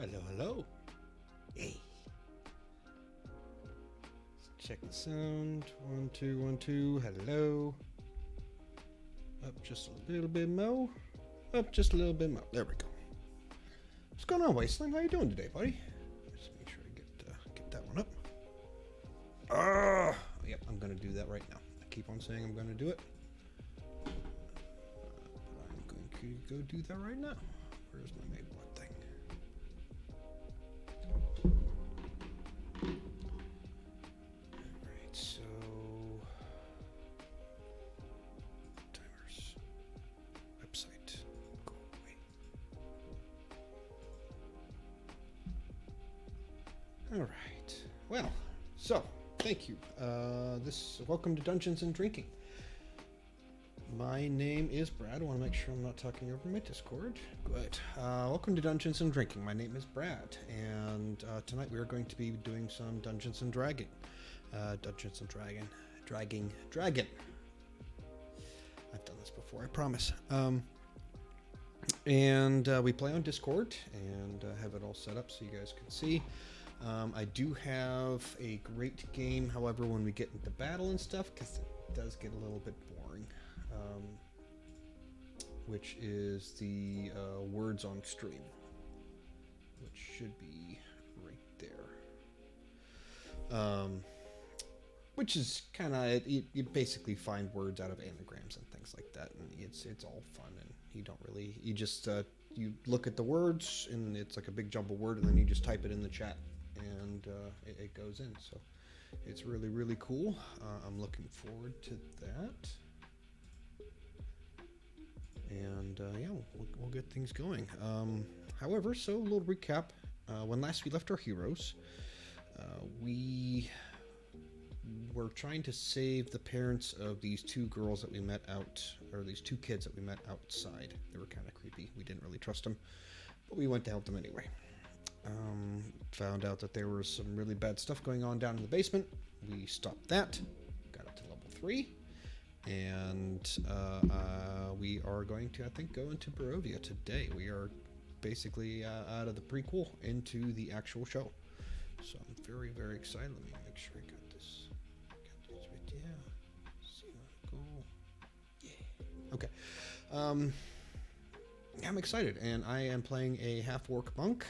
Hello, hello. Hey. Let's check the sound. 1, 2, 1, 2. Hello. Up just a little bit more. Up just a little bit more. There we go. What's going on, Wasteland? How you doing today, buddy? Just make sure I get that one up. Yep, I'm gonna do that right now. I keep on saying I'm gonna do it. But I'm going to go do that right now. Where's my Mayblood thing? Alright, so timers. Website. Go away. Alright. Well, so thank you. Welcome to Dungeons and Drinking. My name is Brad. I want to make sure I'm not talking over my Discord. Good. Welcome to Dungeons and Drinking. My name is Brad, and tonight we are going to be doing some Dungeons and Dragon. Dragon. I've done this before, I promise. And we play on Discord, and have it all set up so you guys can see. I do have a great game, however, when we get into battle and stuff, because it does get a little bit boring. Which is the words on stream, which should be right there. Which is kind of, you basically find words out of anagrams and things like that, and it's all fun, and you don't really, you just you look at the words, and it's like a big jumble word, and then you just type it in the chat, and it goes in. So it's really, really cool. I'm looking forward to that. And yeah, we'll get things going. However, so a little recap. When last we left our heroes, we were trying to save the parents of these two girls that we met out, or these two kids that we met outside. They were kind of creepy. We didn't really trust them, but we went to help them anyway. Found out that there was some really bad stuff going on down in the basement. We stopped that, got up to level 3. And we are going to, I think, go into Barovia today. We are basically out of the prequel into the actual show. So I'm very, very excited. Let me make sure I got this. Right. Yeah. See where I go. Yeah. Okay. I'm excited, and I am playing a half-orc monk.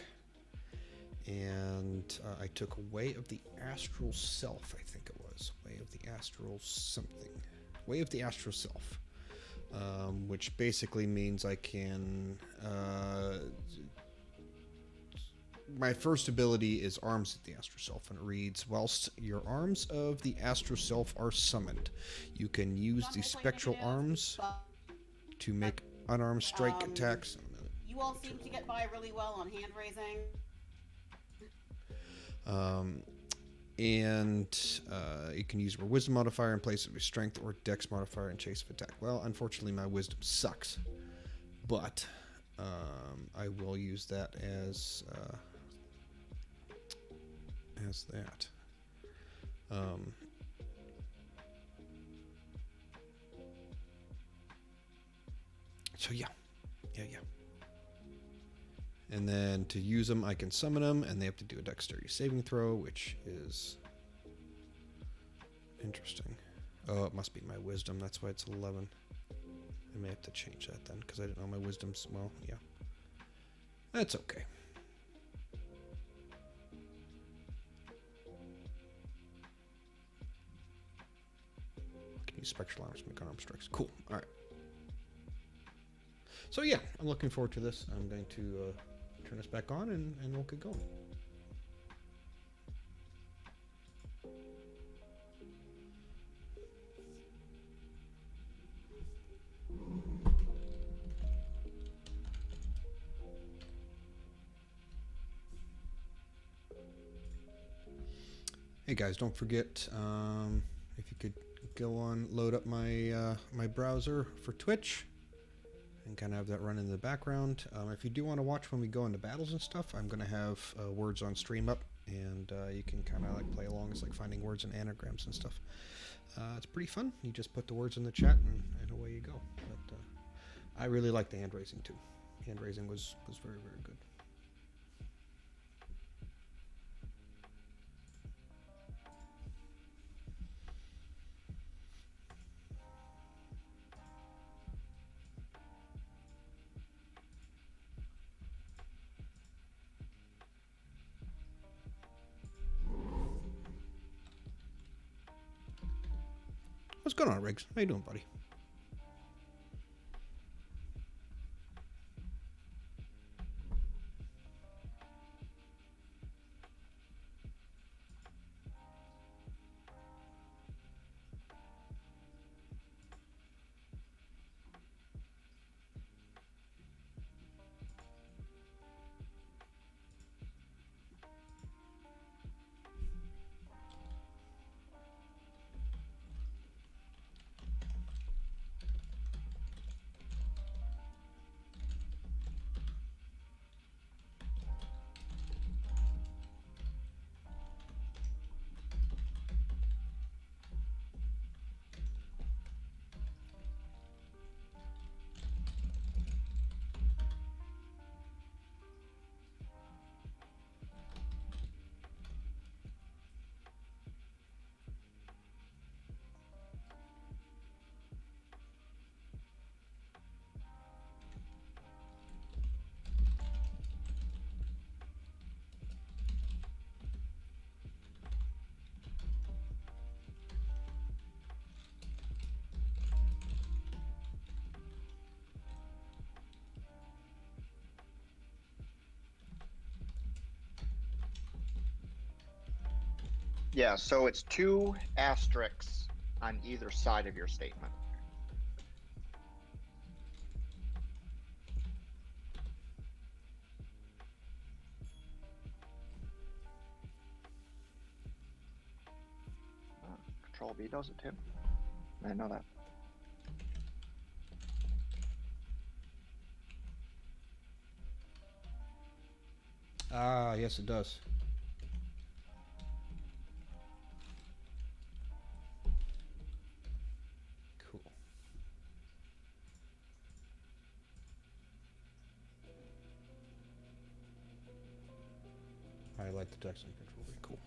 And I took Way of the Astral Self, I think it was. Way of the Astral something. Way of the Astral Self, which basically means I can. My first ability is Arms of the Astral Self, and it reads: whilst your arms of the Astral Self are summoned, you can use the spectral arms to make unarmed strike attacks. You all seem to get by really well on hand raising. And you can use your wisdom modifier in place of your strength or dex modifier in chase of attack. Well, unfortunately, my wisdom sucks, but I will use that as that. So yeah. And then to use them, I can summon them, and they have to do a dexterity saving throw, which is interesting. Oh, it must be my wisdom. That's why it's 11. I may have to change that then, because I didn't know my wisdom's, well, yeah. That's okay. I can use spectral arms to make unarmed strikes. Cool. All right. So yeah, I'm looking forward to this. I'm going to turn this back on, and we'll get going. Hey guys, don't forget, if you could go on, load up my my browser for Twitch, and kind of have that run in the background. If you do want to watch when we go into battles and stuff, I'm going to have words on stream up, and you can kind of like play along. It's like finding words and anagrams and stuff. It's pretty fun. You just put the words in the chat, and away you go. But I really like the hand raising too. Hand raising was very, very good. What's going on, Riggs? How you doing, buddy? Yeah, so it's 2 asterisks on either side of your statement. Control V does it too. I know that. Ah, yes, it does. Cool. Highlight the text on Control V. Cool.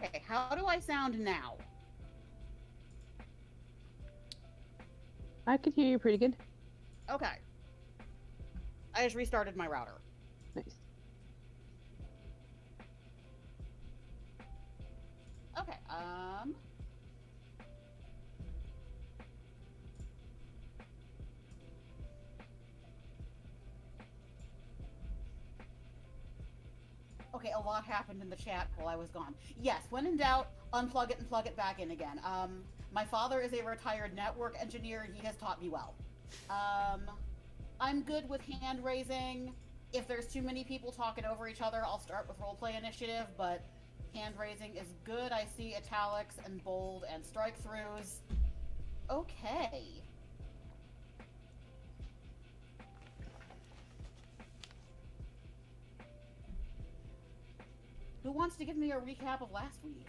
Okay, how do I sound now? I could hear you pretty good. Okay. I just restarted my router. Nice. Okay, Okay, a lot happened in the chat while I was gone. Yes, when in doubt, unplug it and plug it back in again. My father is a retired network engineer. He has taught me well. I'm good with hand raising. If there's too many people talking over each other, I'll start with roleplay initiative, but hand raising is good. I see italics and bold and strike throughs. Okay. Who wants to give me a recap of last week?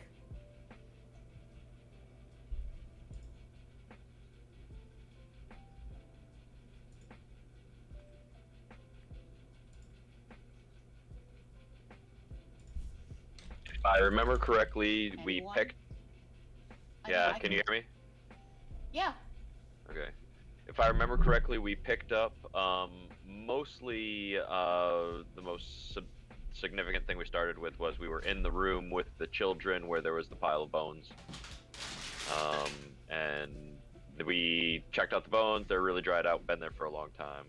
If I remember correctly, we Anyone? picked. I mean, Yeah, I can you hear me? Yeah. Okay. If I remember correctly, we picked up mostly the most significant thing we started with was we were in the room with the children where there was the pile of bones. And we checked out the bones. They're really dried out, been there for a long time.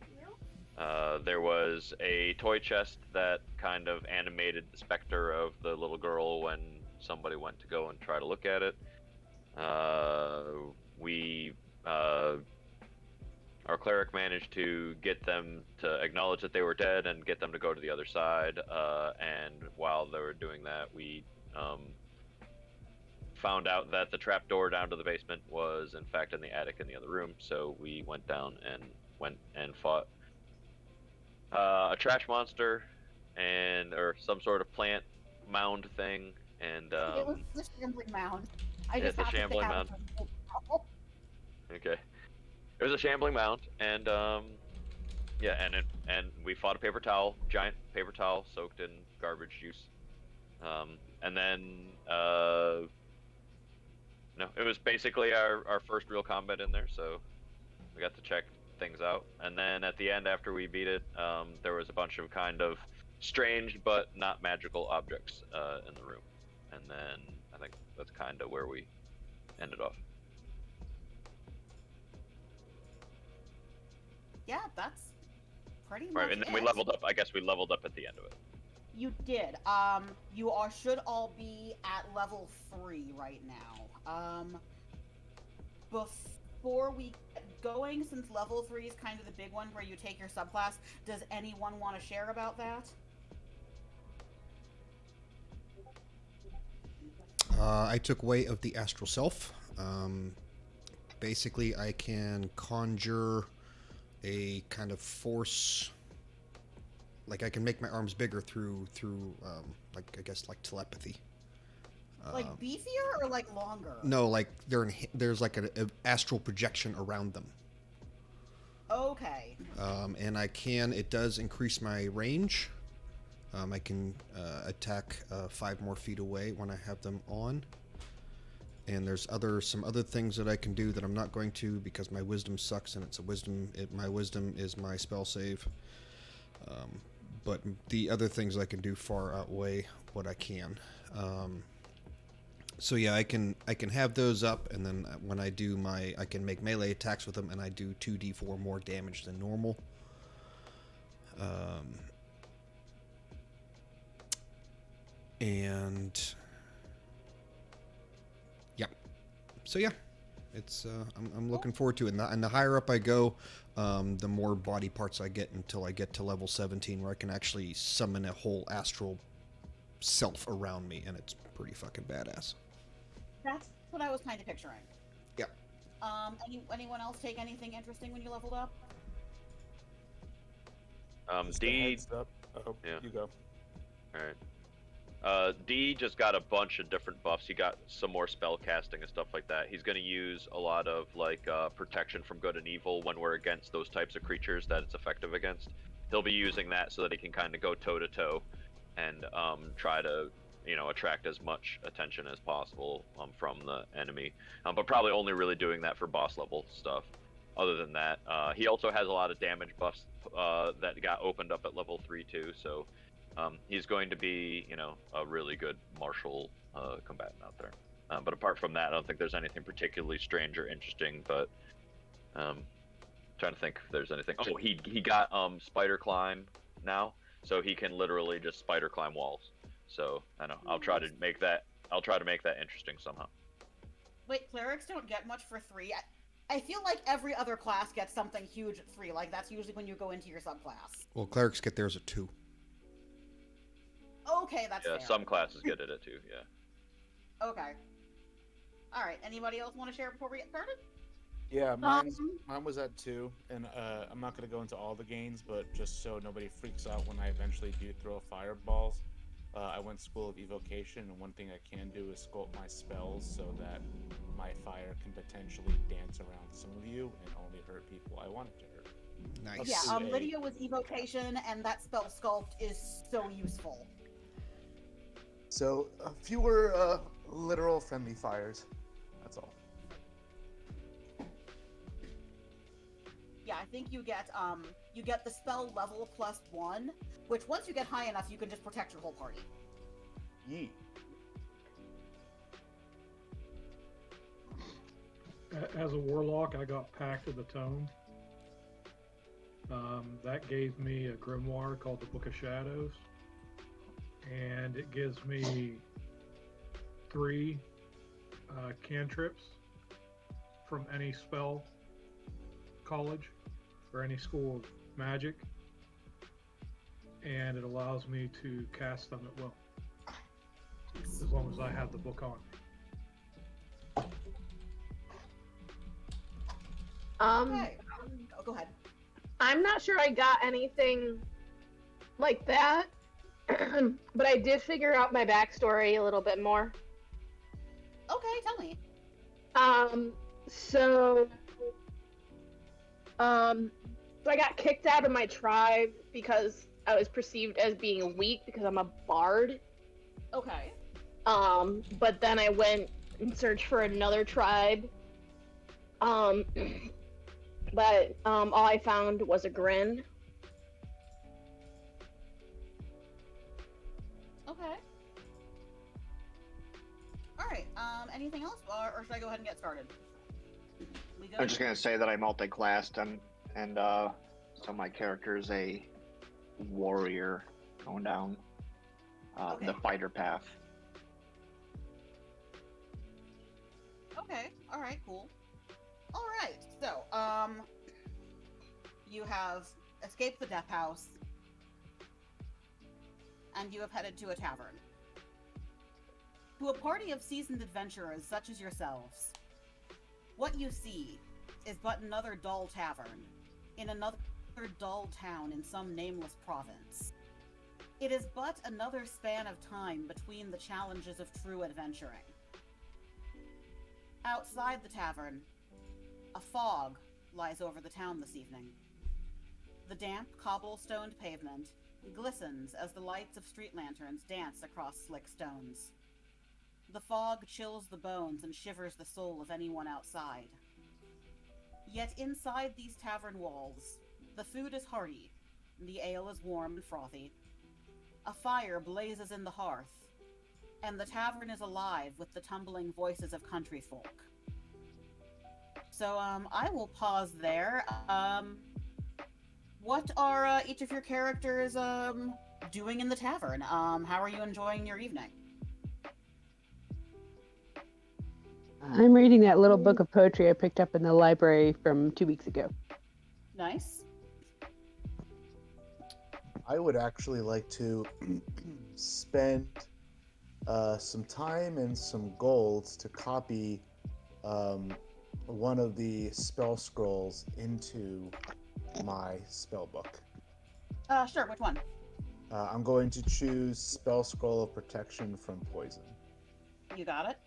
There was a toy chest that kind of animated the specter of the little girl when somebody went to go and try to look at it. Our cleric managed to get them to acknowledge that they were dead and get them to go to the other side. And while they were doing that, we found out that the trap door down to the basement was in fact in the attic in the other room. So we went down and fought A trash monster, or some sort of plant mound thing, and It was the shambling mound. I yeah, just the happened to shambling have mound. it. Okay, it was a shambling mound, and yeah, and we fought a paper towel, giant paper towel soaked in garbage juice, and then no, it was basically our first real combat in there, so we got to check things out. And then at the end, after we beat it, there was a bunch of kind of strange but not magical objects in the room. And then I think that's kind of where we ended off. Yeah, that's pretty much Right, and then we it. leveled up. I guess we leveled up at the end of it. You did. You should all be at level 3 right now. Before we get going, since level 3 is kind of the big one where you take your subclass, does anyone want to share about that? I took Way of the Astral Self. Basically, I can conjure a kind of force. Like I can make my arms bigger through like I guess like telepathy. Like beefier or like longer? No, like there's like an astral projection around them. Okay. And it does increase my range. I can attack 5 more feet away when I have them on. And there's some other things that I can do that I'm not going to because my wisdom sucks and it's a wisdom. My wisdom is my spell save. But the other things I can do far outweigh what I can. So yeah, I can have those up, and then when I do I can make melee attacks with them, and I do 2d4 more damage than normal. And yeah, so yeah, it's I'm looking forward to it. And the higher up I go, the more body parts I get until I get to level 17, where I can actually summon a whole astral self around me, and it's pretty fucking badass. That's what I was kind of picturing. Yeah. Anyone else take anything interesting when you leveled up? Just a D. heads up. Oh, Yeah. you go. All right. D just got a bunch of different buffs. He got some more spell casting and stuff like that. He's going to use a lot of like protection from good and evil when we're against those types of creatures that it's effective against. He'll be using that so that he can kind of go toe to toe and try to attract as much attention as possible from the enemy. But probably only really doing that for boss level stuff. Other than that, he also has a lot of damage buffs that got opened up at level 3 too. So. He's going to be, a really good martial combatant out there. But apart from that, I don't think there's anything particularly strange or interesting. But trying to think if there's anything. Oh, he got spider climb now, so he can literally just spider climb walls. So I know I'll try to make that interesting somehow. Wait, clerics don't get much for 3. I feel like every other class gets something huge at 3. Like that's usually when you go into your subclass. Well, clerics get theirs at 2. Okay, that's Yeah, fair. some classes get it at 2. Yeah. Okay. All right. Anybody else want to share before we get started? Yeah, mine was at 2, and I'm not going to go into all the gains, but just so nobody freaks out when I eventually do throw fireballs, I went School of Evocation, and one thing I can do is sculpt my spells so that my fire can potentially dance around some of you and only hurt people I want it to hurt. Nice. Yeah, Lydia was Evocation, and that spell sculpt is so useful. So, fewer literal friendly fires. That's all. Yeah, I think you get the spell level +1, which once you get high enough, you can just protect your whole party. Yeet. As a warlock, I got Pact of the Tome. That gave me a grimoire called the Book of Shadows, and it gives me 3 cantrips from any spell college or any school of magic, and it allows me to cast them at will, as long as I have the book on me. Okay. Go ahead. I'm not sure I got anything like that. But I did figure out my backstory a little bit more. Okay, tell me. So, um, so I got kicked out of my tribe because I was perceived as being weak because I'm a bard. Okay. But then I went and searched for another tribe. Um, but all I found was a grin. Okay. All right. Anything else, or should I go ahead and get started? We good? I'm just gonna say that I multi-classed and so my character is a warrior going down Okay. the fighter path. Okay. All right. Cool. All right. So, you have escaped the death house, and you have headed to a tavern. To a party of seasoned adventurers such as yourselves, what you see is but another dull tavern in another dull town in some nameless province. It is but another span of time between the challenges of true adventuring. Outside the tavern, a fog lies over the town this evening. The damp, cobblestoned pavement glistens as the lights of street lanterns dance across slick stones. The fog chills the bones and shivers the soul of anyone outside. Yet inside these tavern walls, the food is hearty, the ale is warm and frothy. A fire blazes in the hearth, and the tavern is alive with the tumbling voices of country folk. So, I will pause there. What are each of your characters doing in the tavern? How are you enjoying your evening? I'm reading that little book of poetry I picked up in the library from 2 weeks ago. Nice. I would actually like to spend some time and some gold to copy one of the spell scrolls into my spell book. Sure, which one? I'm going to choose Spell Scroll of Protection from Poison. You got it.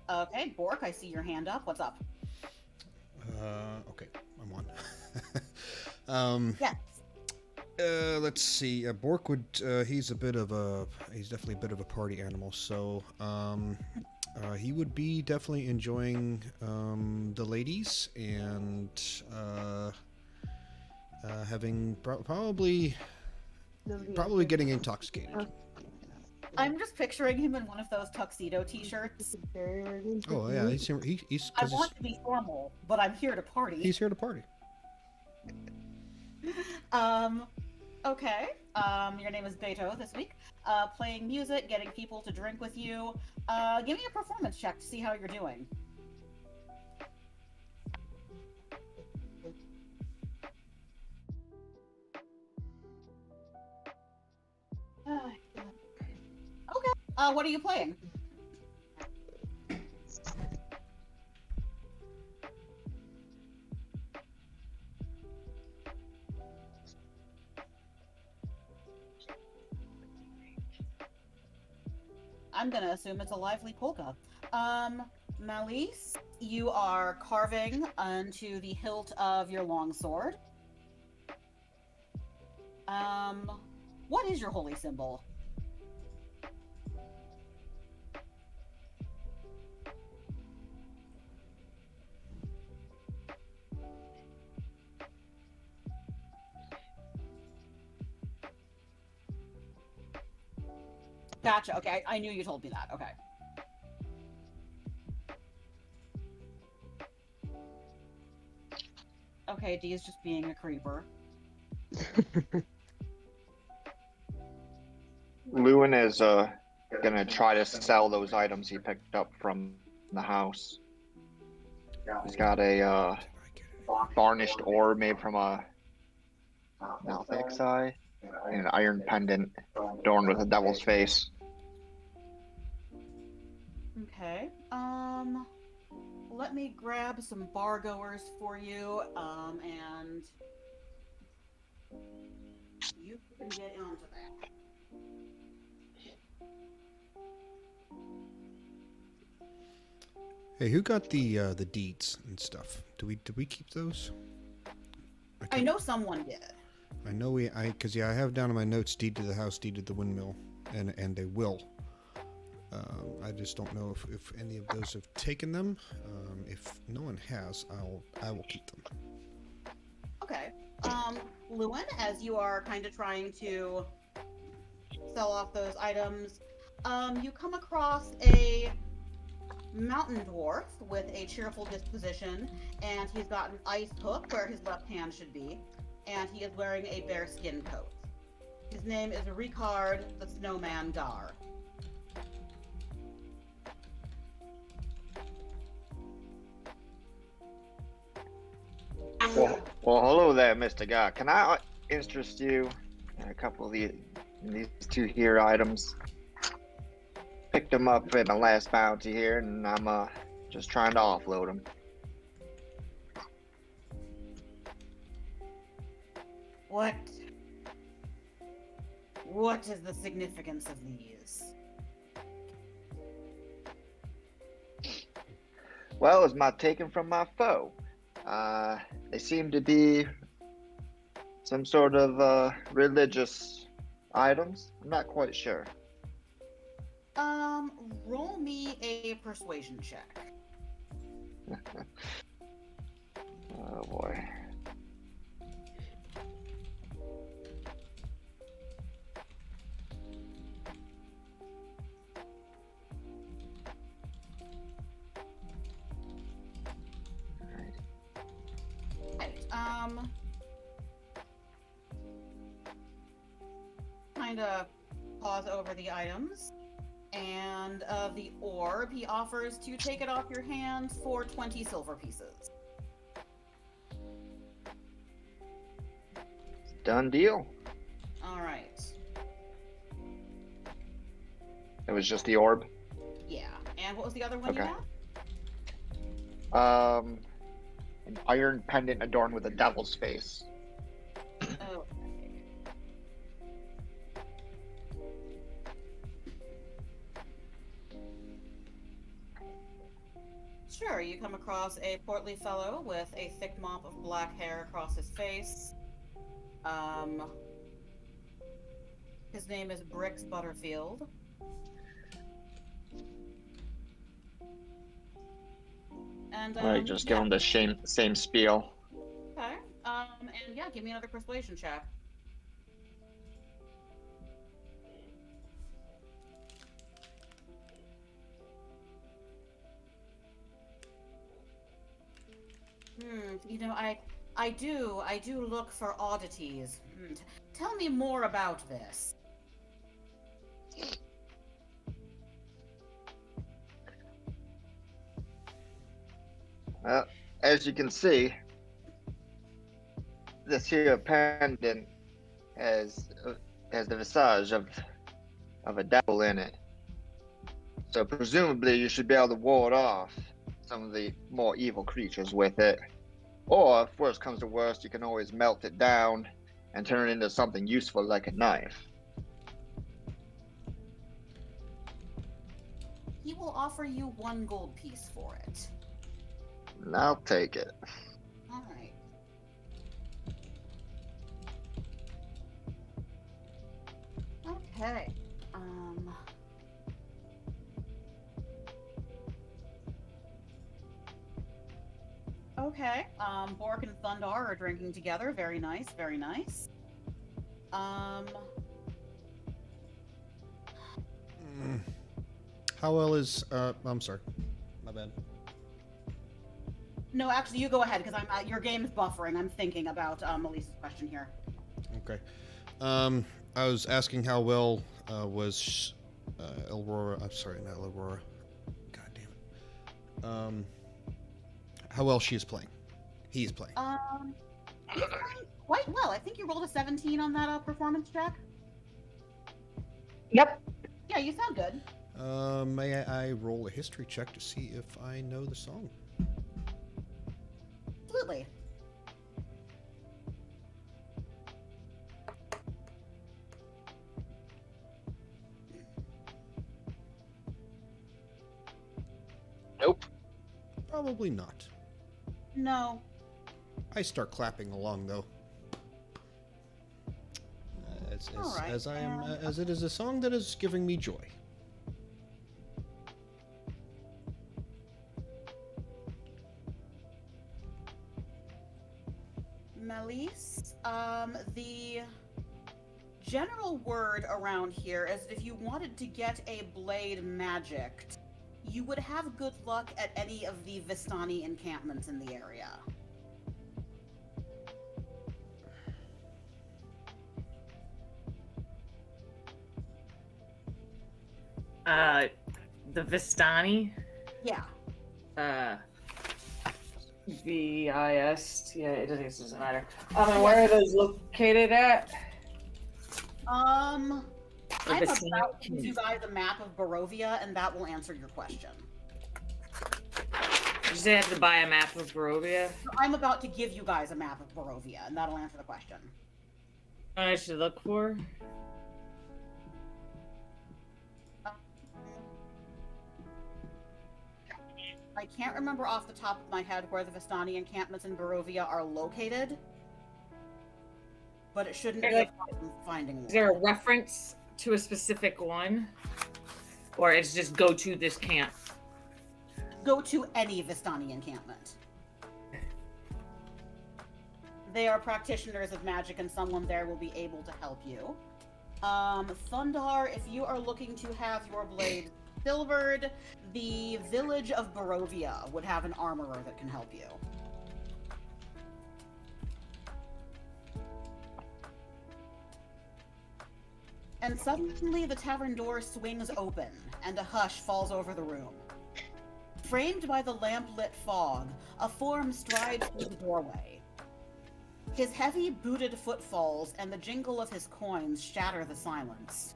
Okay, Bork, I see your hand up. What's up? Okay, I'm on. Yes. Let's see. Bork would. He's definitely a bit of a party animal. So, he would be definitely enjoying the ladies and having probably getting intoxicated. I'm just picturing him in one of those tuxedo T-shirts. Oh yeah, he's I want to be formal, but I'm here to party. He's here to party. Okay. Your name is Beto this week. Playing music, getting people to drink with you. Give me a performance check to see how you're doing. Okay. What are you playing? I'm gonna assume it's a lively polka. Malise, you are carving onto the hilt of your longsword. What is your holy symbol? Gotcha. Okay, I knew you told me that. Okay. Okay, D is just being a creeper. Lewin is gonna try to sell those items he picked up from the house. He's got a varnished ore made from a Malthac's eye and an iron pendant adorned with a devil's face. Okay. Let me grab some bar goers for you. And you can get onto that. Hey, who got the deeds and stuff? Did we keep those? I can't- know someone did. I know because I have down in my notes deed to the house, deed to the windmill, and they will. I just don't know if any of those have taken them. If no one has, I will keep them. Okay. Lewin, as you are kind of trying to sell off those items, you come across a mountain dwarf with a cheerful disposition, and he's got an ice hook where his left hand should be, and he is wearing a bearskin coat. His name is Ricard the Snowman Gar. Well, hello there, Mr. Guy. Can I interest you in a couple of these two here items? Picked them up in the last bounty here, and I'm just trying to offload them. What is the significance of these? Well, it's my taken from my foe. They seem to be some sort of religious items. I'm not quite sure. Roll me a persuasion check. Oh boy. Right. Kind of pause over the items. And the orb, he offers to take it off your hands for 20 silver pieces. Done deal. All right. It was just the orb. Yeah. And what was the other one Okay. you had? An iron pendant adorned with a devil's face. Oh. Sure, you come across a portly fellow with a thick mop of black hair across his face. His name is Brix Butterfield. And Alright, just give yeah. him the same spiel. Okay. And yeah, give me another persuasion check. You know, I do look for oddities. Tell me more about this. Well, as you can see, this here pendant has the visage of a devil in it. So presumably you should be able to ward off some of the more evil creatures with it. Or if worst comes to worst, you can always melt it down and turn it into something useful like a knife. He will offer you 1 gold piece for it. And I'll take it. All right. Okay. Okay. Bork and Thundar are drinking together. Very nice. Very nice. How well is? I'm sorry, my bad. No, actually, you go ahead because I'm. Your game is buffering. I'm thinking about Elise's question here. Okay. I was asking how well was Aurora. I'm sorry, not Aurora. God damn it. How well she is playing. He is playing. He's playing quite well. I think you rolled a 17 on that performance check. Yep. Yeah, you sound good. May I roll a history check to see if I know the song? Absolutely. Probably not. No. I start clapping along though. All right, As I am, and- as it is a song that is giving me joy. Melise, the general word around here is if you wanted to get a blade magicked, you would have good luck at any of the Vistani encampments in the area. The Vistani. Yeah. VIS. Yeah, it doesn't matter. And where are those located at? I'm Vistani? about to give you guys a map of Barovia, and that will answer your question. You say I have to buy a map of Barovia? I'm about to give you guys a map of Barovia, and that'll answer the question. What I should look for? I can't remember off the top of my head where the Vistani encampments in Barovia are located, but it shouldn't be a problem finding one. Is there a reference to a specific one? Or it's just go to this camp? Go to any Vistani encampment. They are practitioners of magic, and someone there will be able to help you. Thundar, if you are looking to have your blade silvered, the village of Barovia would have an armorer that can help you. And suddenly the tavern door swings open, and a hush falls over the room. Framed by the lamp-lit fog, a form strides through the doorway. His heavy booted footfalls and the jingle of his coins shatter the silence.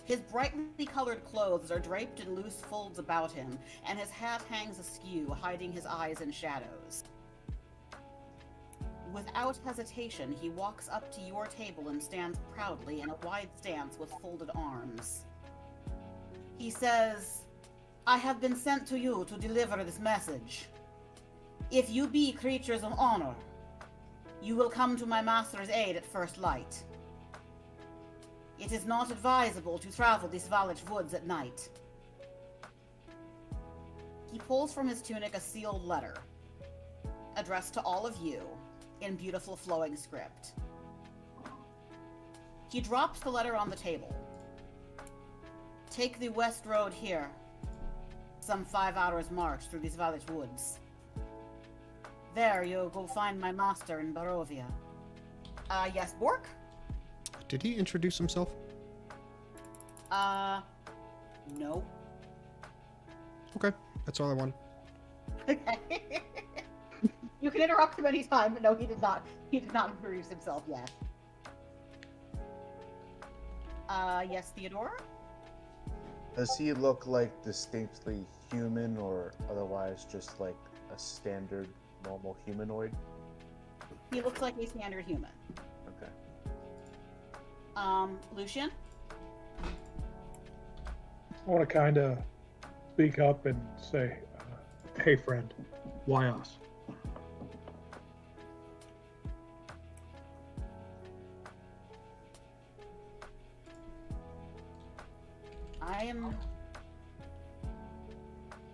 His brightly colored clothes are draped in loose folds about him, and his hat hangs askew, hiding his eyes in shadows. Without hesitation, he walks up to your table and stands proudly in a wide stance with folded arms. He says, "I have been sent to you to deliver this message. If you be creatures of honor, you will come to my master's aid at first light. It is not advisable to travel these Valach woods at night." He pulls from his tunic a sealed letter, addressed to all of you, in beautiful flowing script. He drops the letter on the table. "Take the west road here, some 5 hours' march through these Valach woods. There you'll go find my master in Barovia." Yes, Bork? Did he introduce himself? No. Okay, that's all I wanted. Okay. You can interrupt him anytime, but no, he did not. He did not introduce himself yet. Yes, Theodore? Does he look like distinctly human or otherwise just like a standard normal humanoid? He looks like a standard human. Okay. Lucian? I want to kind of speak up and say, "Hey, friend, why us?"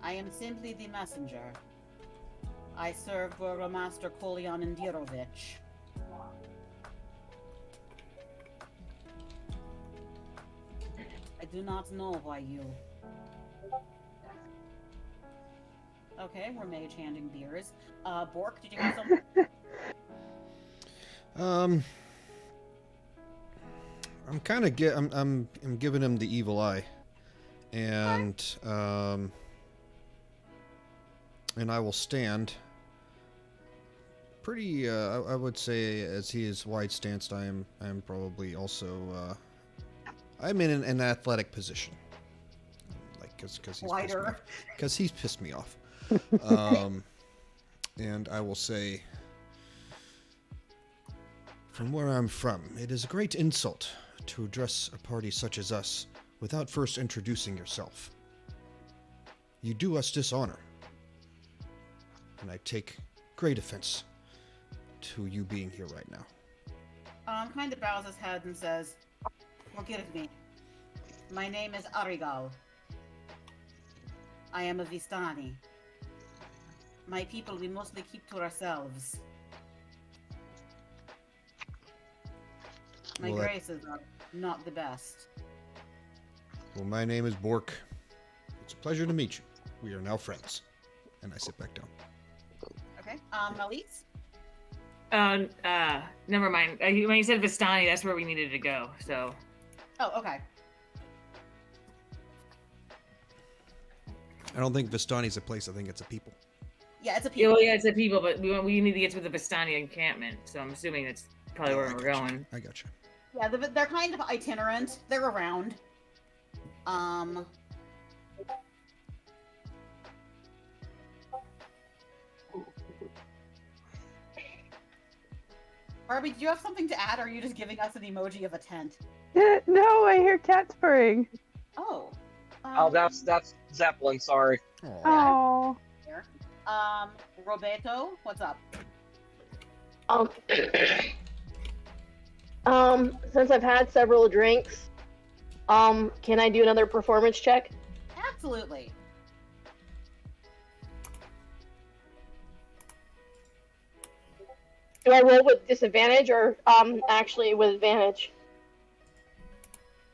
I am simply the messenger. I serve Burgomaster Kolyan Indirovich. I do not know why you... Okay, we're mage handing beers. Bork, did you have something? I'm kind of I'm giving him the evil eye, and I will stand. Pretty, I would say, as he is wide-stanced, I am probably also I'm in an athletic position, like because he's pissed me off. And I will say, from where I'm from, it is a great insult to address a party such as us without first introducing yourself. You do us dishonor. and I take great offense to you being here right now. Kind of bows his head and says, "Forgive me. My name is Arigal. I am a Vistani. My people we mostly keep to ourselves. My Well, that- graces are not the best." Well, my name is Bork. It's a pleasure to meet you. We are now friends. And I sit back down. Okay. Elise? Never mind. When you said Vistani, that's where we needed to go. So. Oh, okay. I don't think Vistani's a place. I think it's a people. Yeah, it's a Yeah, people. well, yeah, it's a people, but we need to get to the Vistani encampment. So I'm assuming that's probably where I we're gotcha. going. I gotcha. Yeah, they're kind of itinerant. They're around. Barbie, do you have something to add, or are you just giving us an emoji of a tent? No, I hear cats purring. Oh. Oh, that's Zeppelin. Sorry. Oh. Here. Roberto, what's up? Since I've had several drinks, can I do another performance check? Absolutely. Do I roll with disadvantage or actually with advantage?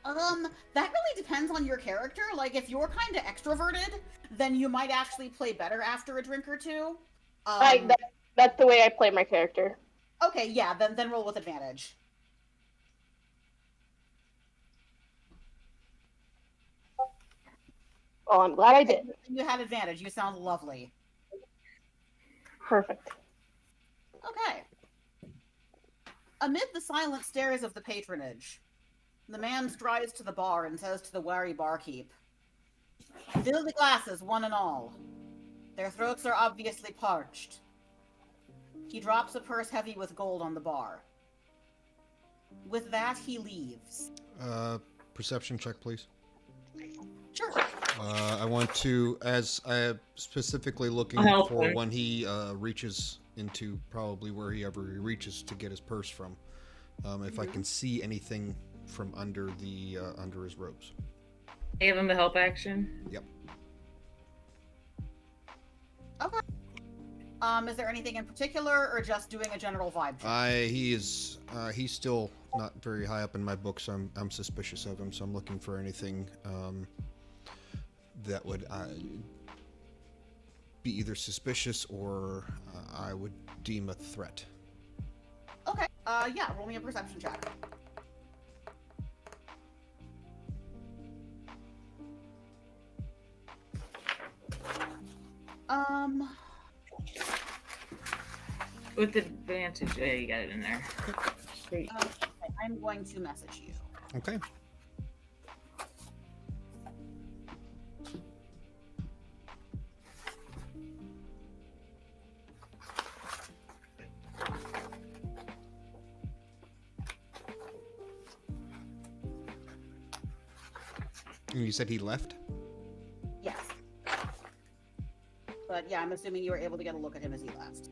That really depends on your character. Like, if you're kind of extroverted, then you might actually play better after a drink or two. That's the way I play my character. Okay, yeah, then roll with advantage. Oh, I'm glad I did. You had advantage. You sound lovely. Perfect. Okay. Amid the silent stares of the patronage, the man strides to the bar and says to the wary barkeep, "Fill the glasses, one and all. Their throats are obviously parched." He drops a purse heavy with gold on the bar. With that, he leaves. Perception check, please. Sure. I want to, as I am specifically looking for when he reaches into probably wherever he reaches to get his purse from, if I can see anything from under the under his robes. Give him the help action. Yep. Okay. Is there anything in particular, or just doing a general vibe check? He's still not very high up in my books. I'm suspicious of him, so I'm looking for anything that would be either suspicious or I would deem a threat. Okay. Yeah. Roll me a perception check. With advantage. Yeah, you got it in there. Great. Okay, I'm going to message you. Okay. And you said he left? Yes. But yeah, I'm assuming you were able to get a look at him as he left.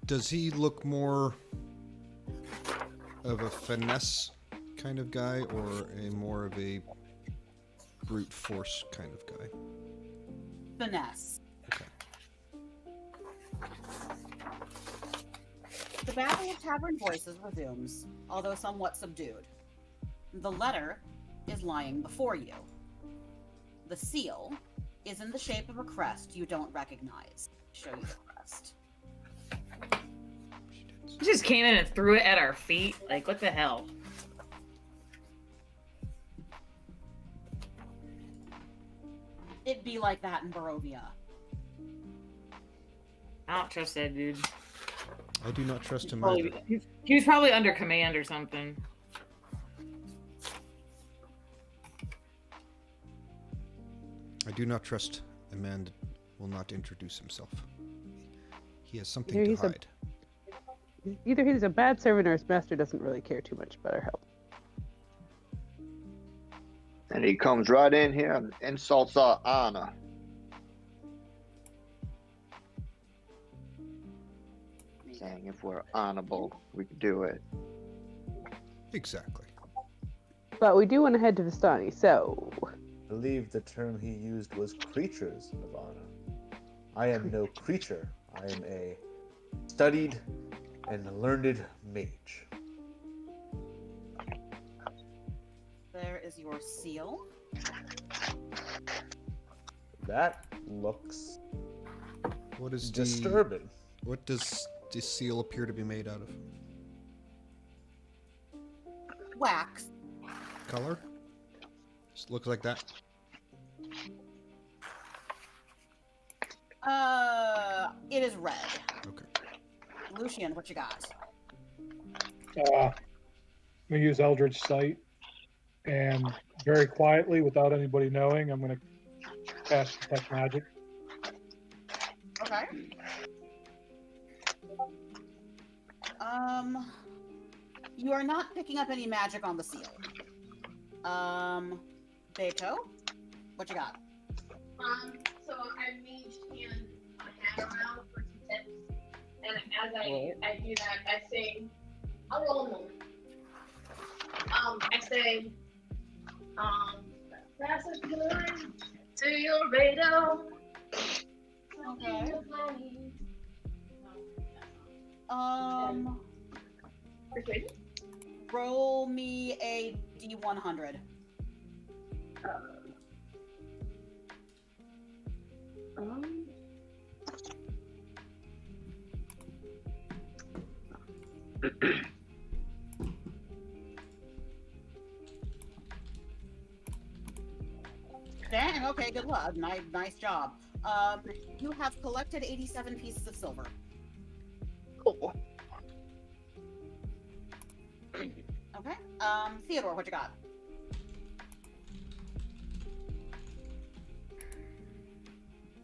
Does he look more of a finesse kind of guy or a more of a brute force kind of guy? Finesse. Okay. The Battle of Tavern Voices resumes, although somewhat subdued. The letter is lying before you. The seal is in the shape of a crest you don't recognize. Show you the crest. He just came in and threw it at our feet. Like, what the hell? It'd be like that in Barovia. I don't trust that dude. I do not trust him Probably, either. he was probably under command or something. I do not trust a man that will not introduce himself. He has something Either to he's a- hide. Either he's a bad servant or his master doesn't really care too much about our help. And And he comes right in here and insults our honor. Saying if we're honorable, we can do it. Exactly. But we do want to head to Vistani, so I believe the term he used was creatures of honor. I am no creature. I am a studied and learned mage. There is your seal. That looks What is disturbing. What does this seal appear to be made out of? Wax. Color? Just looks like that. It is red. Okay. Lucian, what you got? I'm gonna use Eldritch Sight, and very quietly, without anybody knowing, I'm gonna cast Detect Magic. Okay. You are not picking up any magic on the seal. Beto, what you got? So I mage hand my hand around for some tips, and as I do that, I say, I'll roll a moment. I say, pass it good to your radar. Okay. Persuasion? Roll me a D100. Dang, okay, good luck. Nice job. You have collected 87 pieces of silver. Cool. Okay. Theodore, what you got?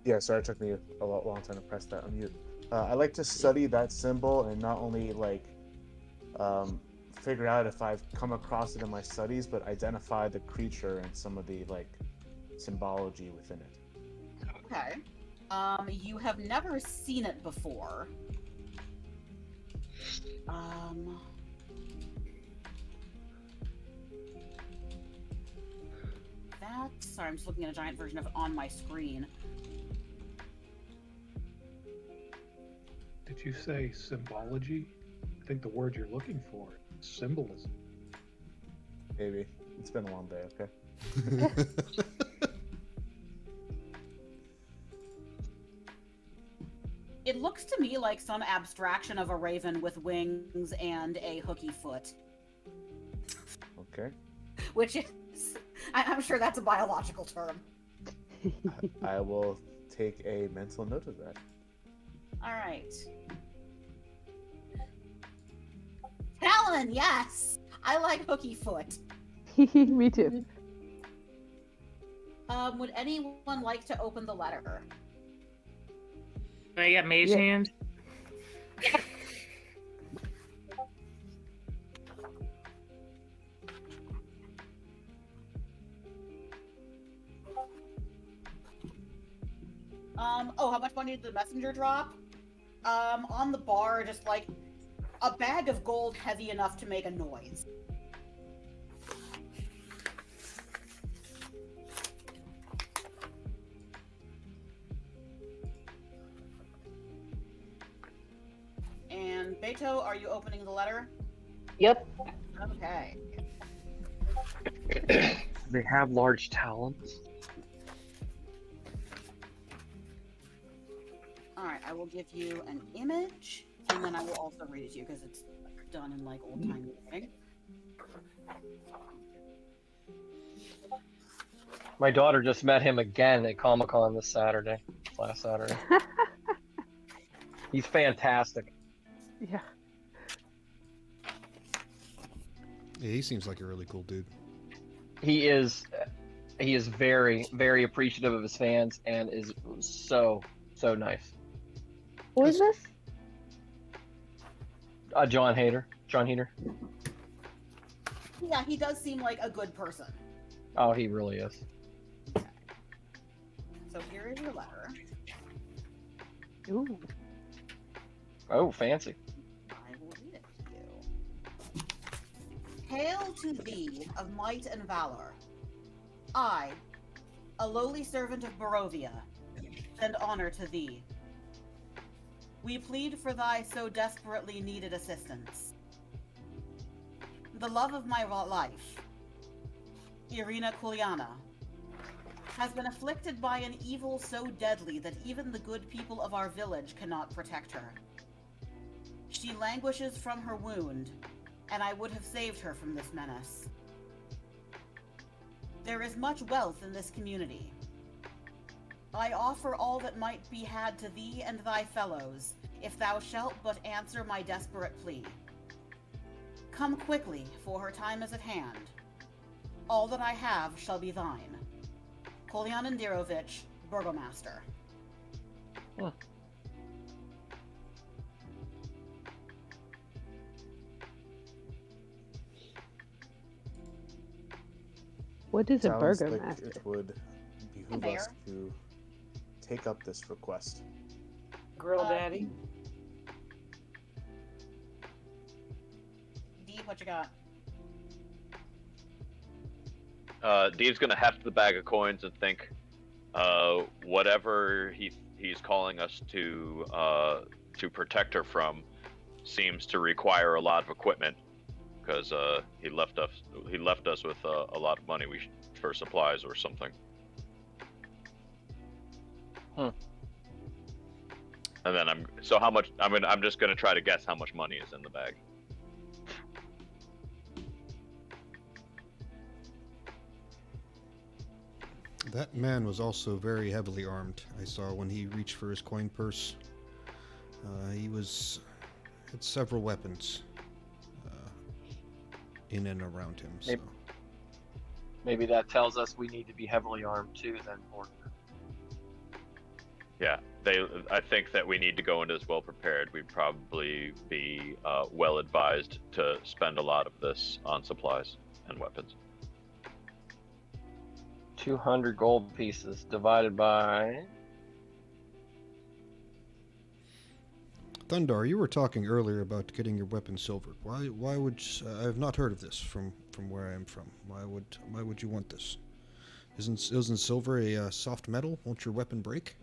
Yeah, sorry, it took me a long time to press that unmute. I like to study that symbol and not only like figure out if I've come across it in my studies, but identify the creature and some of the like symbology within it. Okay. You have never seen it before. Sorry, I'm just looking at a giant version of it on my screen. Did you say symbology? I think the word you're looking for is symbolism. Maybe. It's been a long day, okay? It looks to me like some abstraction of a raven with wings and a hooky foot. Okay. Which is, I'm sure that's a biological term. I will take a mental note of that. All right. Talon, yes! I like hooky foot. Me too. Would anyone like to open the letter? I got mage hand. How much money did the messenger drop? On the bar, just like a bag of gold heavy enough to make a noise. And Beto, are you opening the letter? Yep. Okay. They have large talons. Alright, I will give you an image, and then I will also read it to you because it's done in like old timey writing. My daughter just met him again at Comic-Con last Saturday. He's fantastic. Yeah. Yeah, he seems like a really cool dude. He is very, very appreciative of his fans and is so nice. Who is this? John Heater. Yeah, he does seem like a good person. Oh, he really is. So here is your letter. Ooh. Oh, fancy. I will read it to you. Hail to thee of might and valor. I, a lowly servant of Barovia, send honor to thee. We plead for thy so desperately needed assistance. The love of my life, Irina Kuliana, has been afflicted by an evil so deadly that even the good people of our village cannot protect her. She languishes from her wound, and I would have saved her from this menace. There is much wealth in this community. I offer all that might be had to thee and thy fellows, if thou shalt but answer my desperate plea. Come quickly, for her time is at hand. All that I have shall be thine. Kolyan Indirovich, Burgomaster. Huh. What is a Sounds like burgomaster? it would behoove us to take up this request. Girl daddy. Dee, what you got? Dee's gonna heft the bag of coins and think, whatever he's calling us to protect her from seems to require a lot of equipment, because he left us with a lot of money for supplies or something. Huh. And then I'm just gonna try to guess how much money is in the bag. That man was also very heavily armed. I saw when he reached for his coin purse. He had several weapons in and around him. So. Maybe that tells us we need to be heavily armed too, then. Or... Yeah, I think that we need to go into this well prepared. We'd probably be well advised to spend a lot of this on supplies and weapons. 200 gold pieces divided by... Thundar, you were talking earlier about getting your weapon silvered. Why would I have not heard of this from where I am from? Why would you want this? Isn't silver a soft metal? Won't your weapon break?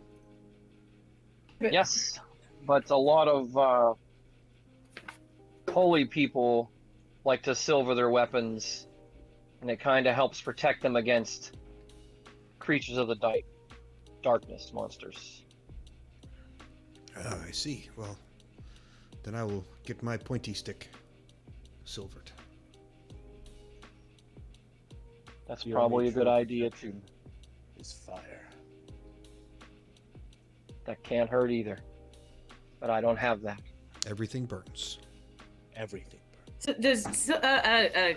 Yes, but a lot of holy people like to silver their weapons, and it kind of helps protect them against creatures of the darkness, monsters. Ah, I see. Well, then I will get my pointy stick silvered. That's probably a good idea too. Is fire. That can't hurt either. But I don't have that. Everything burns. Everything. So does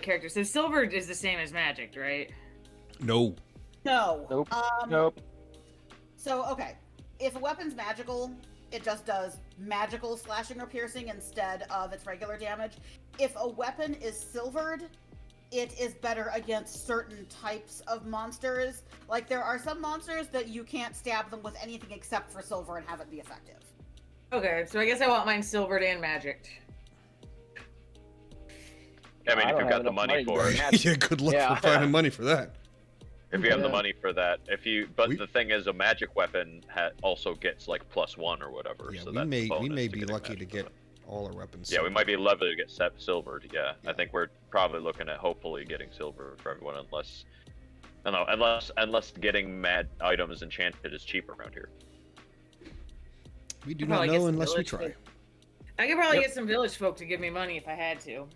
character? So silver is the same as magic, right? No. No. Nope. Nope. So, okay. If a weapon's magical, it just does magical slashing or piercing instead of its regular damage. If a weapon is silvered, it is better against certain types of monsters. Like, there are some monsters that you can't stab them with anything except for silver and have it be effective. Okay, so I guess I want mine silvered and magicked. I mean, if you've got the money for it. Yeah, good luck for finding money for that. If you have the money for that, the thing is, a magic weapon also gets like +1 or whatever. Yeah, so we that's may bonus be to lucky to get all our weapons. Yeah, we silvered. might be level to get silvered. Yeah, I think we're probably looking at hopefully getting silver for everyone, unless getting mad items enchanted is cheap around here. We do not know unless we try. I could probably get some village folk to give me money if I had to.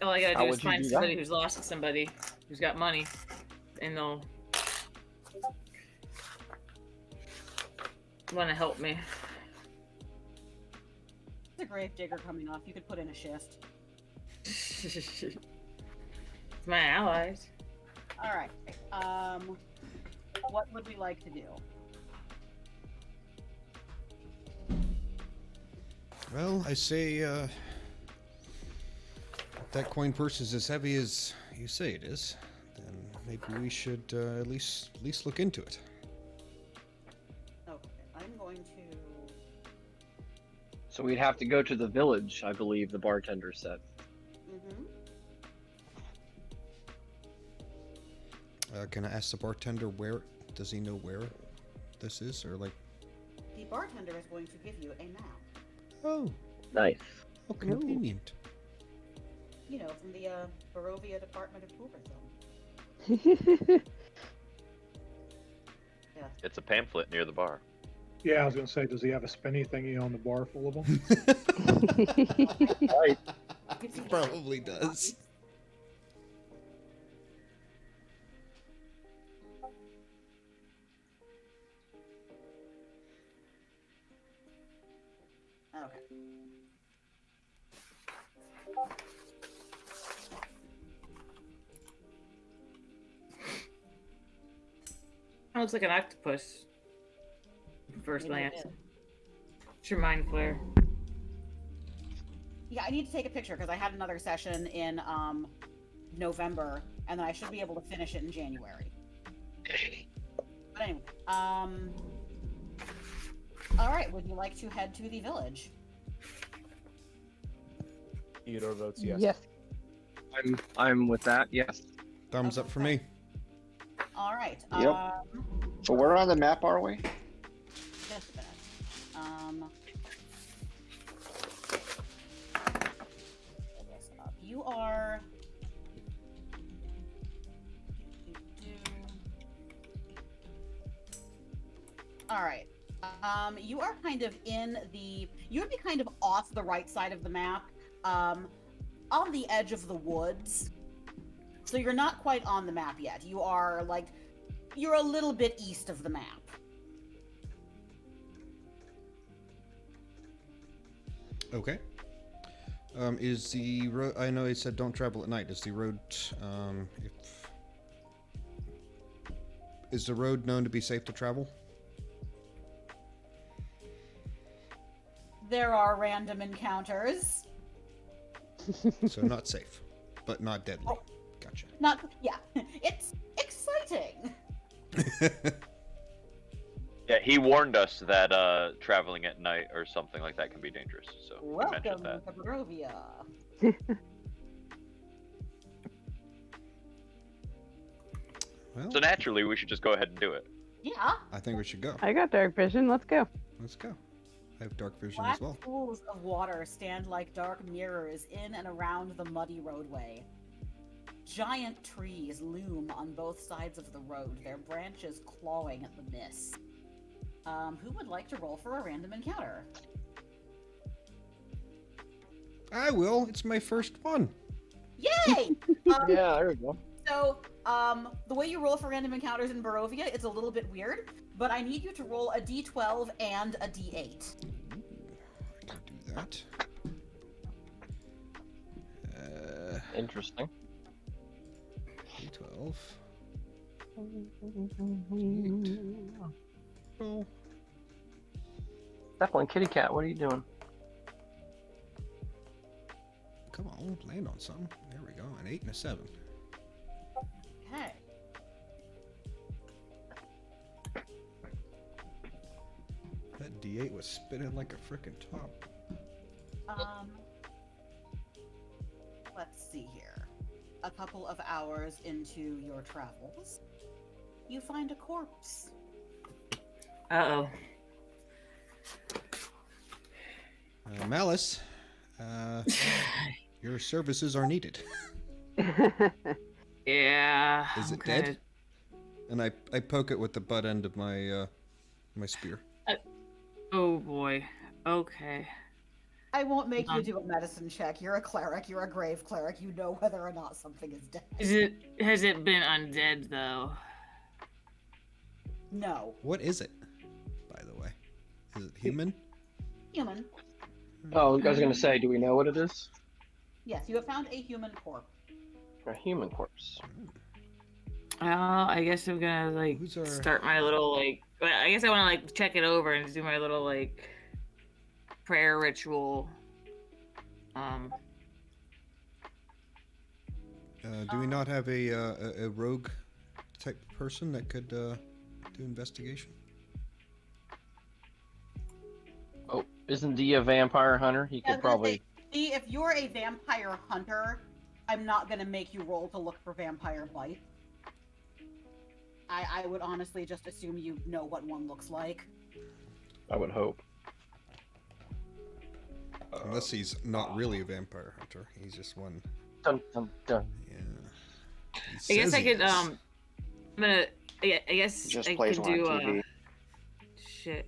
All I gotta do is find somebody who's lost somebody who's got money, and they'll want to help me. There's a grave digger coming off. You could put in a shift. It's my allies. All right. What would we like to do? Well, I say that coin purse is as heavy as you say it is, then maybe we should at least look into it. Okay, I'm going to. So we'd have to go to the village, I believe the bartender said. Can I ask the bartender where? Does he know where this is, or like? The bartender is going to give you a map. Oh, Nice. how convenient. You know, from the Barovia Department of Tourism. Yeah. It's a pamphlet near the bar. Yeah, I was gonna say, does he have a spinny thingy on the bar full of them? Right. He probably does. Okay. That looks like an octopus. First Maybe it glance. is. It's your mind flare. Yeah, I need to take a picture because I had another session in November, and then I should be able to finish it in January. But anyway, all right. Would you like to head to the village? Theodore votes yes. Yes. I'm with that. Yes. Thumbs up for me. All right. Yep. So where on the map are we? Just a minute. Pull this up. You are. All right. You are kind of in the. You would be kind of off the right side of the map, on the edge of the woods. So you're not quite on the map yet. You are like, you're a little bit east of the map. Okay. Is the road? I know he said don't travel at night. Is the road? Is the road known to be safe to travel? There are random encounters. So not safe, but not deadly. Oh. Gotcha. Not, yeah. It's exciting. Yeah, he warned us that traveling at night or something like that can be dangerous. So he mentioned Welcome that. to Barovia. Well, So naturally, we should just go ahead and do it. Yeah. I think we should go. I got dark vision. Let's go. Let's go. I have dark vision Black as well. pools of water stand like dark mirrors in and around the muddy roadway. Giant trees loom on both sides of the road, their branches clawing at the mist. Who would like to roll for a random encounter? I will. It's my first one. Yay! Yeah, there we go. So, the way you roll for random encounters in Barovia, it's a little bit weird, but I need you to roll a d12 and a d8. I can do that. Interesting. D12. D8. Roll. Definitely, kitty cat. What are you doing? Come on, land on something. There we go. An 8 and a 7. Okay. That D8 was spinning like a frickin' top. Let's see here. A couple of hours into your travels, you find a corpse. Uh-oh. Malice, your services are needed. Yeah. Is it okay. dead? And I poke it with the butt end of my my spear. Oh boy. Okay. I won't make you do a medicine check. You're a cleric. You're a grave cleric. You know whether or not something is dead. Has it been undead though? No. What is it, by the way? Is it human? Human. Oh, I was gonna say, do we know what it is? Yes, you have found a human corpse. A human corpse. Well, I guess I'm gonna like Who's our- start my little like. I guess I want to like check it over and do my little like prayer ritual. Do we not have a rogue type person that could do investigation? Oh, isn't he a vampire hunter? He I was could gonna probably. say, if you're a vampire hunter, I'm not gonna make you roll to look for vampire bite. I would honestly just assume you know what one looks like. I would hope. Unless he's not really a vampire hunter. He's just one. Dun, dun, dun. Yeah. I guess I could. I'm gonna. I guess Just I plays could one do. on TV. Shit.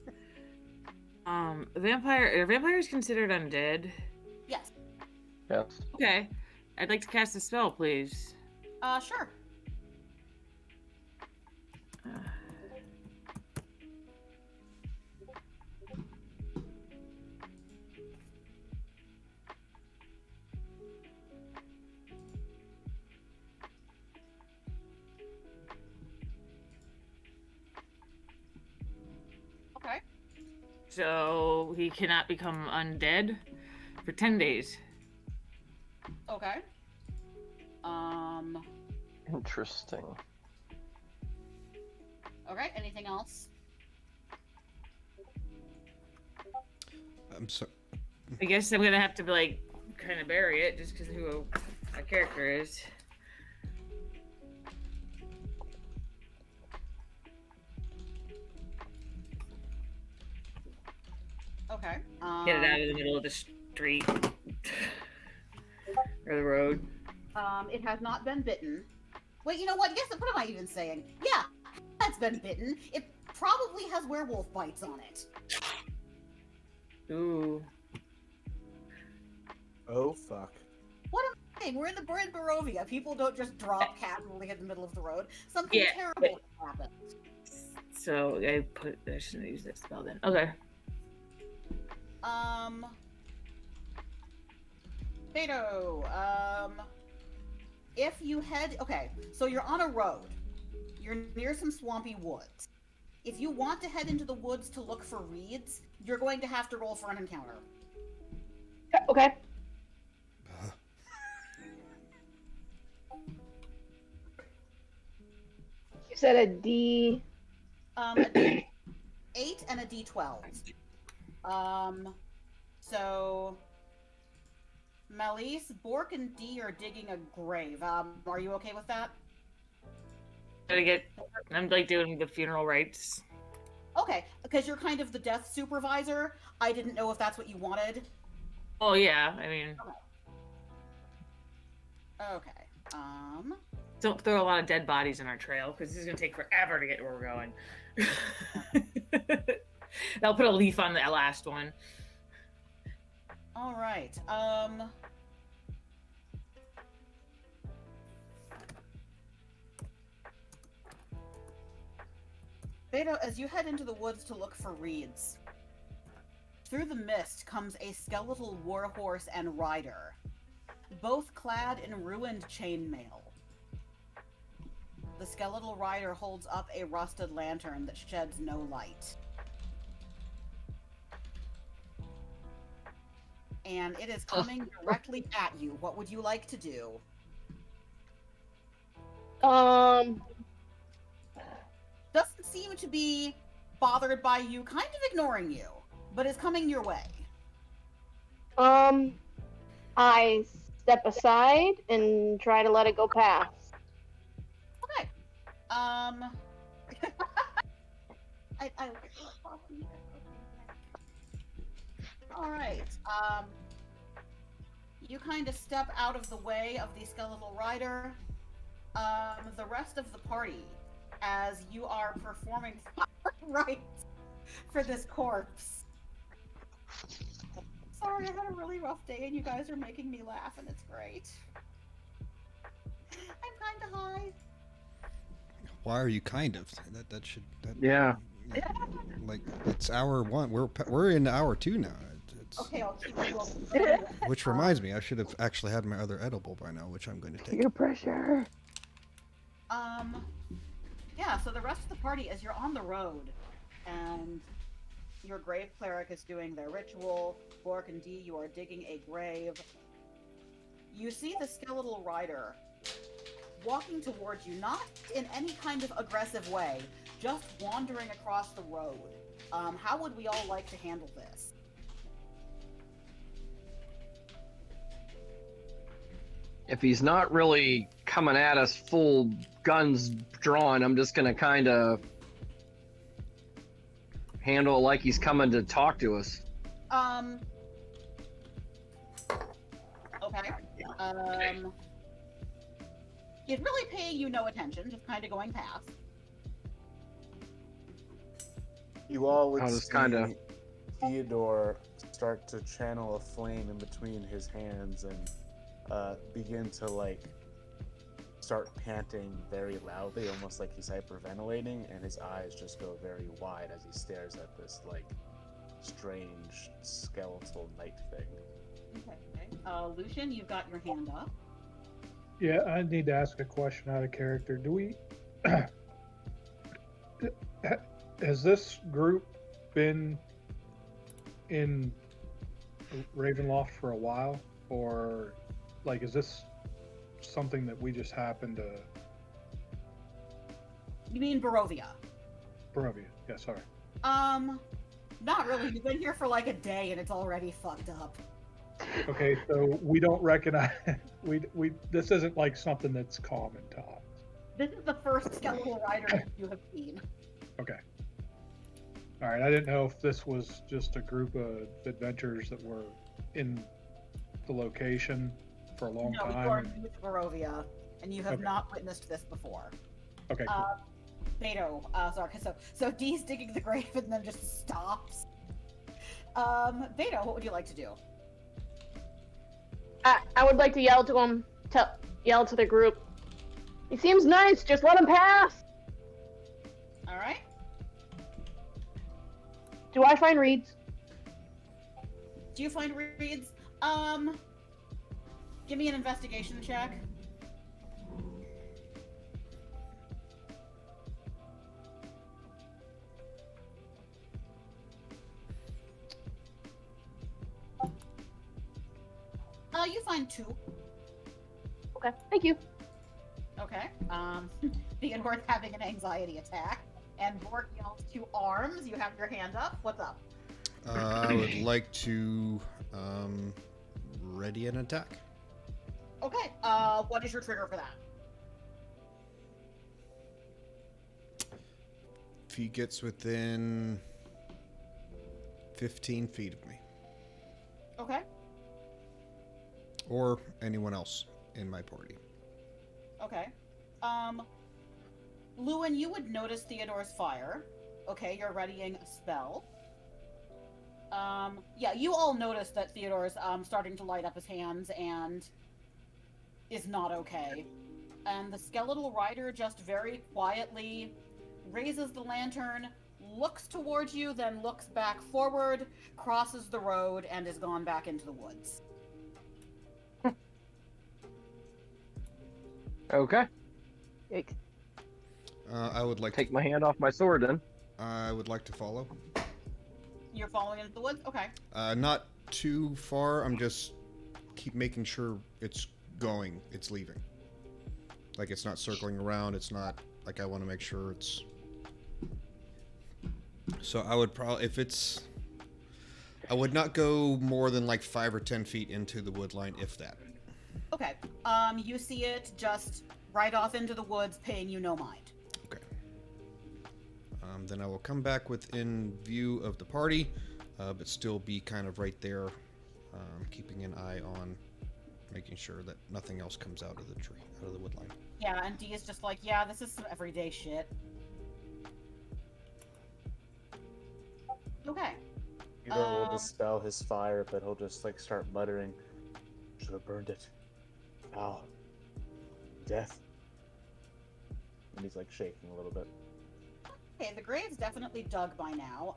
Vampire. Are vampires considered undead? Yes. Yes. Okay. I'd like to cast a spell, please. Sure. Okay. So he cannot become undead for 10 days. Okay. Interesting. Okay. Anything else? I'm sorry. I guess I'm gonna have to like kind of bury it just because who my character is. Okay. Get it out of the middle of the street or the road. It has not been bitten. Wait, you know what? Guess what am I even saying? Yeah, that's been bitten. It probably has werewolf bites on it. Ooh. Oh fuck. What am I saying? We're in Barovia. People don't just drop casually in the middle of the road. Something Yeah, terrible happened. So I shouldn't use that spell then. Okay. Beto, if you head, okay, so you're on a road. You're near some swampy woods. If you want to head into the woods to look for reeds, you're going to have to roll for an encounter. Okay. You said a D. A D8 and a D12. So Melise, Bork, and D are digging a grave. Are you okay with that? I'm like doing the funeral rites. Okay, because you're kind of the death supervisor. I didn't know if that's what you wanted. Oh yeah, I mean. Okay. Don't throw a lot of dead bodies in our trail because this is gonna take forever to get where we're going. I'll put a leaf on the last one. All right. Beto, as you head into the woods to look for reeds, through the mist comes a skeletal warhorse and rider, both clad in ruined chainmail. The skeletal rider holds up a rusted lantern that sheds no light. And it is coming directly at you. What would you like to do? Doesn't seem to be bothered by you, kind of ignoring you, but is coming your way. I step aside and try to let it go past. Okay. All right. You kind of step out of the way of the skeletal rider. The rest of the party, as you are performing rites for this corpse. Sorry, I had a really rough day, and you guys are making me laugh, and it's great. I'm kind of high. Why are you kind of? Yeah. Like it's hour one. We're in hour two now. Okay, I'll keep you up. Which reminds me, I should have actually had my other edible by now, which I'm going to take. Peer pressure. Yeah, so the rest of the party, as you're on the road, and your grave cleric is doing their ritual, Bork and D, you are digging a grave. You see the skeletal rider walking towards you, not in any kind of aggressive way, just wandering across the road. How would we all like to handle this? If he's not really coming at us full guns drawn, I'm just gonna kind of handle it like he's coming to talk to us. Okay. He's really paying you no attention, just kind of going past. You all would I'll just see kinda- Theodore start to channel a flame in between his hands and begin to like start panting very loudly, almost like he's hyperventilating, and his eyes just go very wide as he stares at this like strange skeletal night thing. Okay. Lucian, you've got your hand up. Yeah, I need to ask a question out of character. Do we has this group been in Ravenloft for a while, or like is this something that we just happened to? You mean Barovia? Barovia, yeah, sorry. Not really. You've been here for like a day and it's already fucked up. Okay, so we don't recognize we this isn't like something that's common to us. This is the first skeletal rider you have seen. Okay. All right, I didn't know if this was just a group of adventurers that were in the location for a long No, time. you are new to Barovia, and you have Okay. not witnessed this before. Okay, cool. Beto, sorry, so Dee's digging the grave and then just stops. Beto, what would you like to do? I would like to yell to him, yell to the group. He seems nice, just let him pass. Alright. Do I find reeds? Do you find reeds? Give me an investigation check. You find 2. Okay, thank you. Okay. Theodore's having an anxiety attack. And Bork yells to arms. You have your hand up. What's up? I would like to ready an attack. Okay. What is your trigger for that? If he gets within 15 feet of me, Okay. or anyone else in my party. Okay. Lewin, you would notice Theodore's fire. Okay, you're readying a spell. Yeah, you all notice that Theodore's starting to light up his hands and is not okay. And the skeletal rider just very quietly raises the lantern, looks towards you, then looks back forward, crosses the road, and is gone back into the woods. Okay. I would like Take my hand off my sword then. I would like to follow. You're following into the woods? Okay. Not too far. I'm just keep making sure it's going. It's leaving. Like it's not circling around. It's not like I want to make sure it's. So I would probably, if it's, I would not go more than like 5 or 10 feet into the wood line, if that. Okay. You see it just right off into the woods, paying you no mind. Okay. Then I will come back within view of the party, but still be kind of right there, keeping an eye on making sure that nothing else comes out of the tree, out of the wood line. Yeah, and Dee is just like, yeah, this is some everyday shit. Okay. Theodore will dispel his fire, but he'll just like start muttering, "Should have burned it. Ow. Death." And he's like shaking a little bit. Okay, the grave's definitely dug by now.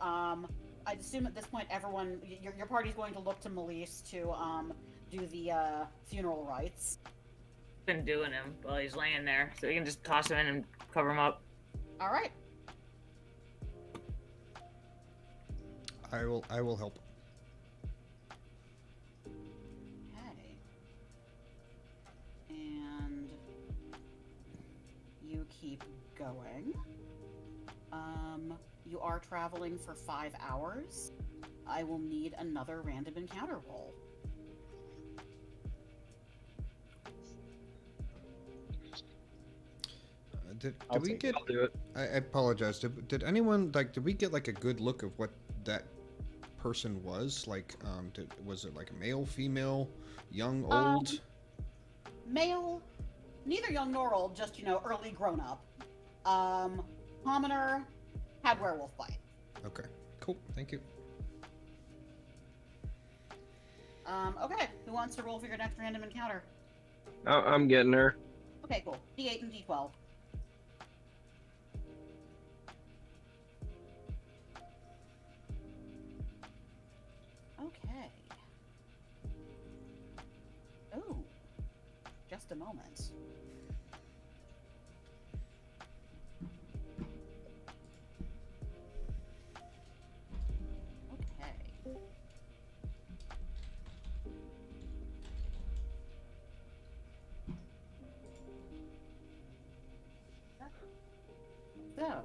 I'd assume at this point everyone, your party's going to look to Melise to do the funeral rites. Been doing him while he's laying there, so we can just toss him in and cover him up. All right. I will help. Okay. And keep going. You are traveling for 5 hours. I will need another random encounter roll. Did I'll we take get? it. I'll do it. I apologize. Did anyone did we get like a good look of what that person was? Like, was it like a male, female, young, old? Male, neither young nor old, just, early grown up. Commoner, had werewolf bite. Okay, cool. Thank you. Okay, who wants to roll for your next random encounter? I'm getting her. Okay, cool. D8 and D12. Okay. Oh, just a moment. Okay. So,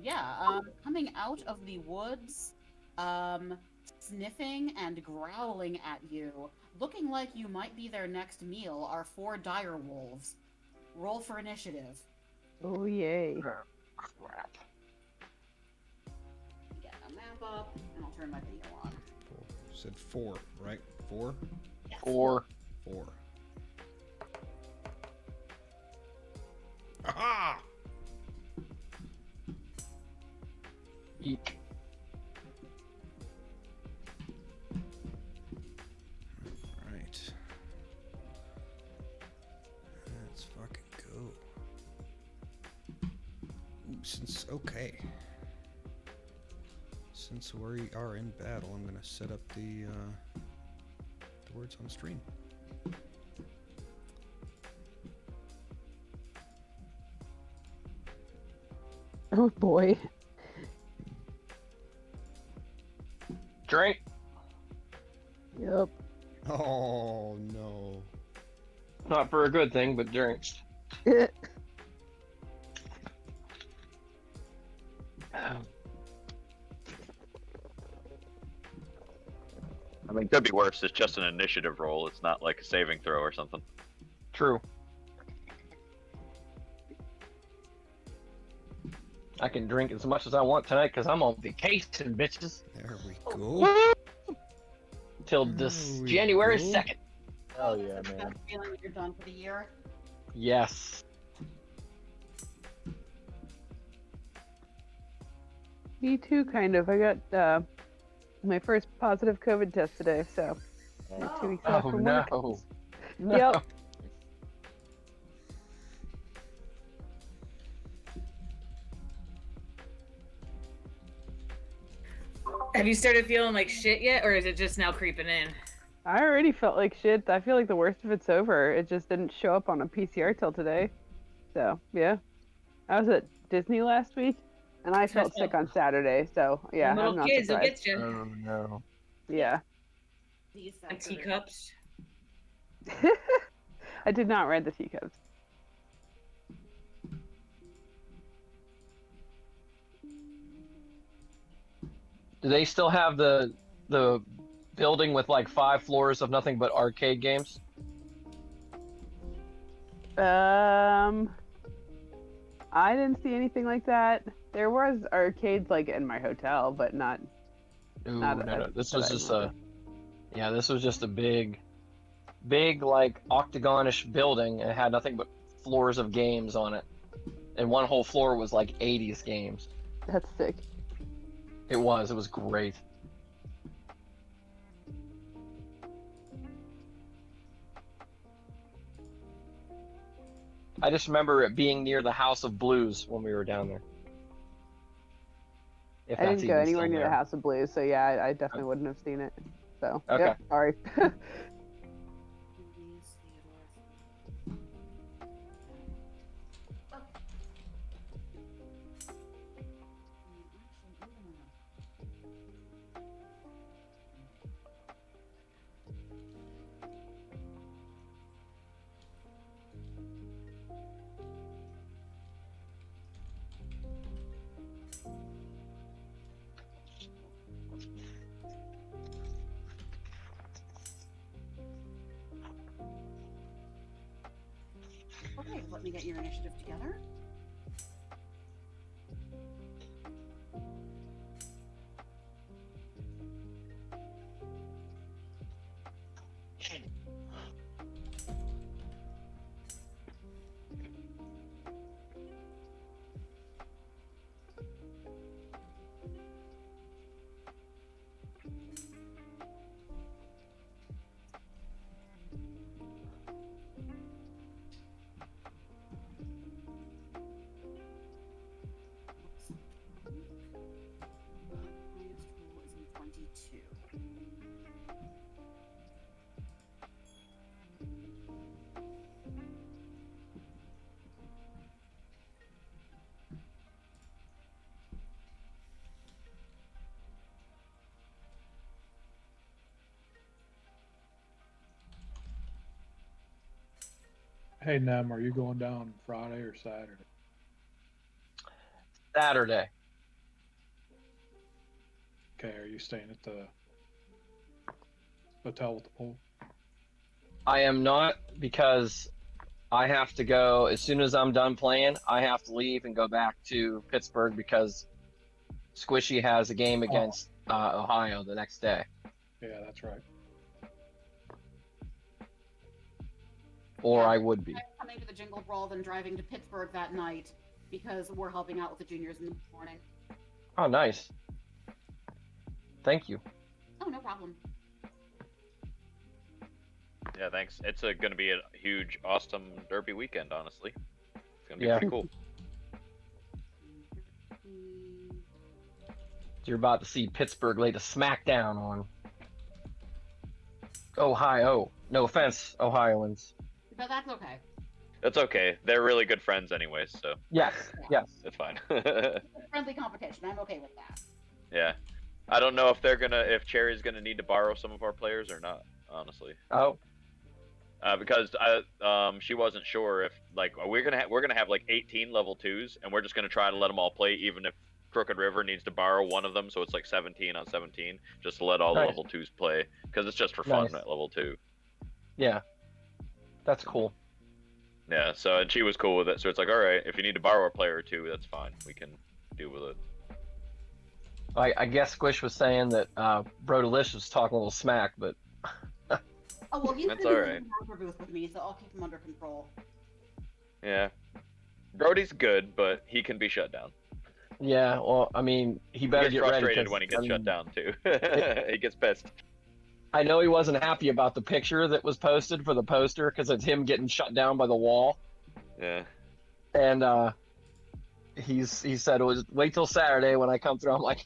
yeah, coming out of the woods, sniffing and growling at you, looking like you might be their next meal, are 4 dire wolves. Roll for initiative. Oh, yay. Crap. Get a map up, and I'll turn my video on. Cool. You said 4, right? 4. Yes. 4. 4. Aha! Eek. Alright. Let's fucking go. Okay. Since we are in battle, I'm gonna set up the words on stream. Oh boy. Drink. Yep. Oh no. Not for a good thing, but drink. I mean, could be worse. It's just an initiative roll. It's not like a saving throw or something. True. I can drink as much as I want tonight because I'm on vacation, bitches. There we go. Till There this we January go. 2nd. Oh That's yeah, the man. best feeling you're done for the year. Yes. Me too, kind of. I got my first positive COVID test today, so Oh. 2 weeks off Oh from work. no. No. Yep. Have you started feeling like shit yet, or is it just now creeping in? I already felt like shit. I feel like the worst of it's over. It just didn't show up on a PCR till today. So, yeah. I was at Disney last week, and I felt sick on Saturday, so yeah, Little I'm not kids will surprised. get you. Oh no. Yeah. These And sensitive- teacups. I did not read the teacups. Do they still have the building with like 5 floors of nothing but arcade games? I didn't see anything like that. There was arcades like in my hotel, but not. Ooh, Not no. a- This that was I just remember. this was just a big like octagonish building, and it had nothing but floors of games on it. And one whole floor was like 80s games. That's sick. It was great. I just remember it being near the House of Blues when we were down there. If I that's didn't go even anywhere still near the there. House of Blues, so yeah, I definitely wouldn't have seen it. So, Okay. yep, sorry. let me get your initiative together. Highest roll is a 22. Hey, Nem, are you going down Friday or Saturday? Saturday. Okay, are you staying at the hotel with the pool? I am not, because I have to go as soon as I'm done playing. I have to leave and go back to Pittsburgh because Squishy has a game against Ohio the next day. Yeah, that's right. Or Yeah, I would be. I'm coming to the Jingle Brawl, then driving to Pittsburgh that night because we're helping out with the juniors in the morning. Oh, nice. Thank you. Oh, no problem. Yeah, thanks. It's going to be a huge, awesome Derby weekend, honestly. It's going to be Yeah. pretty cool. You're about to see Pittsburgh lay the smackdown on Ohio. No offense, Ohioans. But that's okay. That's okay. They're really good friends anyways, so Yes, yes. it's fine. It's friendly competition. I'm okay with that. Yeah. I don't know if Cherry's gonna need to borrow some of our players or not, honestly. Oh, Because she wasn't sure if we're gonna have like 18 level 2s, and we're just gonna try to let them all play, even if Crooked River needs to borrow one of them, so it's like 17 on 17, just to let all the Nice. level 2s play, because it's just for fun Nice. at level 2. yeah. That's cool. Yeah. So and she was cool with it. So it's like, all right, if you need to borrow a player or two, that's fine. We can deal with it. I guess Squish was saying that Bro Delish was talking a little smack, but Oh, well, he's That's gonna be alright. in the Marker booth with me, so I'll keep him under control. Yeah. Brody's good, but he can be shut down. yeah, well, I mean, he better He get gets ready. frustrated 'Cause, when he gets I shut mean, down too. He gets pissed. I know he wasn't happy about the picture that was posted for the poster because it's him getting shut down by the wall. Yeah. And he said, "Was wait till Saturday when I come through." I'm like,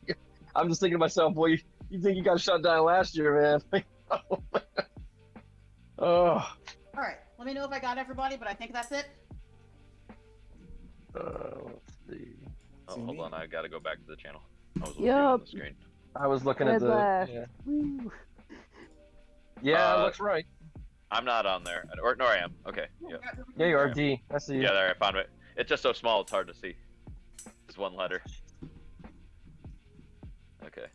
I'm just thinking to myself, boy, you think you got shut down last year, man? Oh. Alright, let me know if I got everybody, but I think that's it. Let's see. Oh, See hold me? on, I gotta go back to the channel. I was looking Yup. on the screen. I was looking at Red the. last. Yeah, Woo. yeah looks right. I'm not on there. Or no, I am. Okay. Yeah. Yeah, you are D. I see you. Yeah, there I found it. It's just so small, it's hard to see. It's one letter. Okay.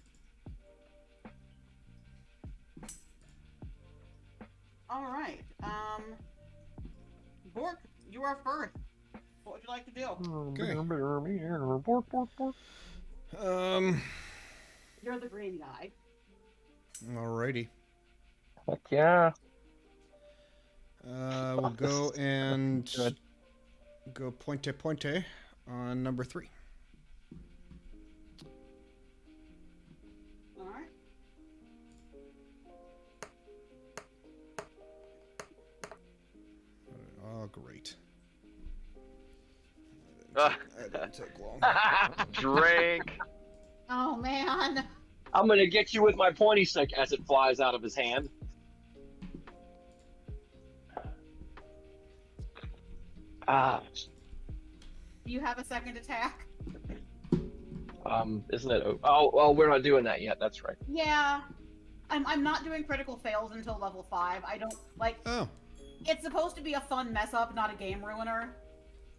Alright, Bork, you are first. What would you like to do? Okay. You're the green guy. Alrighty. Heck yeah. We'll go and Good. go Pointe on number 3. Alright. Oh, great. Ah. That didn't take long. Drink. Oh, man. I'm gonna get you with my pointy stick as it flies out of his hand. Ah, Do you have a second attack? isn't it? Oh, well, we're not doing that yet. That's right. Yeah. I'm not doing critical fails until level 5. I don't, like, Oh, it's supposed to be a fun mess up, not a game ruiner.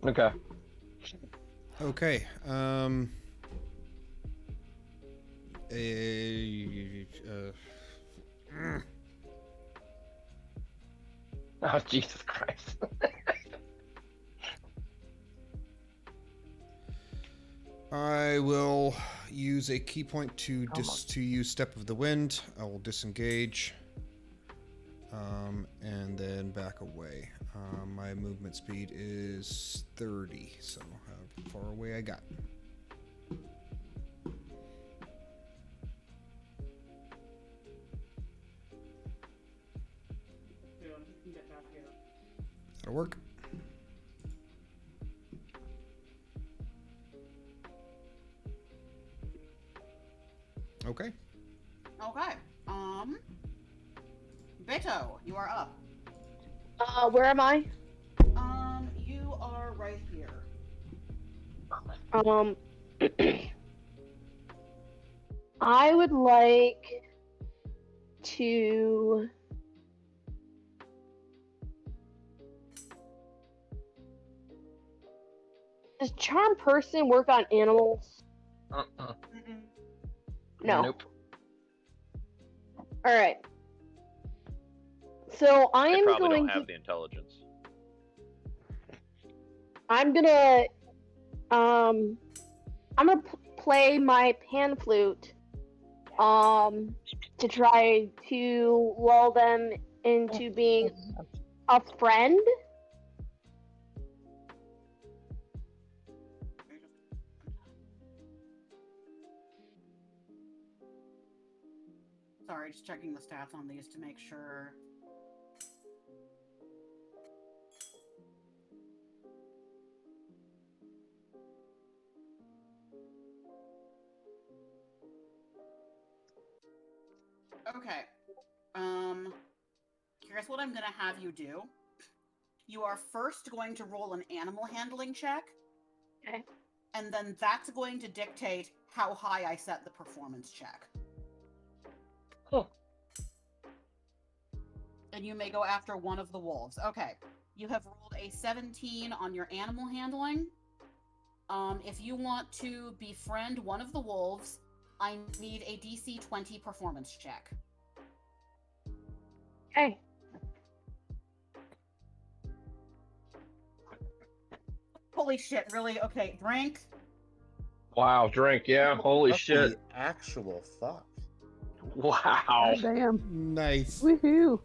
Okay. okay. Oh, Jesus Christ. I will use a key point to use Step of the Wind. I will disengage, and then back away. My movement speed is 30, so how far away I got. That'll work. Okay. Okay. Beto, you are up. Where am I? You are right here. I would like to. Does charm person work on animals? No. Nope. All right. So I They am probably going don't have to. the intelligence. I'm gonna. I'm gonna play my pan flute. To try to lull them into being a friend. Sorry, just checking the stats on these to make sure. Okay. Here's what I'm gonna have you do. You are first going to roll an animal handling check. Okay. And then that's going to dictate how high I set the performance check. Cool. And you may go after one of the wolves. Okay. You have rolled a 17 on your animal handling. If you want to befriend one of the wolves, I need a DC 20 performance check. Okay. Holy shit, really? Okay, drink. Wow, drink, yeah. Holy What shit. the actual fuck? Wow. Damn. Nice. Woohoo.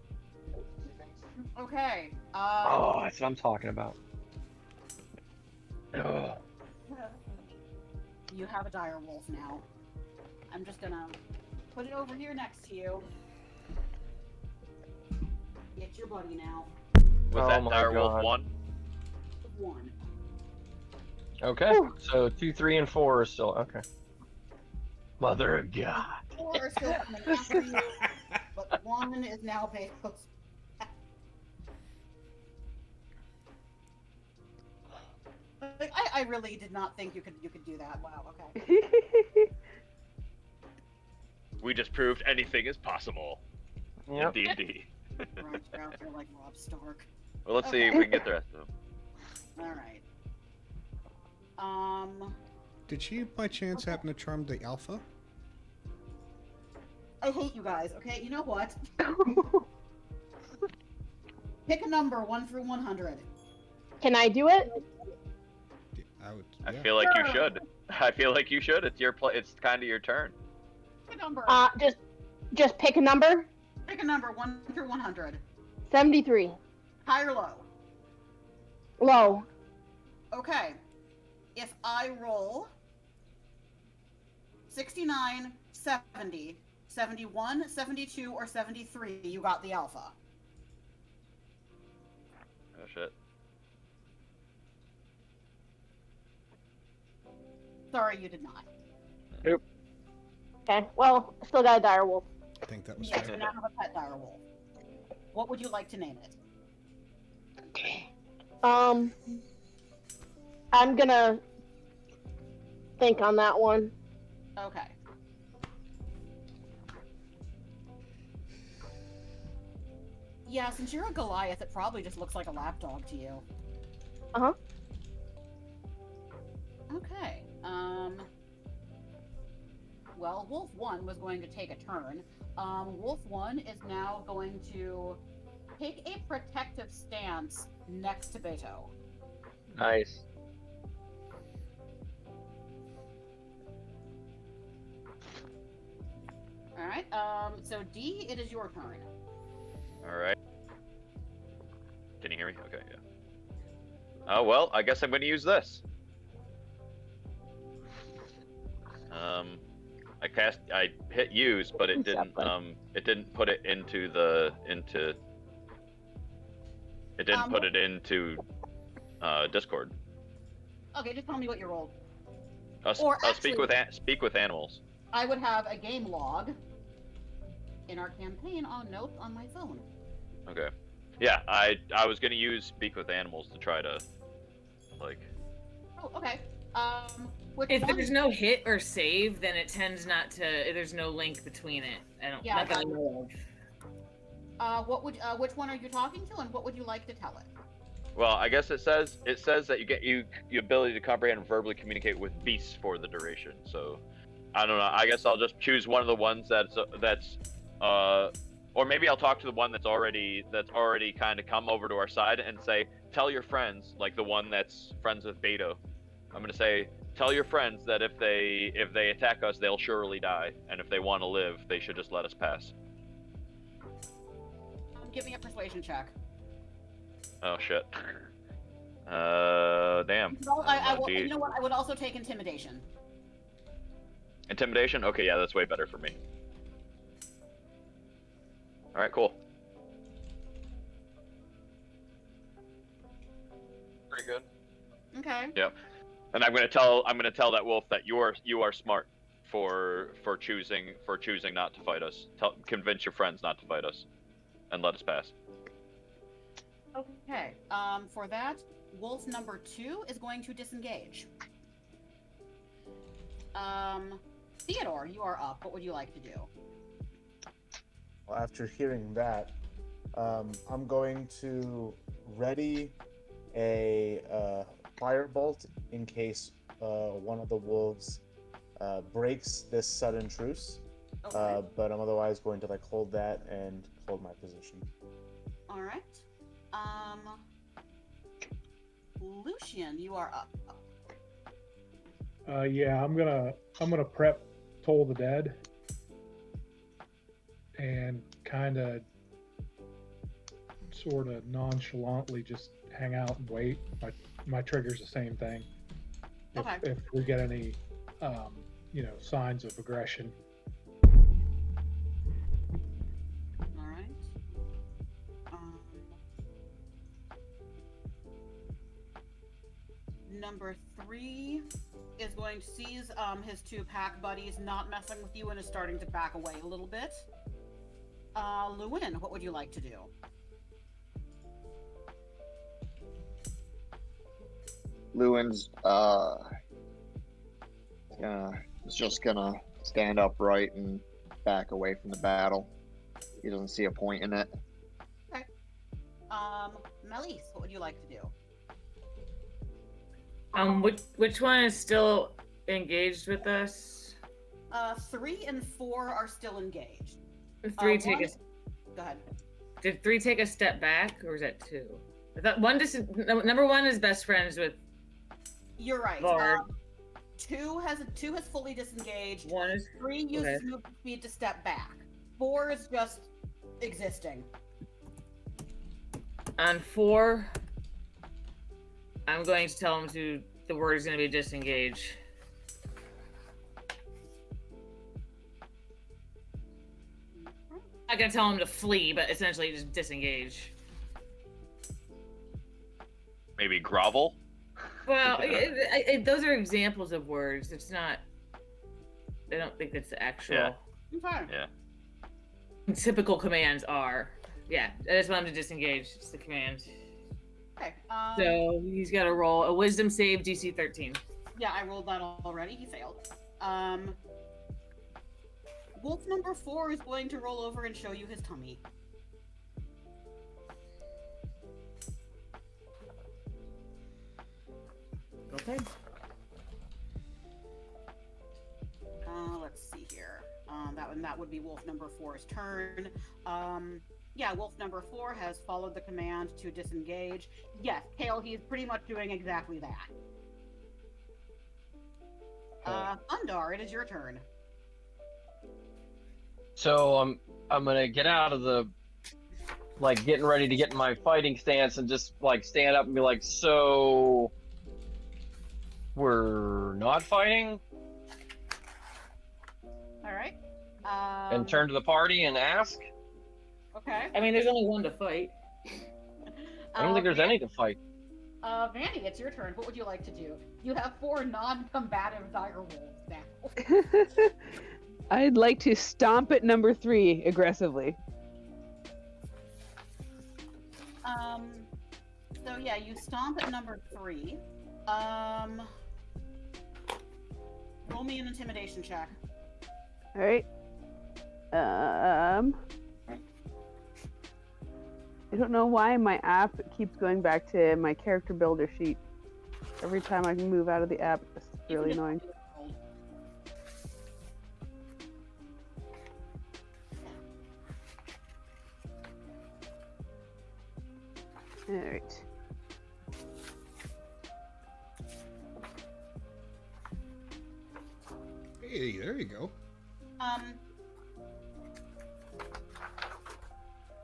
Okay. Oh, that's what I'm talking about. Oh. You have a dire wolf now. I'm just gonna put it over here next to you. It's your buddy now. Was Oh that my Direwolf God. 1? 1. Okay, so 2, 3, and 4 are still okay. Mother of God. 4 are still coming after you, but 1 is now Beko's. Like, I really did not think you could do that. Wow. Okay. We just proved anything is possible Yep. in D&D. Right, you're out there like Rob Stark. Well, let's see if we can get the rest of them. All right. Did she by chance happen to charm the alpha? I hate you guys. Okay, you know what? Pick a number 1 through 100. Can I do it? I feel like you should. I feel like you should. It's your It's kind of your turn. Pick a number. Just pick a number. Pick a number 1 through 100. 73. High or low? Low. Okay. If I roll 69, 70, 71, 72, or 73, you got the alpha. Oh shit. Sorry, you did not. Nope. Okay. Well, still got a dire wolf. I think that was Yes, fair. you now have a pet dire wolf. What would you like to name it? I'm gonna think on that one. Okay. Yeah, since you're a Goliath, it probably just looks like a lapdog to you. Uh-huh. Okay. Well, Wolf 1 was going to take a turn. Wolf 1 is now going to take a protective stance next to Beto. Nice. All right. So D, it is your turn. All right. Can you hear me? Okay, yeah. Oh well, I guess I'm going to use this. I hit use, but it didn't put it into Discord. Okay, just tell me what you rolled. Speak with animals. I would have a game log in our campaign on notes on my phone. Okay. Yeah, I was gonna use speak with animals to try to, like. Oh, okay. If there's no hit or save, then it tends not to. There's no link between it. Yeah, not that I know of. Which one are you talking to, and what would you like to tell it? Well, I guess it says that you get the ability to comprehend and verbally communicate with beasts for the duration. So, I don't know. I guess I'll just choose one of the ones or maybe I'll talk to the one that's already kind of come over to our side and say, tell your friends, like the one that's friends with Beto. I'm gonna say, tell your friends that if they attack us, they'll surely die, and if they want to live, they should just let us pass. Give me a persuasion check. Oh shit. Damn. You know what? I would also take intimidation. Intimidation? Okay, yeah, that's way better for me. All right, cool. Pretty good. Okay. Yeah, and I'm gonna tell that wolf that you are smart for choosing not to fight us. Convince your friends not to fight us, and let us pass. Okay. For that, wolf number 2 is going to disengage. Theodore, you are up. What would you like to do? Well, after hearing that, I'm going to ready a firebolt in case one of the wolves breaks this sudden truce. Okay. But I'm otherwise going to hold that and hold my position. All right. Lucian, you are up. Yeah, I'm gonna prep Toll the Dead and kind of sort of nonchalantly just hang out and wait. My trigger's the same thing. Okay. If we get any signs of aggression. All right. Number 3 is going to seize his 2 pack buddies, not messing with you, and is starting to back away a little bit. Lewin, what would you like to do? Lewin's just gonna stand upright and back away from the battle. He doesn't see a point in it. Okay. Melis, what would you like to do? Which one is still engaged with us? 3 and 4 are still engaged. 3 Go ahead. Did 3 take a step back, or was that 2? I thought number 1 is best friends with. You're right. Lord. 2 has fully disengaged. 1 is 3 uses movement speed to step back. 4 is just existing. On 4, I'm going to tell him the word is going to be disengage. I'm going to tell him to flee, but essentially just disengage. Maybe grovel? Well, those are examples of words. It's not. I don't think it's the actual. Yeah. Okay. Yeah. Typical commands are. Yeah, I just want him to disengage. It's the command. Okay. So he's got to roll a wisdom save DC 13. Yeah, I rolled that already. He failed. Wolf number 4 is going to roll over and show you his tummy. Okay. Let's see here. That would be wolf number 4's turn. Yeah, wolf number 4 has followed the command to disengage. Yes, Kale, he's pretty much doing exactly that. Undar, it is your turn. So I'm gonna get out of the like getting ready to get in my fighting stance and just like stand up and be like, so we're not fighting? All right. And turn to the party and ask? Okay. I mean, there's only one to fight. I don't think there's any to fight. Vanny, it's your turn. What would you like to do? You have 4 non-combative dire wolves now. I'd like to stomp at number 3 aggressively. So yeah, you stomp at number 3. Roll me an intimidation check. All right. I don't know why my app keeps going back to my character builder sheet. Every time I move out of the app, it's really annoying. All right. Hey, there you go.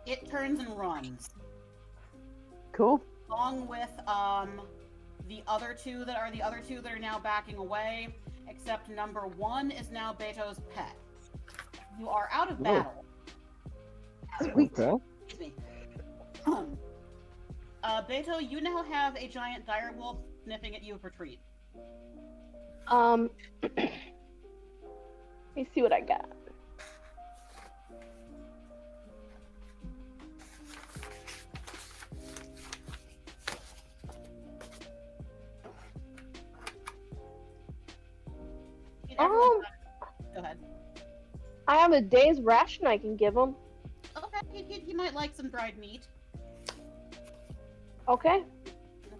It turns and runs. Cool. Along with the other two that are now backing away, except number 1 is now Beto's pet. You are out of battle. Sweet. Okay. Excuse me. Beto, you now have a giant dire wolf sniffing at you of retreat. Let me see what I got. Go ahead. I have a day's ration I can give him. Okay, he might like some dried meat. Okay,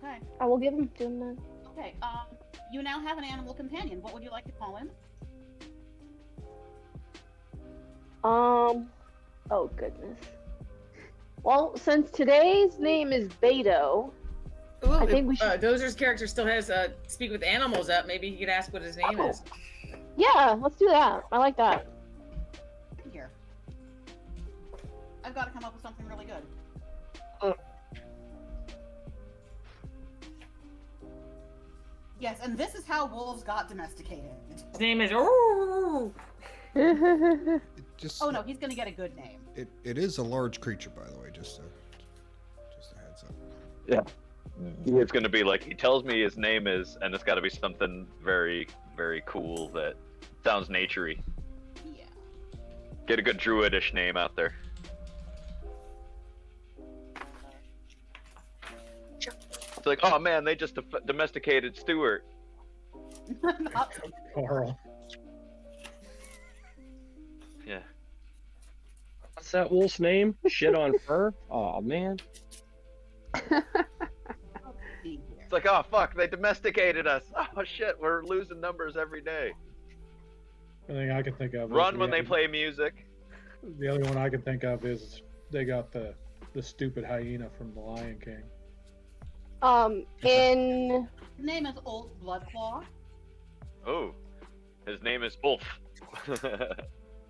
Okay. I will give him to him then. Okay. You now have an animal companion. What would you like to call him? Oh goodness. Well, since today's name is Beto, Ooh, I think we should. Dozer's character still has speak with animals up. Maybe he could ask what his name is. Yeah, let's do that. I like that. Here. I've got to come up with something really good. Yes, and this is how wolves got domesticated. His name is. Ooh. It just, Oh no, he's gonna get a good name. it is a large creature, by the way. Just a heads up. Yeah. It's gonna be like he tells me his name is, and it's got to be something very, very cool that sounds naturey. Yeah. Get a good druidish name out there. It's like, oh man, they just domesticated Stuart. Not Carl. Yeah. What's that wolf's name? Shit on fur? Oh man. It's like, oh fuck, they domesticated us. Oh shit, we're losing numbers every day. The thing I can think of. Run when they play music. The other one I can think of is they got the stupid hyena from The Lion King. In His name is Old Bloodclaw. Oh, his name is Ulf.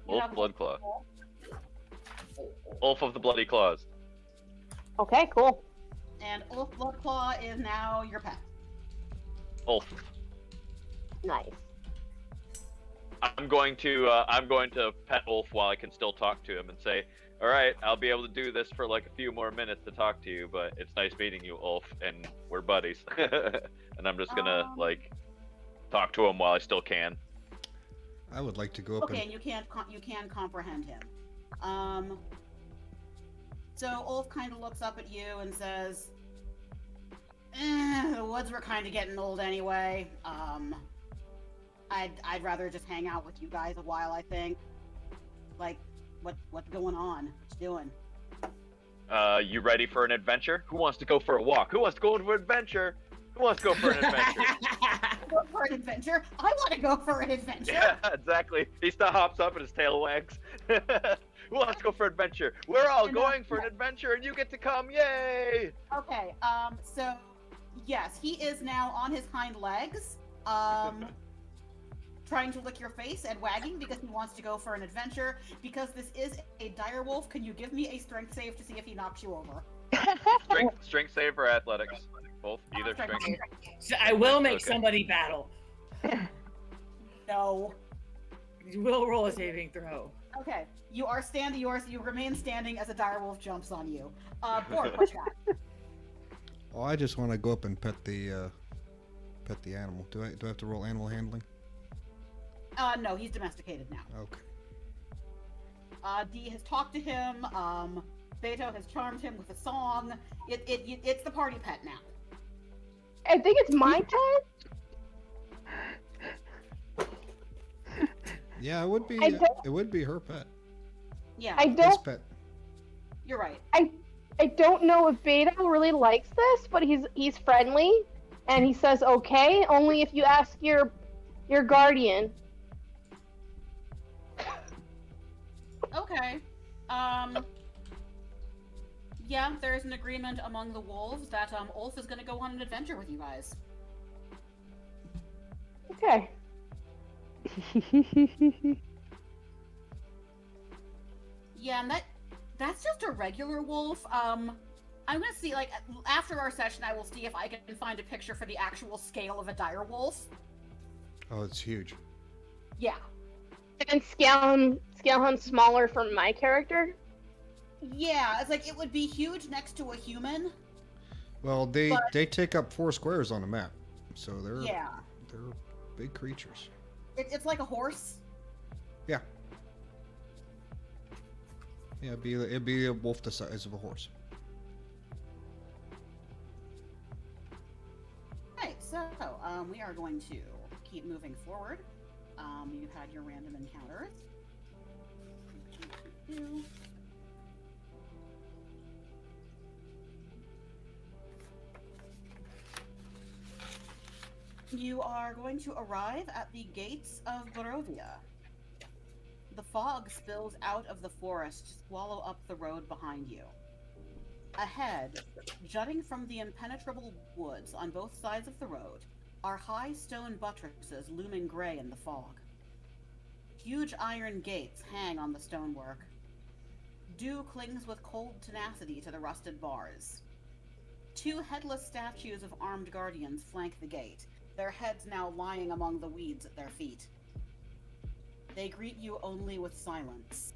Ulf Bloodclaw. Ulf of the Bloody Claws. okay, cool. And Ulf Bloodclaw is now your pet. Ulf. Nice. I'm going to pet Ulf while I can still talk to him and say, all right, I'll be able to do this for like a few more minutes to talk to you, but it's nice meeting you, Ulf, and we're buddies. And I'm just gonna like talk to him while I still can. I would like to go up Okay, and and you can comprehend him. So Ulf kind of looks up at you and says, the woods were kind of getting old anyway. I'd rather just hang out with you guys a while, I think. Like, what's going on? What you doing? You ready for an adventure? Who wants to go for a walk? Who wants to go for an adventure? Who wants to go for an adventure? Go for an adventure? I want to go for an adventure. Yeah, exactly. He still hops up and his tail wags. Who wants to go for an adventure? We're all going for an adventure and you get to come, yay! Okay, so, yes, he is now on his hind legs, trying to lick your face and wagging because he wants to go for an adventure. Because this is a dire wolf, can you give me a strength save to see if he knocks you over? Strength save or athletics? Both, either Strength strength. save. So I will make Okay. somebody battle. No. You will roll a saving throw. Okay. You are standing. You remain standing as a dire wolf jumps on you. Borg, what you got? Oh, I just want to go up and pet the animal. Do I have to roll animal handling? No, he's domesticated now. Okay. Dee has talked to him. Beto has charmed him with a song. It's the party pet now. I think it's my turn. Yeah, it would be. I don't- It would be her pet. Yeah, I His don't. pet. you're right. I don't know if Beta really likes this, but he's friendly, and he says okay only if you ask your guardian. Okay. Yeah, there's an agreement among the wolves that Ulf is going to go on an adventure with you guys. Okay. Yeah, and that's just a regular wolf. I'm gonna see, like, after our session, I will see if I can find a picture for the actual scale of a dire wolf. Oh, it's huge. Yeah. And scale him smaller from my character. Yeah, it's like it would be huge next to a human. Well, they But- take up 4 squares on a map, so they're Yeah. big creatures. It's like a horse. Yeah. Yeah, it'd be a wolf the size of a horse. Right, so we are going to keep moving forward. You had your random encounters. You are going to arrive at the gates of Barovia. The fog spills out of the forest to swallow up the road behind you. Ahead, jutting from the impenetrable woods on both sides of the road, are high stone buttresses looming gray in the fog. Huge iron gates hang on the stonework. Dew clings with cold tenacity to the rusted bars. 2 headless statues of armed guardians flank the gate, their heads now lying among the weeds at their feet. They greet you only with silence.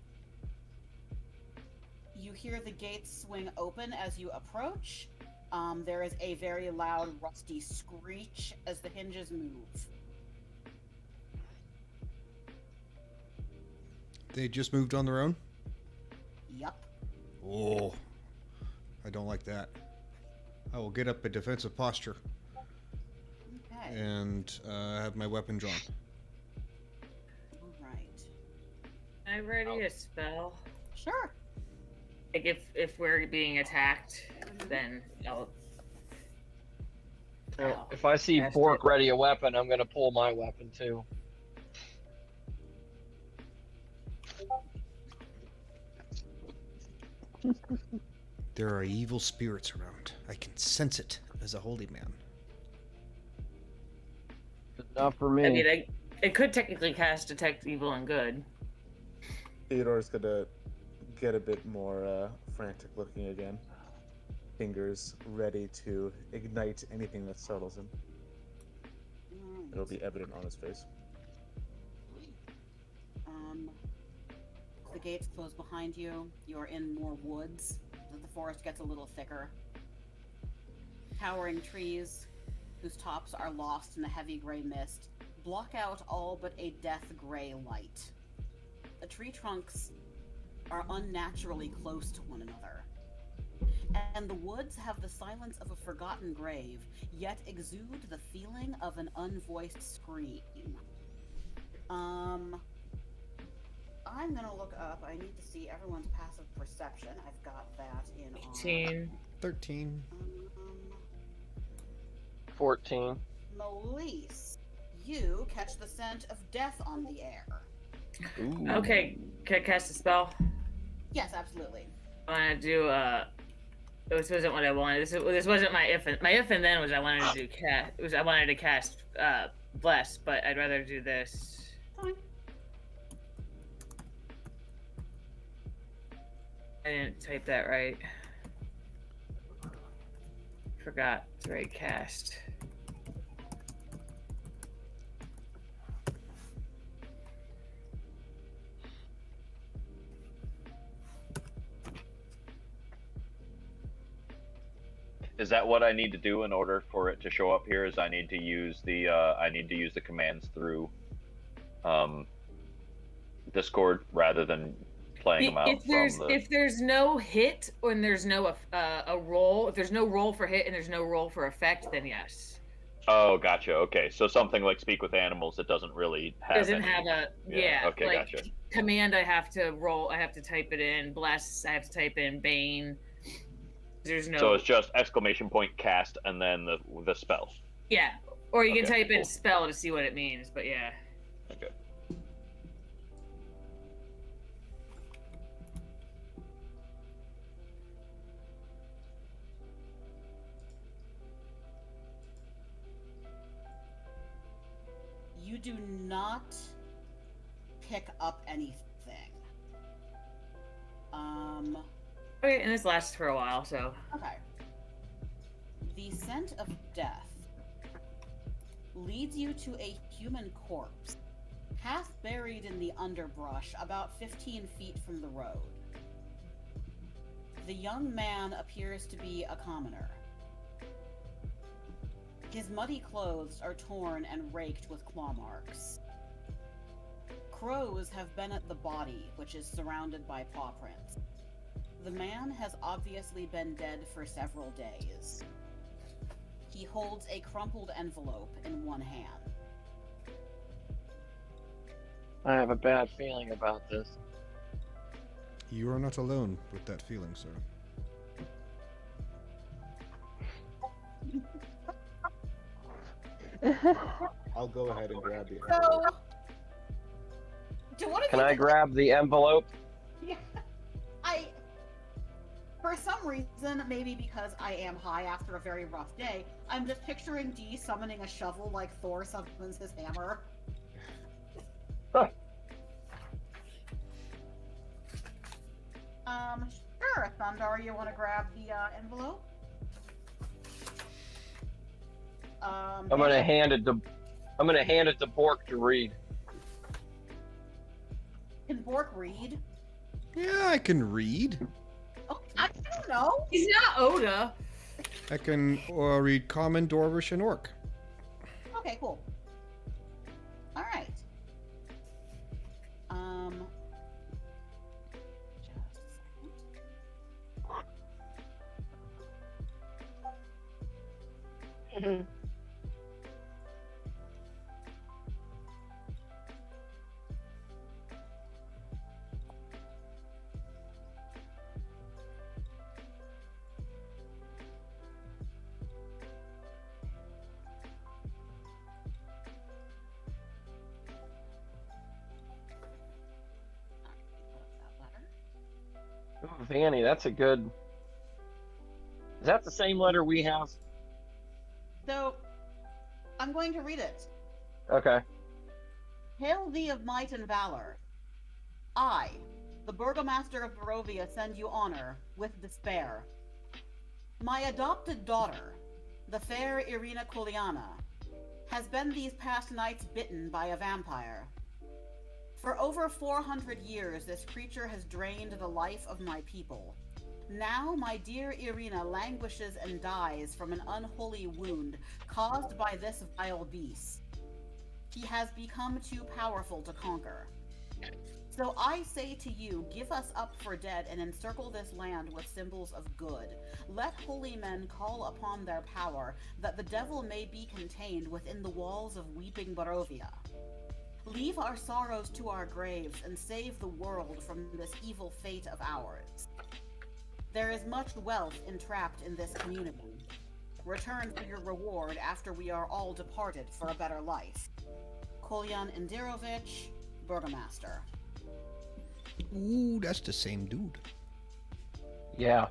You hear the gates swing open as you approach. There is a very loud, rusty screech as the hinges move. They just moved on their own? Yup. Oh, I don't like that. I will get up a defensive posture Okay. and have my weapon drawn. Alright. Can I ready a spell? Sure. Like if we're being attacked, then I'll. If I see Cast Bork it. ready a weapon, I'm gonna pull my weapon too. There are evil spirits around. I can sense it as a holy man. Not for me. I mean, it could technically cast Detect Evil and Good. Theodore's gonna get a bit more frantic looking again. Fingers ready to ignite anything that startles him. It'll be evident on his face. The gates close behind you. You're in more woods. The forest gets a little thicker. Towering trees, whose tops are lost in the heavy gray mist, block out all but a death gray light. The tree trunks are unnaturally close to one another. And the woods have the silence of a forgotten grave, yet exude the feeling of an unvoiced scream. I'm gonna look up. I need to see everyone's passive perception. I've got that in on. 18. 13. 14. Melise, you catch the scent of death on the air. Ooh. Okay, can I cast a spell? Yes, absolutely. I want to do This wasn't what I wanted. This wasn't my if. My if and then was I wanted to do I wanted to cast bless, but I'd rather do this. Fine. I didn't type that right. Forgot it's already cast. Is that what I need to do in order for it to show up here? Is I need to use the commands through Discord rather than playing them out If there's no hit or there's no a roll, if there's no roll for hit and there's no roll for effect, then yes. Oh, gotcha. Okay, so something like Speak with Animals that doesn't really have. Doesn't have a Okay, like, gotcha. Command, I have to roll. I have to type it in. Bless, I have to type in Bane. There's no. So it's just exclamation point cast and then the spell. Yeah, or you can Okay, type in cool. spell to see what it means. But yeah. Okay. You do not pick up anything. Okay, and this lasts for a while, so. Okay. The scent of death leads you to a human corpse, half buried in the underbrush about 15 feet from the road. The young man appears to be a commoner. His muddy clothes are torn and raked with claw marks. Crows have been at the body, which is surrounded by paw prints. The man has obviously been dead for several days. He holds a crumpled envelope in one hand. I have a bad feeling about this. You are not alone with that feeling, sir. I'll go ahead and grab the So, do one of Can you I grab the envelope? Yeah. For some reason, maybe because I am high after a very rough day, I'm just picturing Dee summoning a shovel like Thor summons his hammer. Huh. Sure, Thundar, you want to grab the envelope? I'm gonna hand it to Bork to read. Can Bork read? Yeah, I can read. Oh, I don't know. He's not Oda. I can read Common, Dwarvish, and Orc. Okay, cool. All right. Just a second. Oh, Vanny, that's a good. Is that the same letter we have? So, I'm going to read it. Okay. Hail thee of might and valor. I, the burgomaster of Barovia, send you honor with despair. My adopted daughter, the fair Irina Kuliana, has been these past nights bitten by a vampire. For over 400 years, this creature has drained the life of my people. Now my dear Irina languishes and dies from an unholy wound caused by this vile beast. He has become too powerful to conquer. So I say to you, give us up for dead and encircle this land with symbols of good. Let holy men call upon their power, that the devil may be contained within the walls of weeping Barovia. Leave our sorrows to our graves and save the world from this evil fate of ours. There is much wealth entrapped in this community. Return for your reward after we are all departed for a better life. Kolyan Indirovich, Burgomaster. Ooh, that's the same dude. Yeah.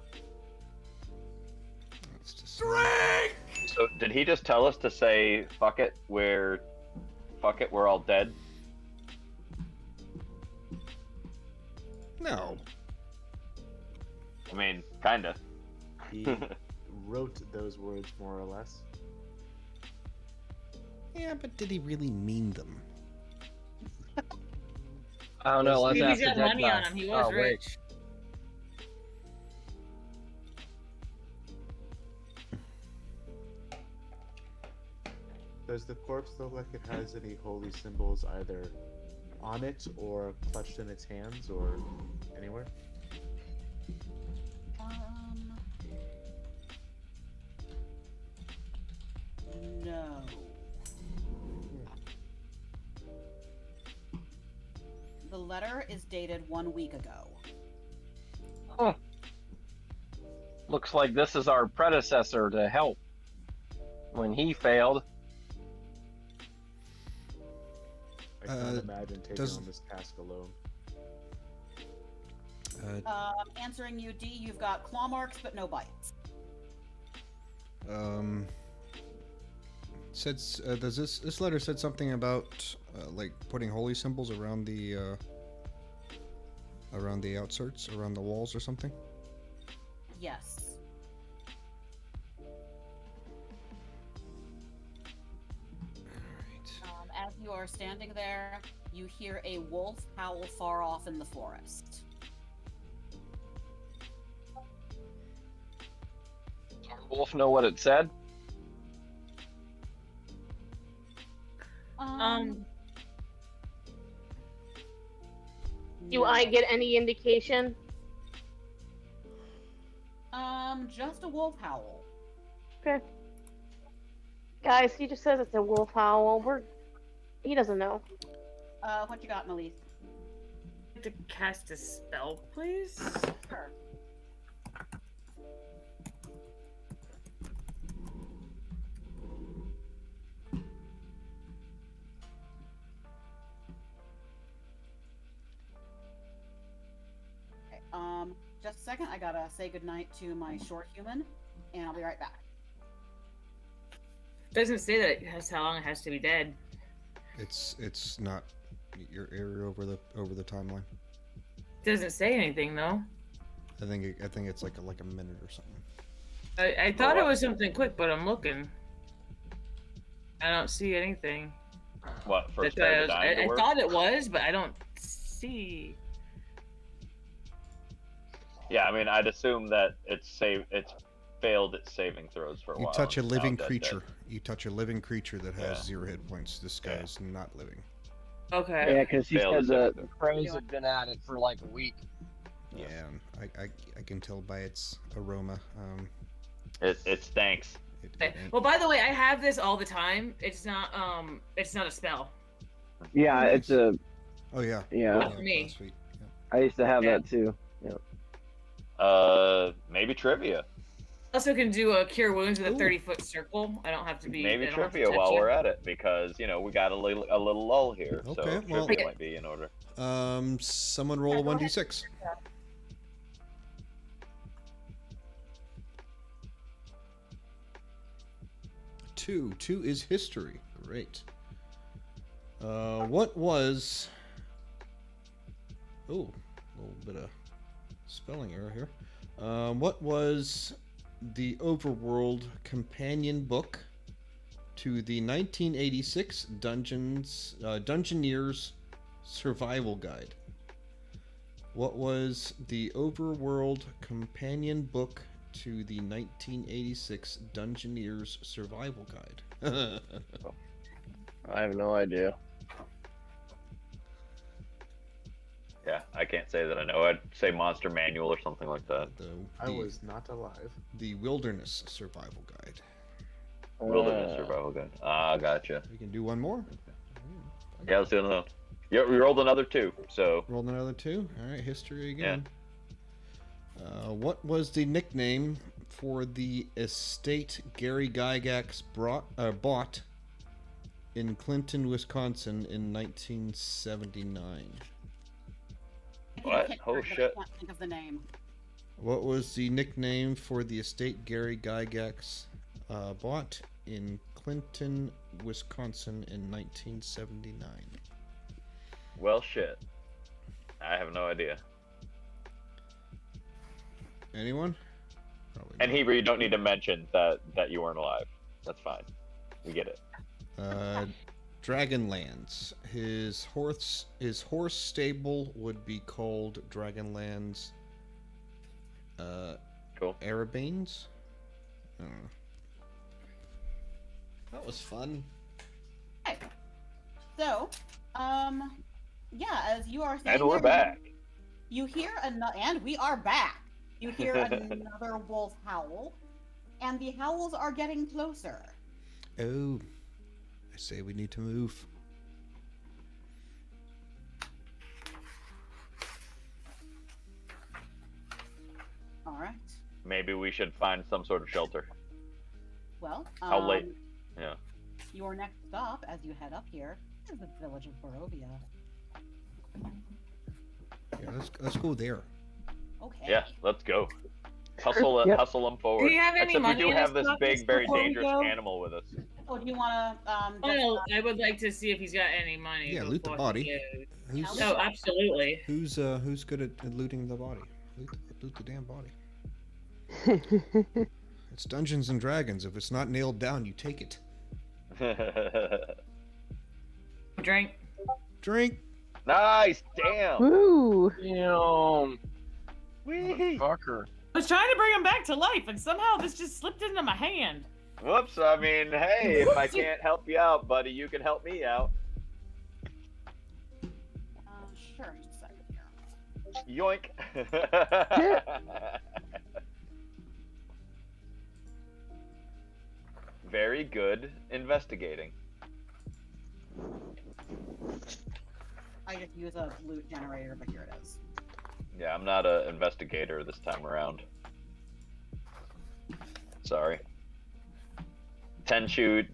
That's the same. So did he just tell us to say fuck it, we're all dead? No. I mean, kinda. He wrote those words more or less. Yeah, but did he really mean them? I don't know. Let's Maybe ask he's the got dead money guy. on him. He was Oh, wait. rich. Does the corpse look like it has any holy symbols either on it or clutched in its hands or anywhere? No. The letter is dated 1 week ago. Huh. Looks like this is our predecessor to help when he failed. I can't imagine taking on this task alone. Answering you, D, you've got claw marks, but no bites. Does this letter said something about like putting holy symbols around the outskirts, around the walls or something? Yes. As you are standing there, you hear a wolf howl far off in the forest. Does our wolf know what it said? Do I get any indication? Just a wolf howl. Okay. Guys, he just says it's a wolf howl. He doesn't know. What you got, Melise? To cast a spell, please? Sure. Okay, just a second. I gotta say goodnight to my short human, and I'll be right back. Doesn't say that it has how long it has to be dead. It's not your area over the timeline. Doesn't say anything though. I think it's like a minute or something. I thought it was something quick, but I'm looking. I don't see anything. What, for That's spare why the dying to I work? thought it was, but I don't see. Yeah, I mean, I'd assume that it's failed its saving throws for a You while. touch a and it's now living dead. creature. You touch a living creature that has Yeah. 0 hit points. This guy is not living. Okay. Yeah, because he Failed said the the crows had been at it for like a week. Yeah, I can tell by its aroma. It stinks. Okay. Well, by the way, I have this all the time. It's not a spell. Yeah, Nice. it's a. Oh yeah. Yeah. For me. Sweet. Yeah. I used to have Yeah. that too. Maybe trivia. Also can do a cure wounds with a Ooh. 30-foot circle. I don't have to be. Maybe I don't have to trivia touch while you. we're at it, because we got a little lull here, Okay, so well- trivia might be in order. Someone roll a 1d6. Two is history. Great. What was? Oh, a little bit of spelling error here. What was the overworld companion book to the 1986 Dungeoneer's Survival Guide? What was the overworld companion book to the 1986 Dungeoneer's Survival Guide? I have no idea. Yeah, I can't say that I know. I'd say Monster Manual or something like that. I was not alive. The Wilderness Survival Guide. Wilderness Survival Guide. Ah, gotcha. We can do one more. Yeah, let's do another one. Yeah, we rolled another 2, so Rolled another 2. All right, history again. What was the nickname for the estate Gary Gygax bought in Clinton, Wisconsin in 1979? What? Can't- Oh, I shit. can't think of the name. What was the nickname for the estate Gary Gygax bought in Clinton, Wisconsin in 1979? well, shit. I have no idea. Anyone? Probably And not. Heber, you don't need to mention that you weren't alive. That's fine. We get it. Dragonlands. His horse stable would be called Dragonlands. Cool. Arabanes. I don't know. That was fun. Okay. So, yeah, as you are And sitting we're there, back. you hear another, and we are back. You hear another wolf howl, and the howls are getting closer. Oh, I say we need to move. All right. Maybe we should find some sort of shelter. Well, How late? Yeah. Your next stop, as you head up here, is the village of Barovia. Yeah, let's go there. Okay. Yeah, let's go. Hustle, Yep. hustle them forward. Do you have any Except we money do in have this this pocket big, very before we dangerous go? animal with us. Oh, do you want to? Well, I would like to see if he's got any money. Yeah, loot the before body. he goes. Who's Oh, absolutely. who's good at looting the body? Loot the damn body. It's Dungeons and Dragons. If it's not nailed down, you take it. Drink. Drink. Nice, damn. Woo! Damn. Whee! Fucker. I was trying to bring him back to life, and somehow this just slipped into my hand. Whoops, I mean, hey, if I can't help you out, buddy, you can help me out. Sure, just a second here. Yoink. Very good investigating. I just use a loot generator, but here it is. Yeah, I'm not an investigator this time around. Sorry. Tenchu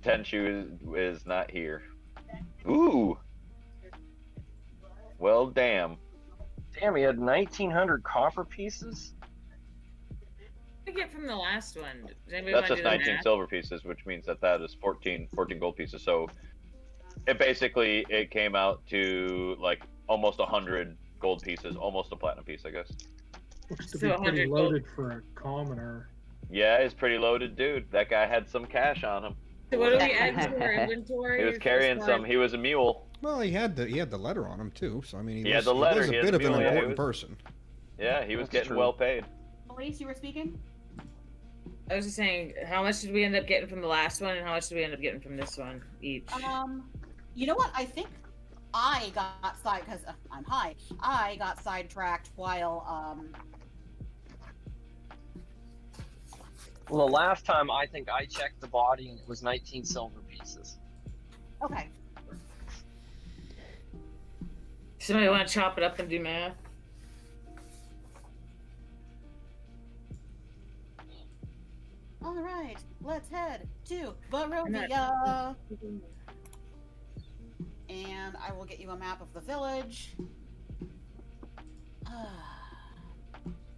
is not here. Ooh. Well, damn. Damn, he had 1,900 copper pieces? What did I get from the last one? Does anybody That's want to just do the 19 math? silver pieces, which means that is 14 gold pieces. So it came out to like almost 100 gold pieces, almost a platinum piece, I guess. Looks to So be pretty 100 gold. loaded for a commoner. Yeah, he's pretty loaded dude. That guy had some cash on him. So what do we add to our inventory? He was for carrying this some. one? He was a mule. Well, he had the letter on him too. So I mean, He had the letter, was he a had bit the of an mule, yeah, he important was- person. Yeah, he was That's getting true. well paid. Elise, you were speaking? I was just saying, how much did we end up getting from the last one, and how much did we end up getting from this one each? You know what? I think I got side because I'm high. I got sidetracked while Well, the last time I think I checked the body and it was 19 silver pieces. Okay. Somebody want to chop it up and do math? All right. Let's head to Barovia, and I will get you a map of the village.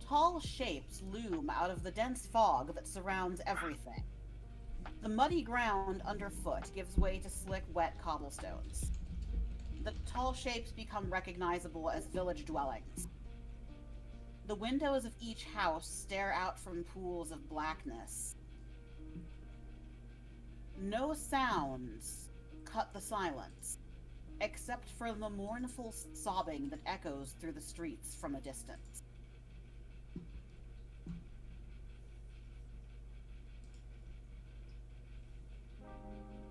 Tall shapes loom out of the dense fog that surrounds everything. The muddy ground underfoot gives way to slick, wet cobblestones. The tall shapes become recognizable as village dwellings. The windows of each house stare out from pools of blackness. No sounds cut the silence, except for the mournful sobbing that echoes through the streets from a distance.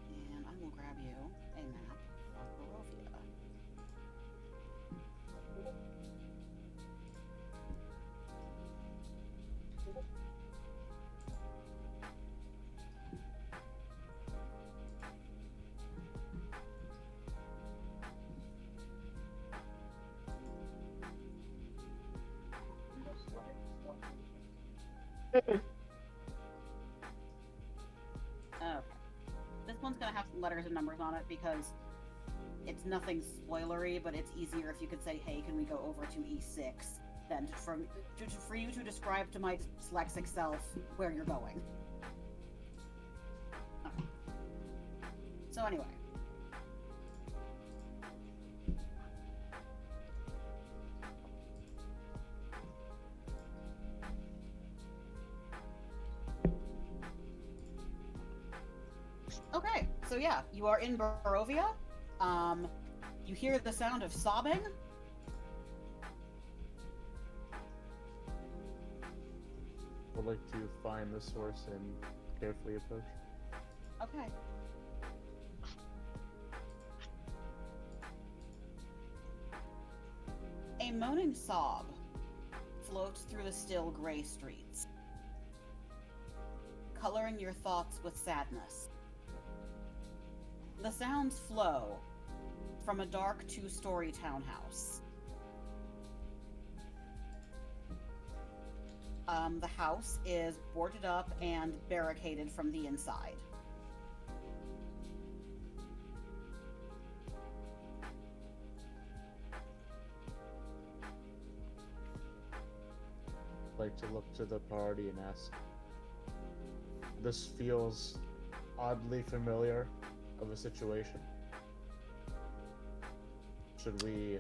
And I will grab you a map of Barovia. Okay. This one's gonna have some letters and numbers on it because it's nothing spoilery, but it's easier if you could say, hey, can we go over to E6 than for you to describe to my dyslexic self where you're going. Okay. So anyway. So yeah, you are in Barovia. You hear the sound of sobbing. Would like to find the source and carefully approach. Okay. A moaning sob floats through the still gray streets, coloring your thoughts with sadness. The sounds flow from a dark two-story townhouse. The house is boarded up and barricaded from the inside. I'd like to look to the party and ask. This feels oddly familiar of a situation. Should we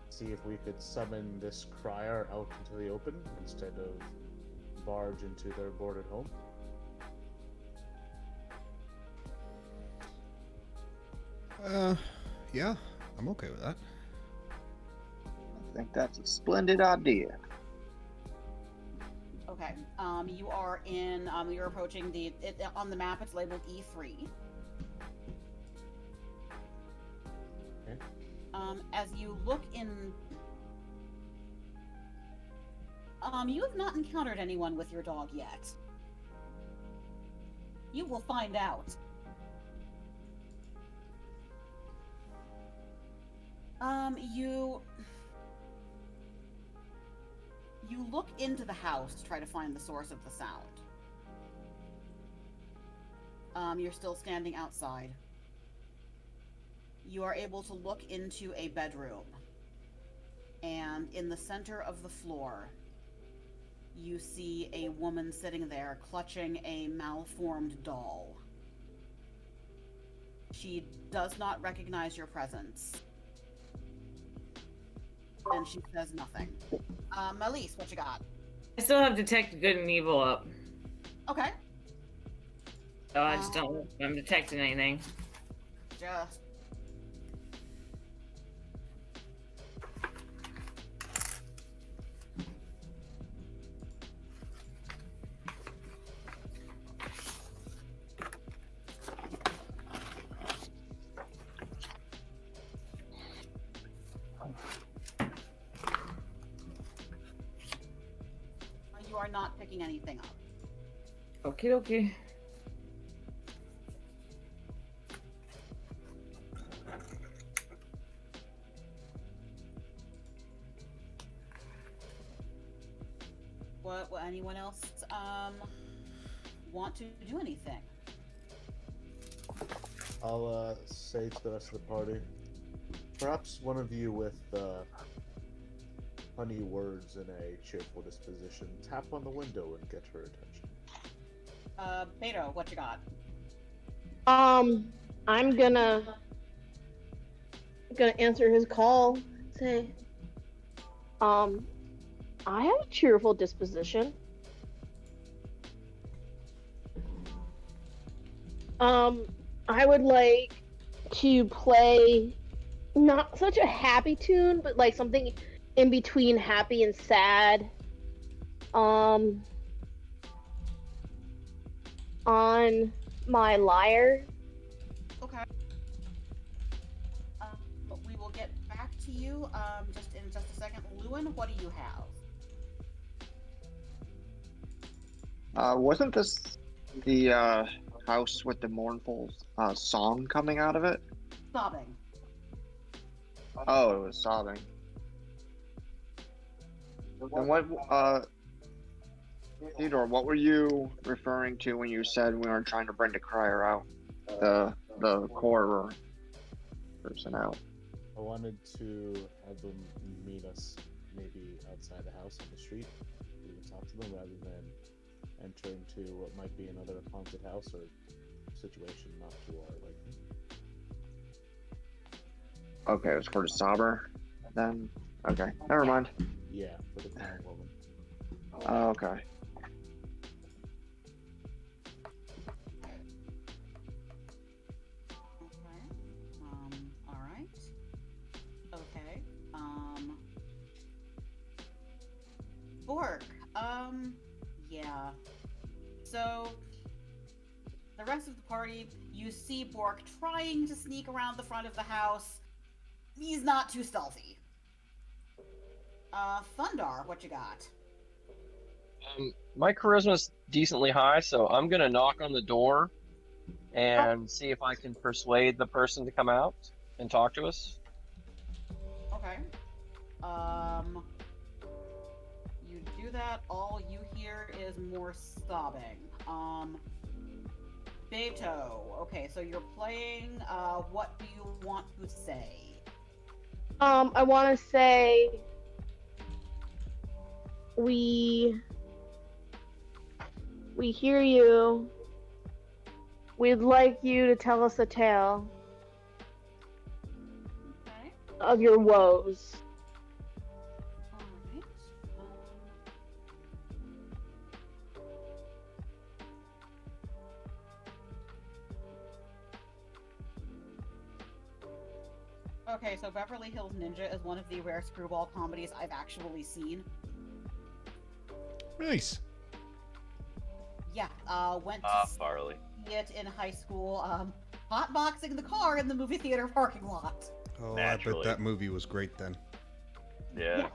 see if we could summon this crier out into the open instead of barge into their boarded home? Yeah, I'm okay with that. I think that's a splendid idea. Okay. You are in. You're approaching on the map. It's labeled E3. Okay. As you look in, you have not encountered anyone with your dog yet. You will find out. You look into the house to try to find the source of the sound. You're still standing outside. You are able to look into a bedroom. And in the center of the floor, you see a woman sitting there clutching a malformed doll. She does not recognize your presence. And she says nothing. Elise, what you got? I still have detect good and evil up. Okay. So I just don't know if I'm detecting anything. Just. You are not picking anything up. Okie dokie. What? Will anyone else want to do anything? I'll say to the rest of the party, perhaps one of you with honey words and a cheerful disposition tap on the window and get her attention. Beto, what you got? I'm gonna answer his call. Say, I have a cheerful disposition. I would like to play not such a happy tune, but like something in between happy and sad. On my lyre. Okay. We will get back to you just in just a second. Lewin, what do you have? Wasn't this the house with the mournful song coming out of it? Sobbing. Oh, it was sobbing. And what, Theodore, what were you referring to when you said we were trying to bring the crier out? The core person out. I wanted to have them meet us maybe outside the house on the street. We can talk to them rather than enter into what might be another haunted house or situation not to our liking. Okay, it was for the sobber then? Okay, never mind. Yeah, for the clown woman. Oh, okay. Bork. Yeah. So, the rest of the party, you see Bork trying to sneak around the front of the house. He's not too stealthy. Thundar, what you got? My charisma's decently high, so I'm gonna knock on the door and see if I can persuade the person to come out and talk to us. Okay. You do that, all you hear is more sobbing. Beto, okay, so you're playing, what do you want to say? I want to say we hear you. We'd like you to tell us a tale Okay. of your woes. Alright. Okay, so Beverly Hills Ninja is one of the rare screwball comedies I've actually seen. Nice. Yeah, went to Farley. see it in high school, hotboxing the car in the movie theater parking lot. Oh, I Naturally. bet that movie was great then. Yeah.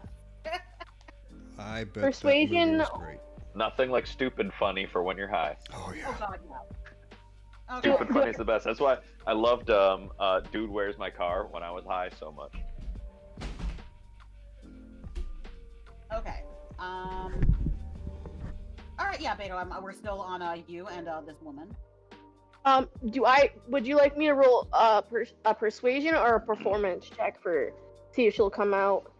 I bet that Persuasion- movie was great. Nothing like stupid funny for when you're high. Oh yeah. Oh god, yeah. Okay. Stupid funny is the best. That's why I loved Dude, Where's My Car when I was high so much. Okay. Alright, yeah, Beto, we're still on you and this woman. Would you like me to roll a persuasion or a performance check for see if she'll come out?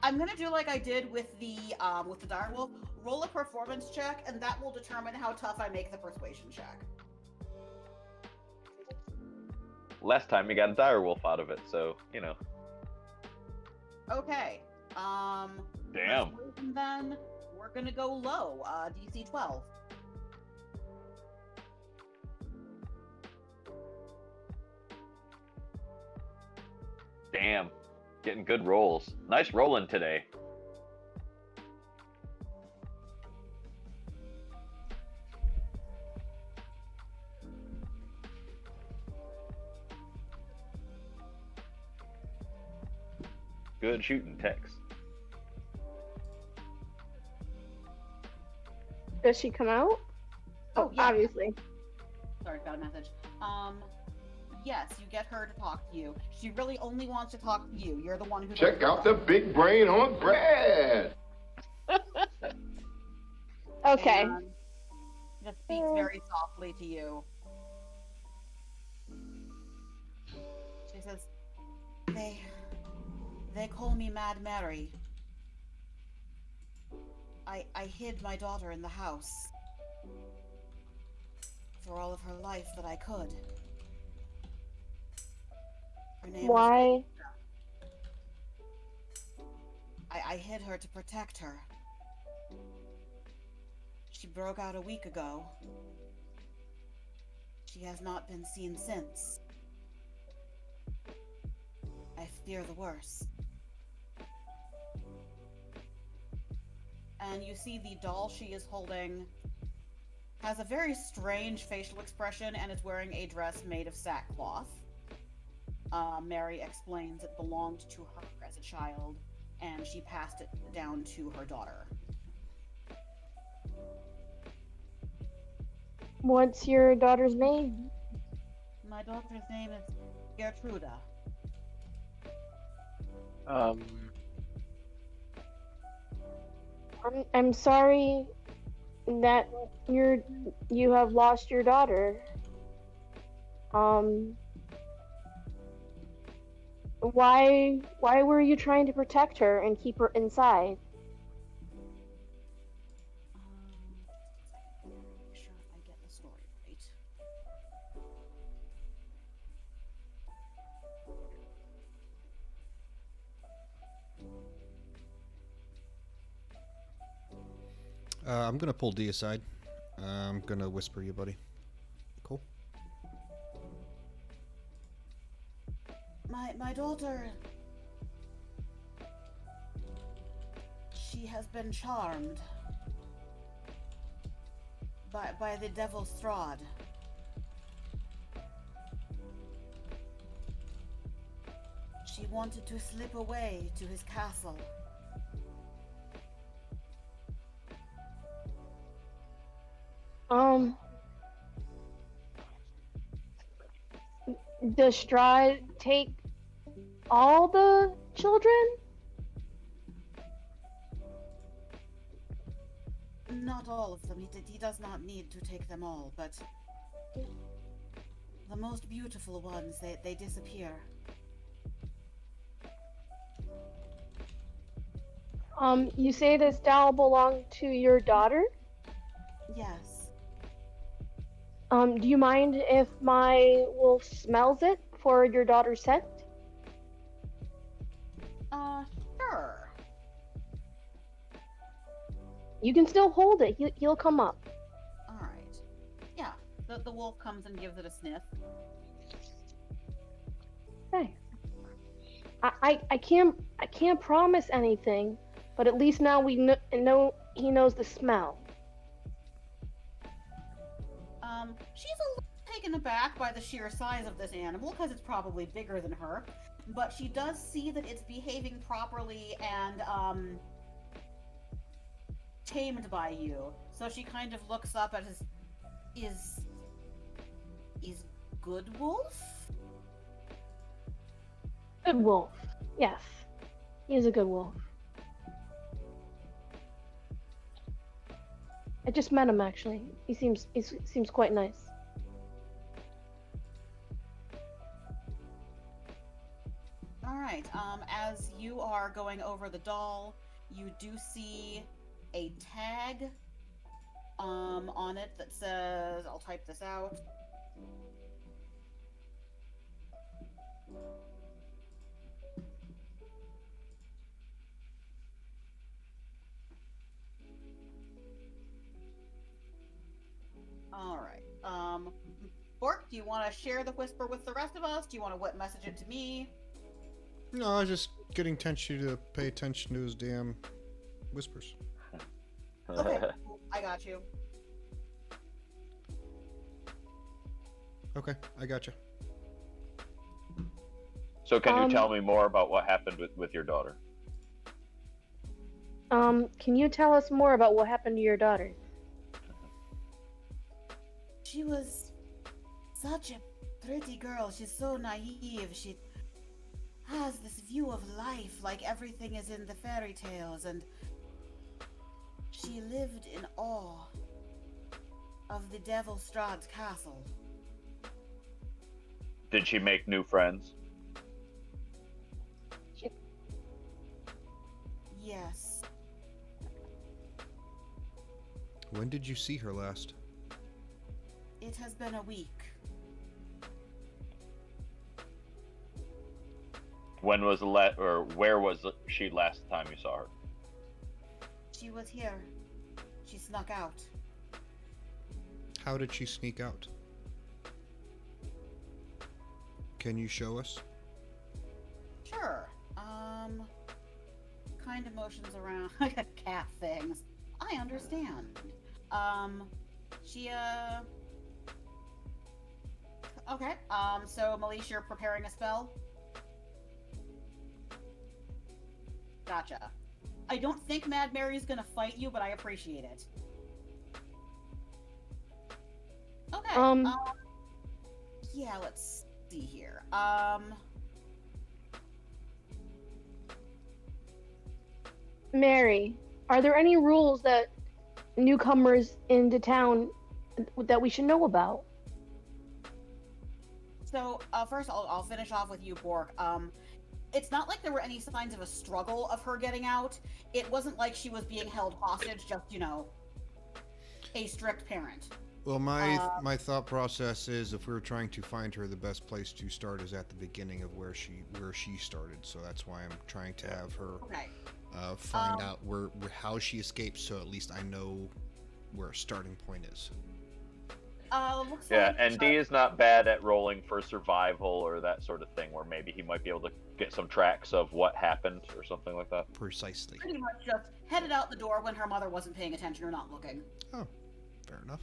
I'm gonna do like I did with the direwolf. Roll a performance check, and that will determine how tough I make the persuasion check. Last time you got a direwolf out of it, so you know. Okay. Damn. Persuasion, then we're gonna go low. DC 12. Damn. Getting good rolls. Nice rolling today. Good shooting, Tex. Does she come out? Oh, yeah. Obviously. Sorry, got a message. Yes, you get her to talk to you. She really only wants to talk to you. You're the one who Check out the big brain on Brad. Okay. And just speaks very softly to you. She says, They call me Mad Mary. I hid my daughter in the house for all of her life that I could. Her name Why? I hid her to protect her. She broke out a week ago. She has not been seen since. I fear the worst. And you see the doll she is holding has a very strange facial expression and is wearing a dress made of sackcloth. Mary explains it belonged to her as a child, and she passed it down to her daughter. What's your daughter's name? My daughter's name is Gertruda. I'm sorry that you have lost your daughter. Why were you trying to protect her and keep her inside? Make sure I get the story right. I'm gonna pull D aside. I'm gonna whisper you, buddy. Cool. My daughter... She has been charmed by the devil Strahd. She wanted to slip away to his castle. Does Strahd take all the children? Not all of them. He does not need to take them all, but the most beautiful ones, they disappear. You say this doll belonged to your daughter? Yes. Do you mind if my wolf smells it for your daughter's scent? Sure. You can still hold it. He'll come up. Alright. Yeah, the wolf comes and gives it a sniff. Hey. I can't promise anything, but at least now we know he knows the smell. She's a little taken aback by the sheer size of this animal, because it's probably bigger than her. But she does see that it's behaving properly and, tamed by you. So she kind of looks up at is Good Wolf? Good wolf. Yes. He is a good wolf. I just met him actually. He seems quite nice. Alright, as you are going over the doll, you do see a tag, on it that says, I'll type this out. Alright, Bork, do you want to share the whisper with the rest of us? Do you want to message it to me? No, I was just getting Tenchu to pay attention to his damn whispers. Okay, cool. I got you. Okay, I gotcha. So can you tell me more about what happened with your daughter? Can you tell us more about what happened to your daughter? She was such a pretty girl. She's so naive. She has this view of life like everything is in the fairy tales, and she lived in awe of the Devil Strahd's castle. Did she make new friends? Yes. When did you see her last? It has been a week. When was where was she last time you saw her? She was here. She snuck out. How did she sneak out? Can you show us? Sure. Kind of motions around cat things. I understand. Okay. So Malish, you're preparing a spell? Gotcha. I don't think Mad Mary's gonna fight you, but I appreciate it. Okay. Yeah, let's see here. Mary, are there any rules that newcomers into town that we should know about? So, first I'll finish off with you, Bork. It's not like there were any signs of a struggle of her getting out. It wasn't like she was being held hostage, just, a strict parent. Well, my thought process is if we were trying to find her, the best place to start is at the beginning of where she started. So that's why I'm trying to have her find out how she escaped, so at least I know where a starting point is. And D is not bad at rolling for survival or that sort of thing, where maybe he might be able to get some tracks of what happened or something like that? Precisely. Pretty much just headed out the door when her mother wasn't paying attention or not looking. Oh, fair enough.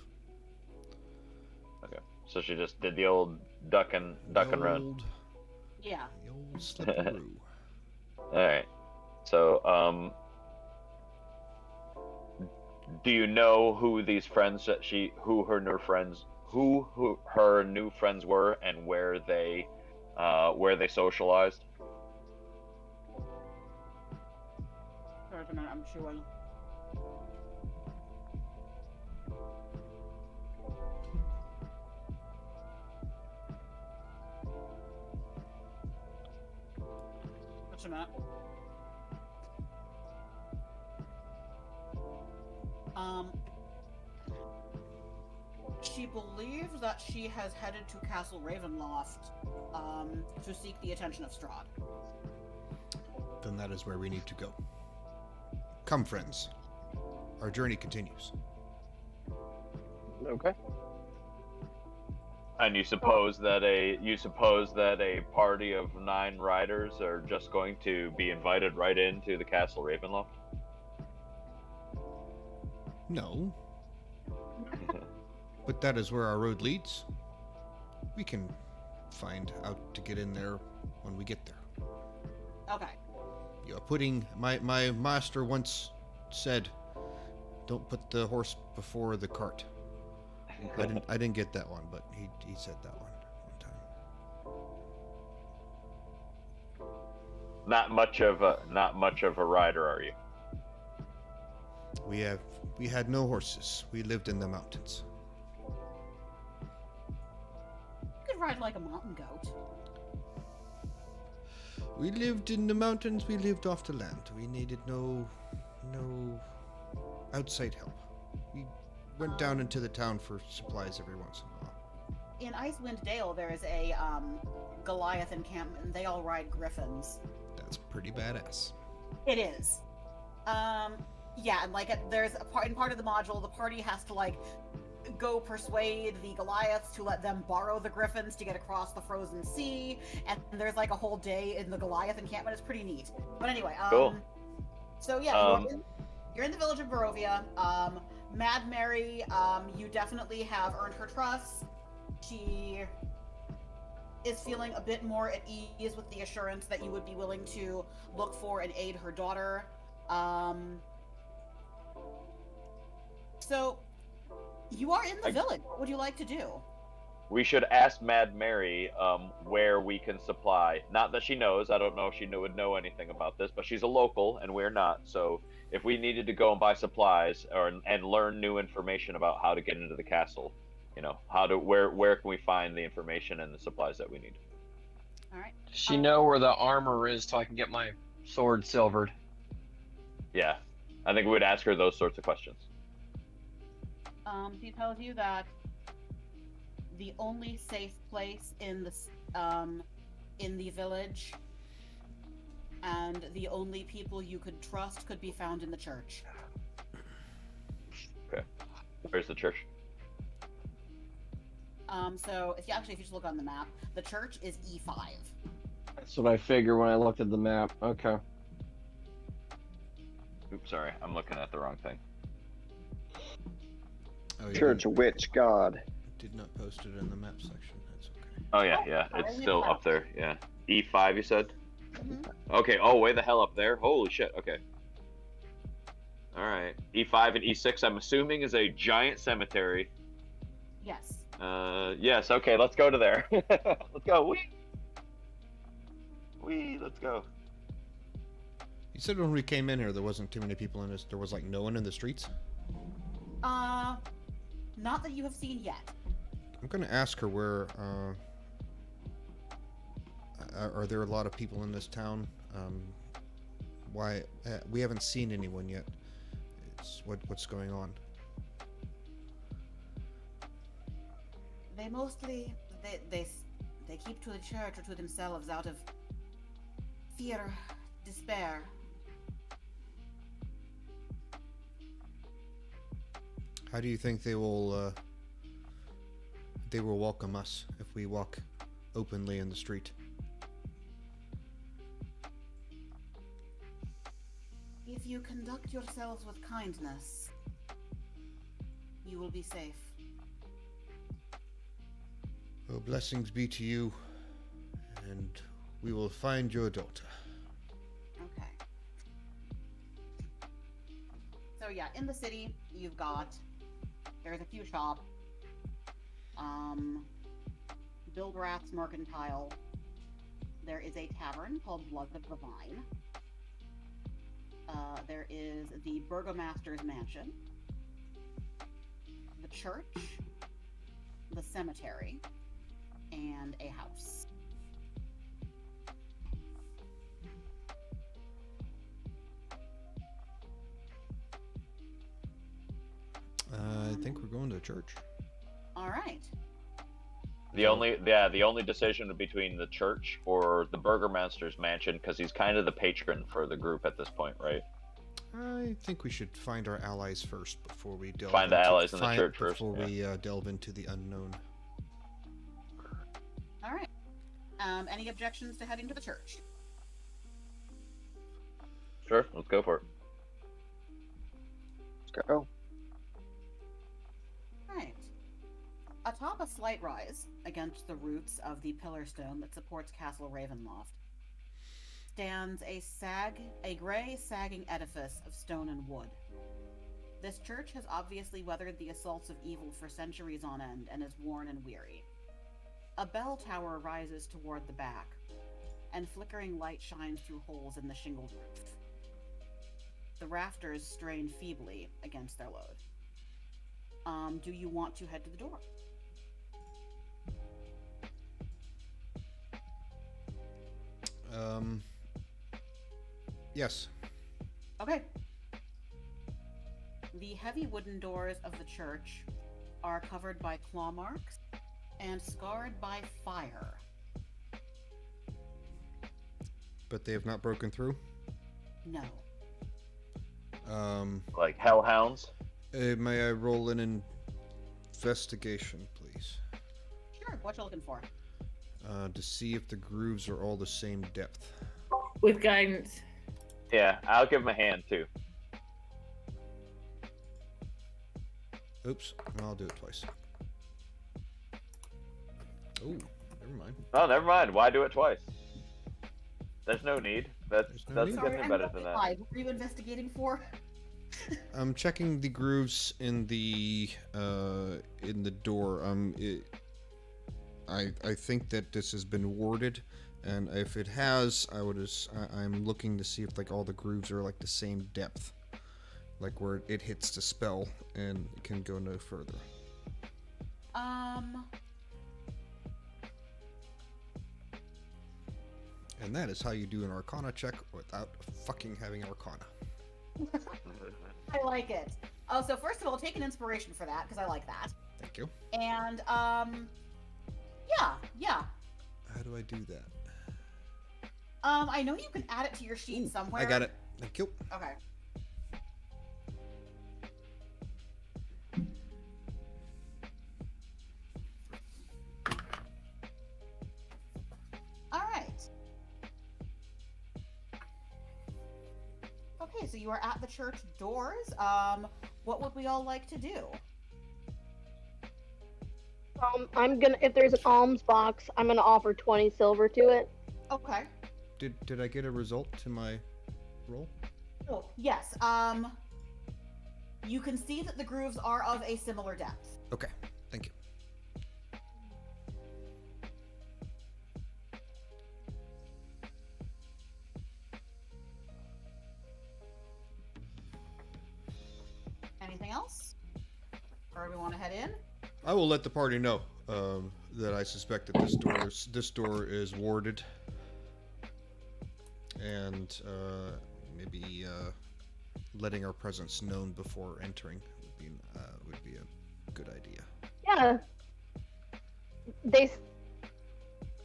Okay, so she just did the old duck and run. Yeah. The old slipperoo. All right. So, do you know who these friends that who her new friends were, and where they socialized? Sorry, a minute, I'm chewing. Just a minute. She believes that she has headed to Castle Ravenloft, to seek the attention of Strahd. Then that is where we need to go. Come, friends. Our journey continues. Okay. And you suppose that a party of 9 riders are just going to be invited right into the Castle Ravenloft? No. But that is where our road leads. We can find out to get in there when we get there. Okay. You're putting my master once said, "Don't put the horse before the cart." I didn't get that one, but he said that one time. Not much of a rider, are you? We had no horses. We lived in the mountains. You could ride like a mountain goat. We lived in the mountains. We lived off the land. We needed no outside help. We went down into the town for supplies every once in a while. In Icewind Dale, there is a Goliath encampment, and they all ride griffins. That's pretty badass. It is. Yeah, and there's a part in part of the module, the party has to go persuade the Goliaths to let them borrow the griffins to get across the frozen sea, and there's a whole day in the Goliath encampment. It's pretty neat. But anyway, cool. So yeah, you're in the village of Barovia. Mad Mary, you definitely have earned her trust. She is feeling a bit more at ease with the assurance that you would be willing to look for and aid her daughter. So, you are in the village. What would you like to do? We should ask Mad Mary where we can supply. Not that she knows. I don't know if she would know anything about this, but she's a local and we're not. So if we needed to go and buy supplies and learn new information about how to get into the castle, where can we find the information and the supplies that we need? All right. Does she know where the armor is so I can get my sword silvered? Yeah, I think we would ask her those sorts of questions. She tells you that the only safe place in the village and the only people you could trust could be found in the church. Okay. Where's the church? So if you just look on the map, the church is E5. That's what I figured when I looked at the map. Okay. Oops, sorry, I'm looking at the wrong thing. Oh, Church of Witch God. Did not post it in the map section. That's okay. Oh yeah, it's still up there. Yeah, E5 you said. Mm-hmm. Okay. Oh, way the hell up there. Holy shit. Okay. All right. E5 and E6. I'm assuming is a giant cemetery. Yes. Yes. Okay. Let's go to there. Let's go. Wee. Let's go. You said when we came in here, there wasn't too many people in this. There was no one in the streets. Not that you have seen yet. I'm gonna ask her where. Are there a lot of people in this town? Why we haven't seen anyone yet? What's going on? They mostly they keep to the church or to themselves out of fear, despair. How do you think they will welcome us if we walk openly in the street? you conduct yourselves with kindness, you will be safe. Well, blessings be to you, and we will find your daughter. Okay. So yeah, in the city, there's a few shops. Bilgrath's Mercantile. There is a tavern called Blood of the Vine. There is the Burgomaster's Mansion, the church, the cemetery, and a house. I think we're going to church. All right. The only decision between the church or the Burgermaster's mansion, because he's kind of the patron for the group at this point, right? I think we should find our allies first before we delve Find the allies in the church first, before yeah. we delve into the unknown. All right. Any objections to heading to the church? Sure, let's go for it. Let's go. Right. Atop a slight rise against the roots of the pillar stone that supports Castle Ravenloft stands a gray, sagging edifice of stone and wood. This church has obviously weathered the assaults of evil for centuries on end and is worn and weary. A bell tower rises toward the back, and flickering light shines through holes in the shingled roof. The rafters strain feebly against their load. Do you want to head to the door? Yes. Okay. The heavy wooden doors of the church are covered by claw marks and scarred by fire. But they have not broken through? No. Like hellhounds? May I roll an investigation, please? Sure, what you looking for? To see if the grooves are all the same depth. With guidance. Yeah, I'll give him a hand too. Oops, I'll do it twice. Oh, never mind. Oh, never mind. Why do it twice? There's no need. That's no need. definitely better than that. What were you investigating for? I'm checking the grooves in the door. I think that this has been warded, and if it has, I'm looking to see if like all the grooves are like the same depth, like where it hits the spell and can go no further. And that is how you do an Arcana check without fucking having Arcana. I like it. Oh, so first of all, take an inspiration for that, because I like that. Thank you. And, yeah. How do I do that? I know you can add it to your sheet somewhere. I got it. Thank you. Okay. All right. Okay, so you are at the church doors. What would we all like to do? If there's an alms box, I'm gonna offer 20 silver to it. Okay. Did I get a result to my roll? Oh, yes. You can see that the grooves are of a similar depth. Okay, thank you. Anything else? Or do we want to head in? I will let the party know that I suspect that this door is warded, and maybe letting our presence known before entering would be a good idea. Yeah.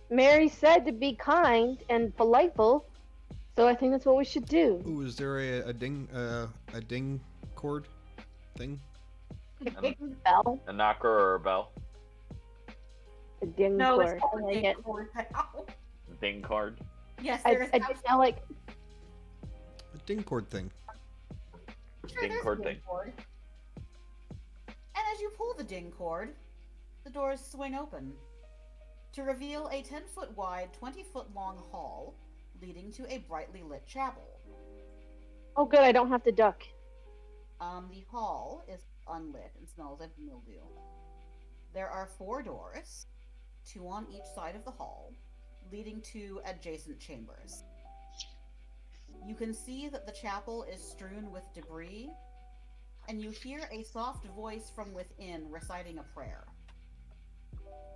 Mary said to be kind and politeful, so I think that's what we should do. Ooh, is there a ding cord thing? Bell? A knocker or a bell? A ding No, cord. it's called I a like ding it. cord. Ding card? Yes, I there is. just now like A ding cord thing. Sure, ding there's cord a thing. ding cord. And as you pull the ding cord, the doors swing open to reveal a 10-foot wide, 20-foot long hall leading to a brightly lit chapel. Oh, good. I don't have to duck. The hall is unlit and smells of mildew. There are 4 doors, 2 on each side of the hall, leading to adjacent chambers. You can see that the chapel is strewn with debris, and you hear a soft voice from within reciting a prayer.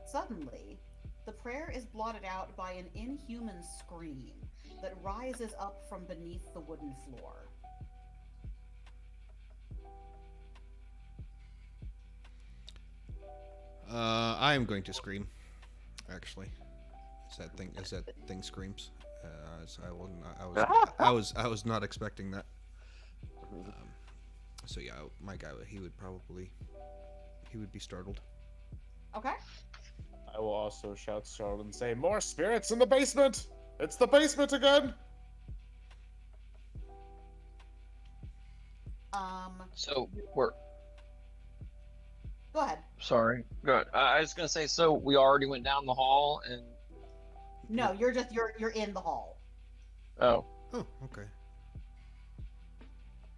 Suddenly, the prayer is blotted out by an inhuman scream that rises up from beneath the wooden floor. I am going to scream. Actually, as that thing screams. I was not expecting that. So yeah, my guy, he would be startled. Okay. I will also shout startled and say, "More spirits in the basement! It's the basement again!" So we're Go ahead. sorry. Good. I was gonna say. So we already went down the hall and. No, you're in the hall. Oh. Oh, okay.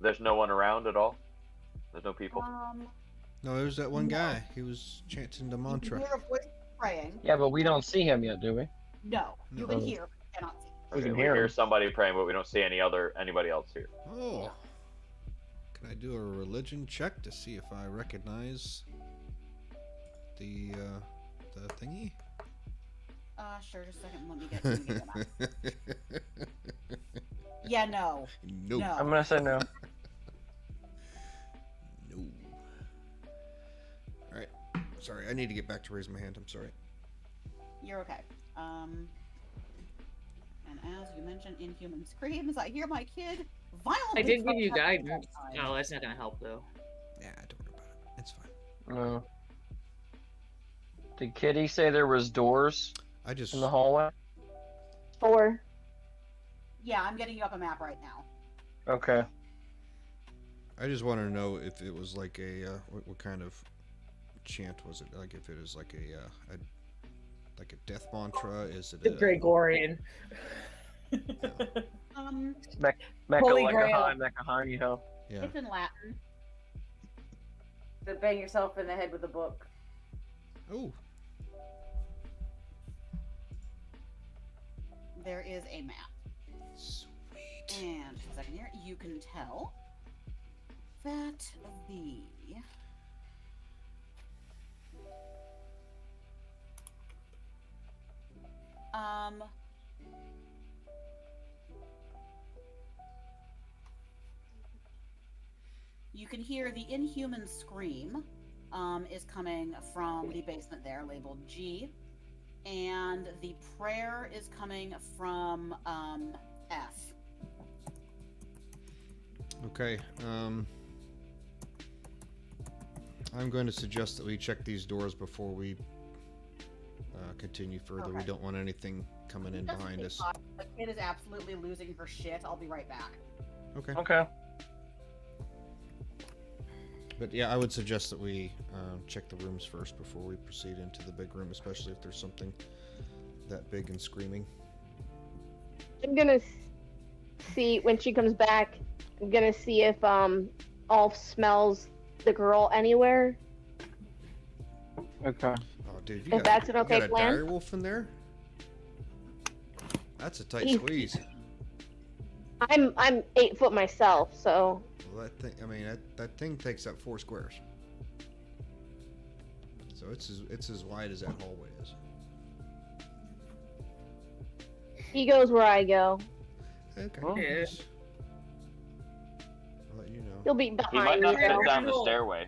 There's no one around at all. There's no people. No, there's that one guy. He was chanting the mantra. You hear a voice praying. Yeah, but we don't see him yet, do we? No, you No. can hear, but you cannot see. We can We hear hear him. somebody praying, but we don't see anybody else here. Oh. Can I do a religion check to see if I recognize the thingy? Sure, just a second. Let me get that. Yeah, no. Nope. No. I'm gonna say no. No. Alright. Sorry, I need to get back to raising my hand. I'm sorry. You're okay. And as you mentioned inhuman screams, I hear my kid violently. I did give you protest guidance. that time. No, that's not gonna help though. Yeah, don't worry about it. It's fine. No. Did Kitty say there was doors I just in the hallway? 4. Yeah, I'm getting you up a map right now. Okay. I just wanted to know if it was like a what kind of chant was it? Like if it is like a death mantra? Is it The a Gregorian. Mecca Holy like Grail. a high, Mecca high, you know. yeah? It's in Latin. So bang yourself in the head with a book. Oh, There is a map. sweet. And just a second here, you can tell that the you can hear the inhuman scream is coming from the basement there, labeled G, and the prayer is coming from F. Okay. I'm going to suggest that we check these doors before we continue further. We Okay. don't want anything coming in Doesn't behind take us. time. The kid is absolutely losing her shit. I'll be right back. Okay. Okay. But yeah, I would suggest that we check the rooms first before we proceed into the big room, especially if there's something that big and screaming. I'm gonna see when she comes back. I'm gonna see if Ulf smells the girl anywhere. Okay. Oh, dude, If that's an okay you got a plan. dire wolf in there? That's a tight He's- squeeze. I'm 8 foot myself, so Well, that thing, I mean, that thing takes up 4 squares. So it's as wide as that hallway is. he goes where I go. Okay. Well, Yeah. I'll let you know. He'll be He behind might me. not fit though. down the stairway.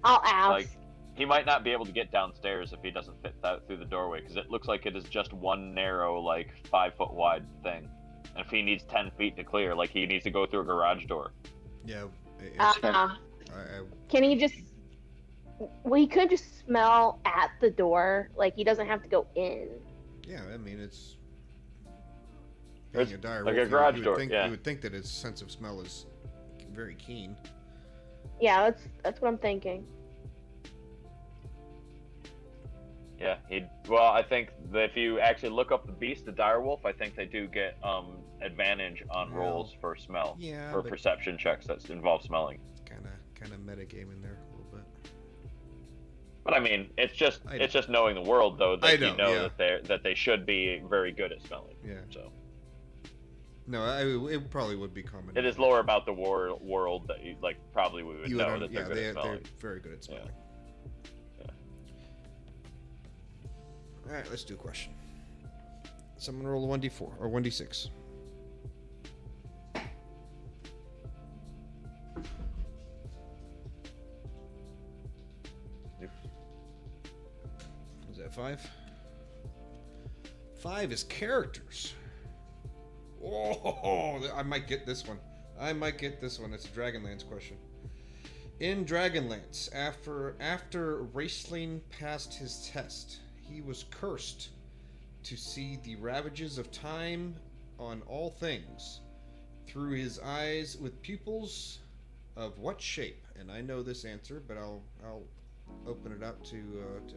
I'll ask. Like, he might not be able to get downstairs if he doesn't fit that through the doorway, because it looks like it is just one narrow, like 5-foot wide thing. And if he needs 10 feet to clear, like he needs to go through a garage door. Yeah. Uh, I, can he just? Well, he could just smell at the door. Like he doesn't have to go in. yeah, I mean, it's It's being a dire like wolf, a garage you would door, think, yeah. You would think that his sense of smell is very keen. Yeah, that's what I'm thinking. Yeah, well, I think that if you actually look up the beast, the direwolf, I think they do get advantage on rolls for smell, Yeah, for but perception checks that involve smelling. kind of metagame in there a little bit. But I mean, it's just knowing the world though that you know that they should be very good at smelling. Yeah. So. No, it probably would be common. It is lore about the world that you probably we would know that they're good at smelling. They're very good at smelling. Yeah. All right, let's do a question. Someone roll a 1d4 or 1d6. Is that 5? 5 is characters. Oh, I might get this one. It's a Dragonlance question. In Dragonlance, after Raceling passed his test, he was cursed to see the ravages of time on all things through his eyes with pupils of what shape? And I know this answer, but I'll open it up to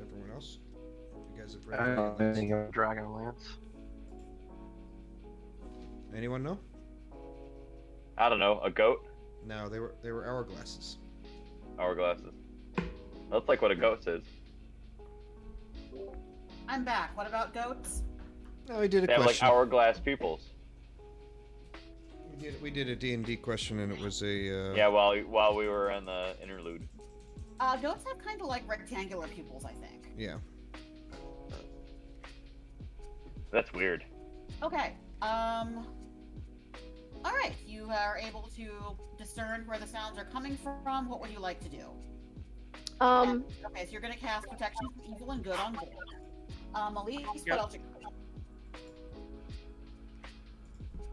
everyone else. You guys have read Dragonlance. Dragonlance. Anyone know? I don't know. A goat? No, they were hourglasses. Hourglasses. That's like what a goat is. I'm back. What about goats? No, we did a they question. Have like hourglass pupils. We did a D&D question, and it was a. Yeah, while we were on the interlude. Goats have kind of like rectangular pupils, I think. Yeah. That's weird. Okay. All right. You are able to discern where the sounds are coming from. What would you like to do? Okay, so you're gonna cast Protection from Evil and Good on board. Elise, what else?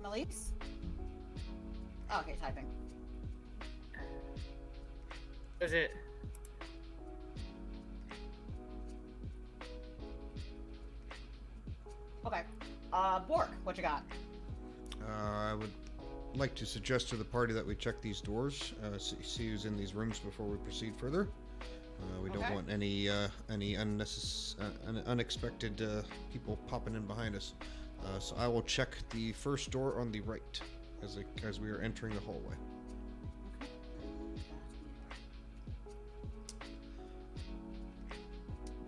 Elise? Okay, typing. Is it? Okay. Bork, what you got? I would like to suggest to the party that we check these doors, see who's in these rooms before we proceed further. We don't want any unexpected people popping in behind us. So I will check the first door on the right as we are entering the hallway.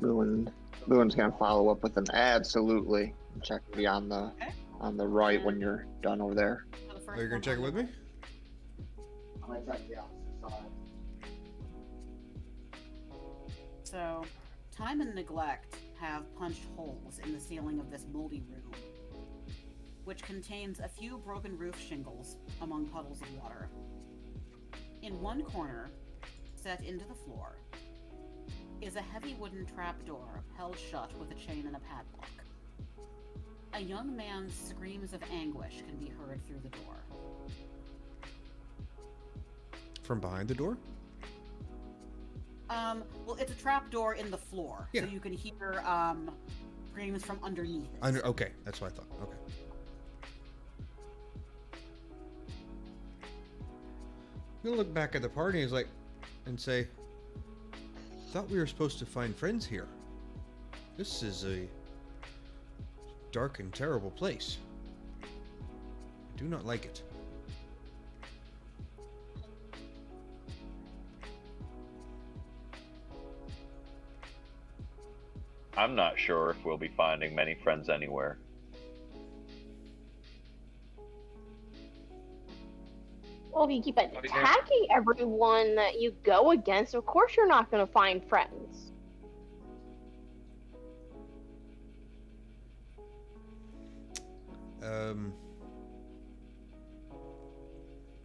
Lewin's gonna follow up with an absolutely. Check beyond the on the right when you're done over there. Are you gonna check it with me? I'm gonna check the opposite side. So, time and neglect have punched holes in the ceiling of this moldy room, which contains a few broken roof shingles among puddles of water. In one corner, set into the floor, is a heavy wooden trapdoor held shut with a chain and a padlock. A young man's screams of anguish can be heard through the door. From behind the door? Well, it's a trapdoor in the floor, Yeah. so you can hear screams from underneath it. Okay, that's what I thought. Okay. I'm gonna look back at the party and say, thought we were supposed to find friends here. This is a dark and terrible place. I do not like it. I'm not sure if we'll be finding many friends anywhere. Well, if you keep attacking everyone that you go against, of course you're not going to find friends.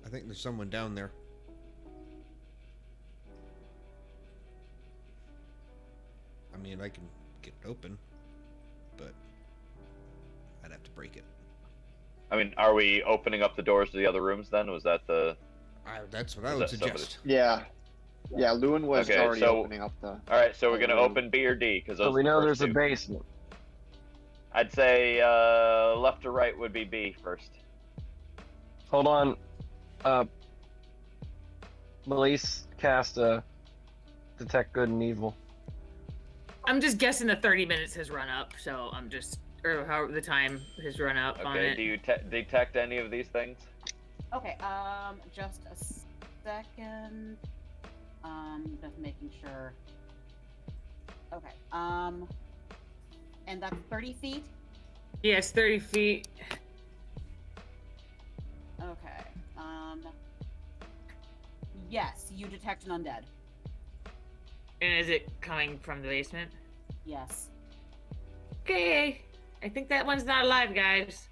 I think there's someone down there. I mean, I can get it open, but I'd have to break it. I mean, are we opening up the doors to the other rooms then? Was that the... That's what I would suggest. Yeah. Yeah, Lewin was already opening up the... Alright, so we're going to open B or D, because those So we know there's two. a basement. I'd say left or right would be B first. Hold on. Melise cast detect good and evil. I'm just guessing the 30 minutes has run up, so I'm just, or how the time has run up on Okay, it. do you detect any of these things? Okay, just a second. Just making sure. Okay, and that's 30 feet? Yes, 30 feet. Okay, yes, you detect an undead. And is it coming from the basement? Yes. Okay, I think that one's not alive, guys.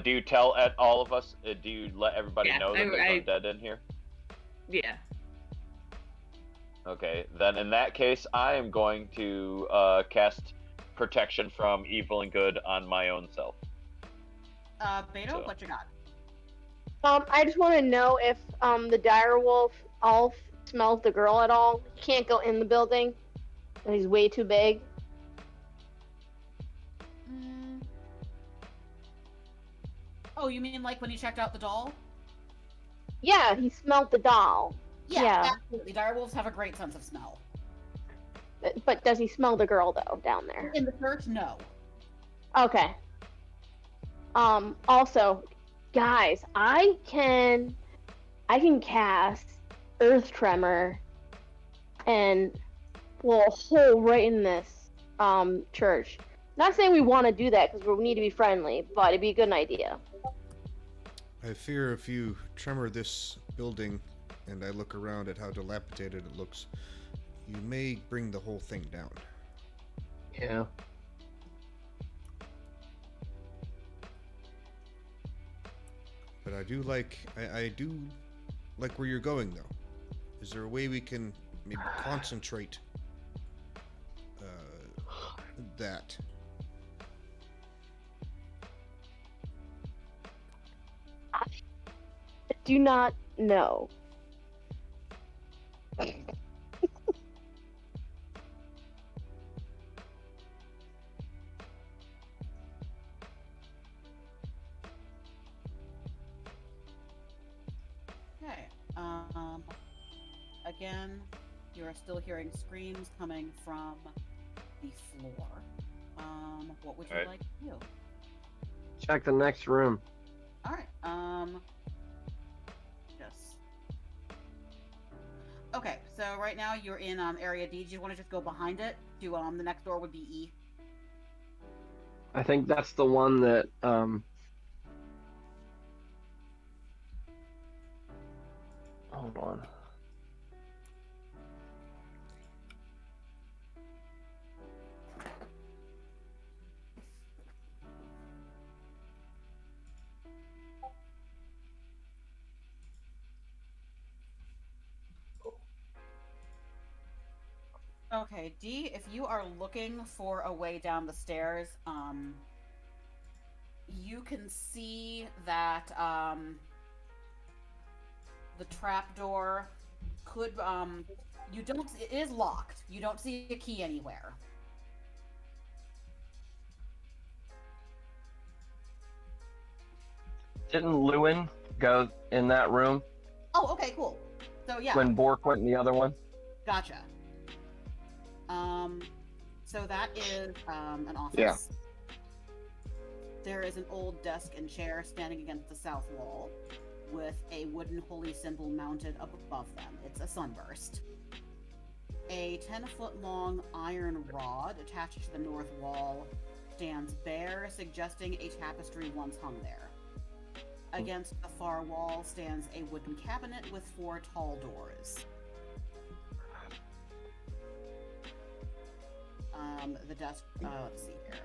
Do you tell at all of us? Do you let everybody know that there's undead in here? Yeah. Okay, then in that case, I am going to cast protection from evil and good on my own self. Beto, what you got? I just want to know if the direwolf Alf smells the girl at all. He can't go in the building. He's way too big. Oh, you mean like when he checked out the doll? Yeah, he smelled the doll. Yeah. Absolutely. Direwolves have a great sense of smell. But does he smell the girl though down there? In the church, no. Okay. Also, guys, I can cast Earth Tremor and blow a hole right in this church. Not saying we want to do that because we need to be friendly, but it'd be a good idea. I fear if you tremor this building and I look around at how dilapidated it looks, you may bring the whole thing down. Yeah. But I do like where you're going though. Is there a way we can maybe concentrate that? I do not know. Okay. Again, you are still hearing screams coming from the floor. What would you like to do? Check the next room. All right. Just. Okay. So right now you're in area D. Do you want to just go behind it? To the next door would be E. I think that's the one that hold on. Okay, D, if you are looking for a way down the stairs, you can see that the trapdoor could you don't, it is locked. You don't see a key anywhere. Didn't Lewin go in that room Oh, okay, cool. So yeah. when Bork went in the other one? Gotcha. So that is an office. Yeah. There is an old desk and chair standing against the south wall with a wooden holy symbol mounted up above them. It's a sunburst. A 10-foot long iron rod attached to the north wall stands bare, suggesting a tapestry once hung there. Against the far wall stands a wooden cabinet with 4 tall doors. The desk, let's see here.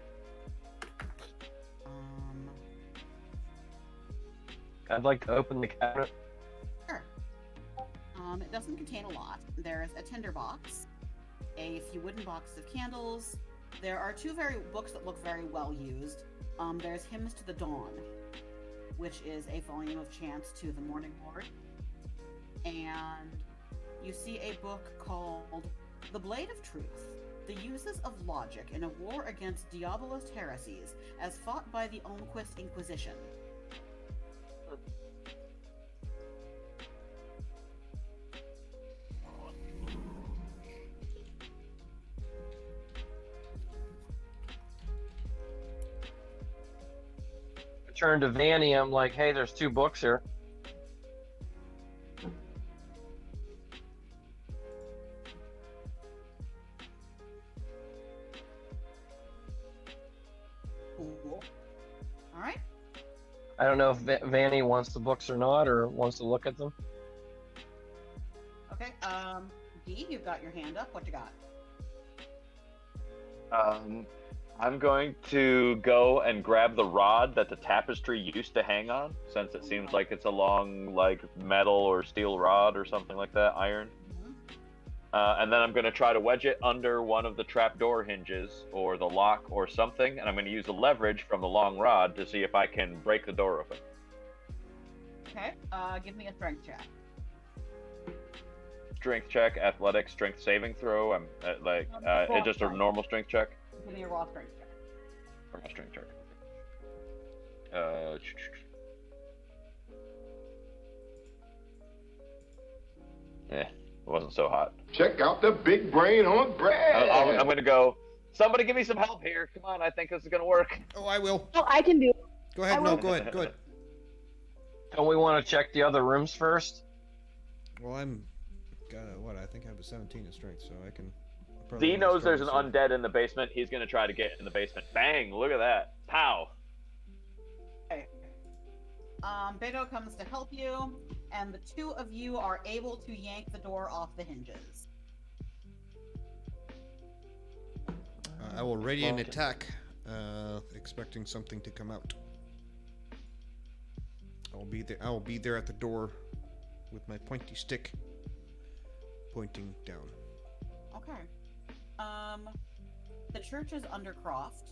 I'd like to open the cabinet. Sure. It doesn't contain a lot. There's a tinderbox, a few wooden boxes of candles. There are 2 books that look very well used. There's Hymns to the Dawn, which is a volume of chants to the Morning Lord. And you see a book called The Blade of Truth, The Uses of Logic in a War Against Diabolist Heresies as Fought by the Onquist Inquisition. turn to Vanny. I'm like, hey, there's 2 books here. Cool. All right. I don't know if Vanny wants the books or not, or wants to look at them. Okay. D, you've got your hand up. What you got? I'm going to go and grab the rod that the tapestry used to hang on, since it seems like it's a long, like, metal or steel rod or something like that, iron. And then I'm going to try to wedge it under one of the trapdoor hinges, or the lock, or something, and I'm going to use the leverage from the long rod to see if I can break the door open. Okay. Give me a strength check. Strength check, athletics, strength saving throw. I'm it's just a normal strength check. Give me a raw strength check. Raw strength check. It wasn't so hot. Check out the big brain on Brad. I'm gonna go. Somebody give me some help here. Come on, I think this is gonna work. Oh, I will. Oh, I can do it. Go ahead. No, go ahead. Go ahead. Don't we want to check the other rooms first? Well, I'm got what? I think I have a 17 in strength, so I can. D knows there's an undead in the basement. He's gonna try to get in the basement. Bang! Look at that. Pow! Okay. Beto comes to help you, and the 2 of you are able to yank the door off the hinges. I will radiant attack, expecting something to come out. I will be there at the door with my pointy stick pointing down. Okay. The church's Undercroft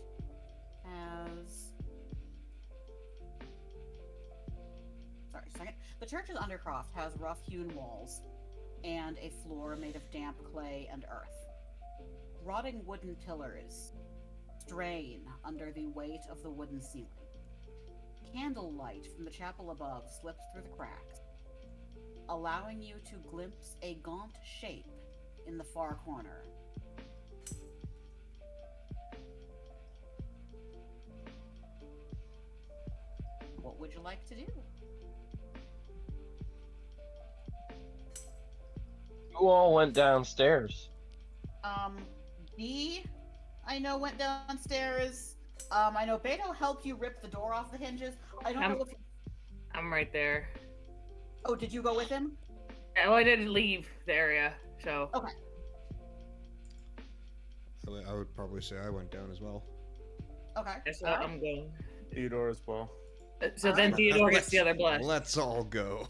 has... Sorry, a second. The church's Undercroft has rough-hewn walls and a floor made of damp clay and earth. Rotting wooden pillars strain under the weight of the wooden ceiling. Candlelight from the chapel above slips through the cracks, allowing you to glimpse a gaunt shape in the far corner. What would you like to do? Who all went downstairs? D, I know, went downstairs. I know Beto helped you rip the door off the hinges. I don't know if... I'm right there. Oh, did you go with him? Oh, I didn't leave the area, so... Okay. I would probably say I went down as well. Okay. So I'm going. Theodore as well. So then Theodore gets the other blast. Let's all go.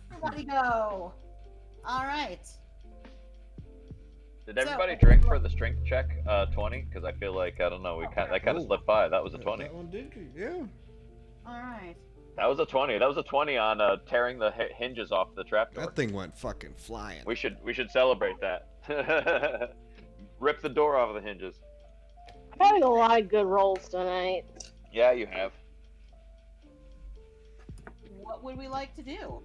Everybody go. All right. Did everybody drink for the strength check? 20? Because I feel like, I don't know, that kind of slipped by. That was a 20. That one did, yeah. All right. That was a 20. That was a 20 on tearing the hinges off the trapdoor. That thing went fucking flying. We should celebrate that. Rip the door off of the hinges. I'm having a lot of good rolls tonight. Yeah, you have. What would we like to do?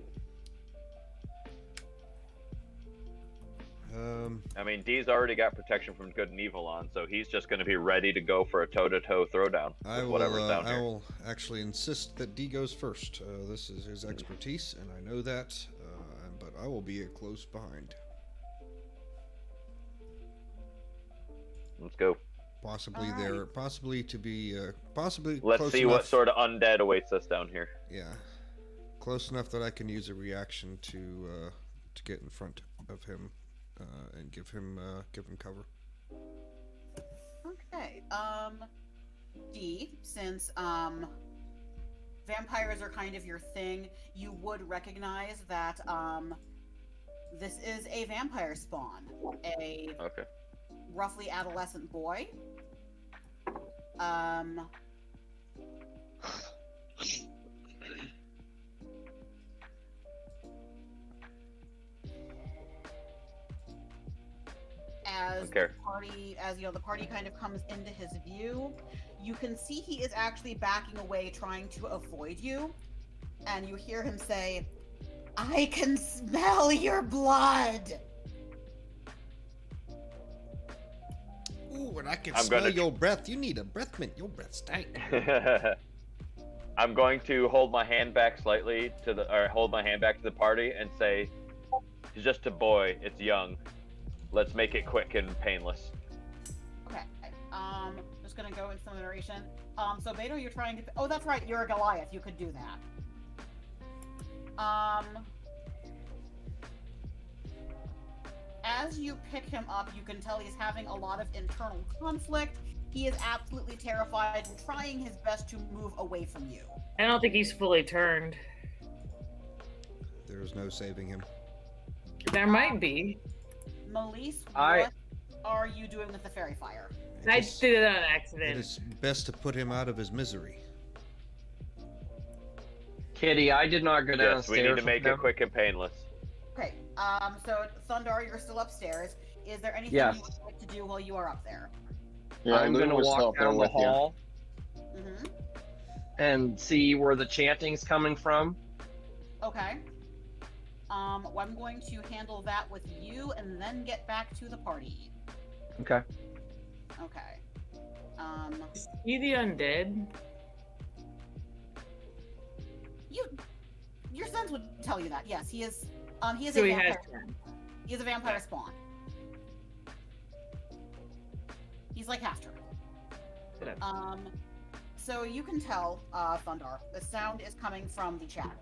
I mean, D's already got protection from good and evil on, so he's just going to be ready to go for a toe-to-toe throwdown with whatever's down here. I will actually insist that D goes first. This is his expertise, and I know that, but I will be close behind. Let's go. Possibly there, possibly to be, possibly. Let's close see enough, what sort of undead awaits us down here. Yeah, close enough that I can use a reaction to get in front of him, and give him cover. Okay. D, since vampires are kind of your thing, you would recognize that this is a vampire spawn, a roughly adolescent boy. As the party kind of comes into his view, you can see he is actually backing away, trying to avoid you, and you hear him say, "I can smell your blood." Ooh, and I can smell your breath. You need a breath mint. Your breath stank. I'm going to hold my hand back slightly hold my hand back to the party and say, "He's just a boy. It's young. Let's make it quick and painless." Okay. Just gonna go into some narration. So Beto, you're trying to. Oh, that's right. You're a Goliath. You could do that. As you pick him up, you can tell he's having a lot of internal conflict. He is absolutely terrified and trying his best to move away from you. I don't think he's fully turned. There's no saving him. There might be. Melise, what are you doing with the fairy fire? I did it on It accident. is best to put him out of his misery. Kitty, I did not go downstairs. Yes, we need to make with it quick and painless. Okay. So Thundar, you're still upstairs. Is there anything Yes. you would like to do while you are up there? Yeah, I'm Lou gonna was still walk up there down the with you. hall Mm-hmm. and see where the chanting's coming from. Okay. Well, I'm going to handle that with you and then get back to the party. Okay. Okay. Is he the undead? Your sons would tell you that. Yes, he is. He is So a he vampire. has He is a vampire spawn. He's like half turtle. So you can tell, Thundar, the sound is coming from the chapel.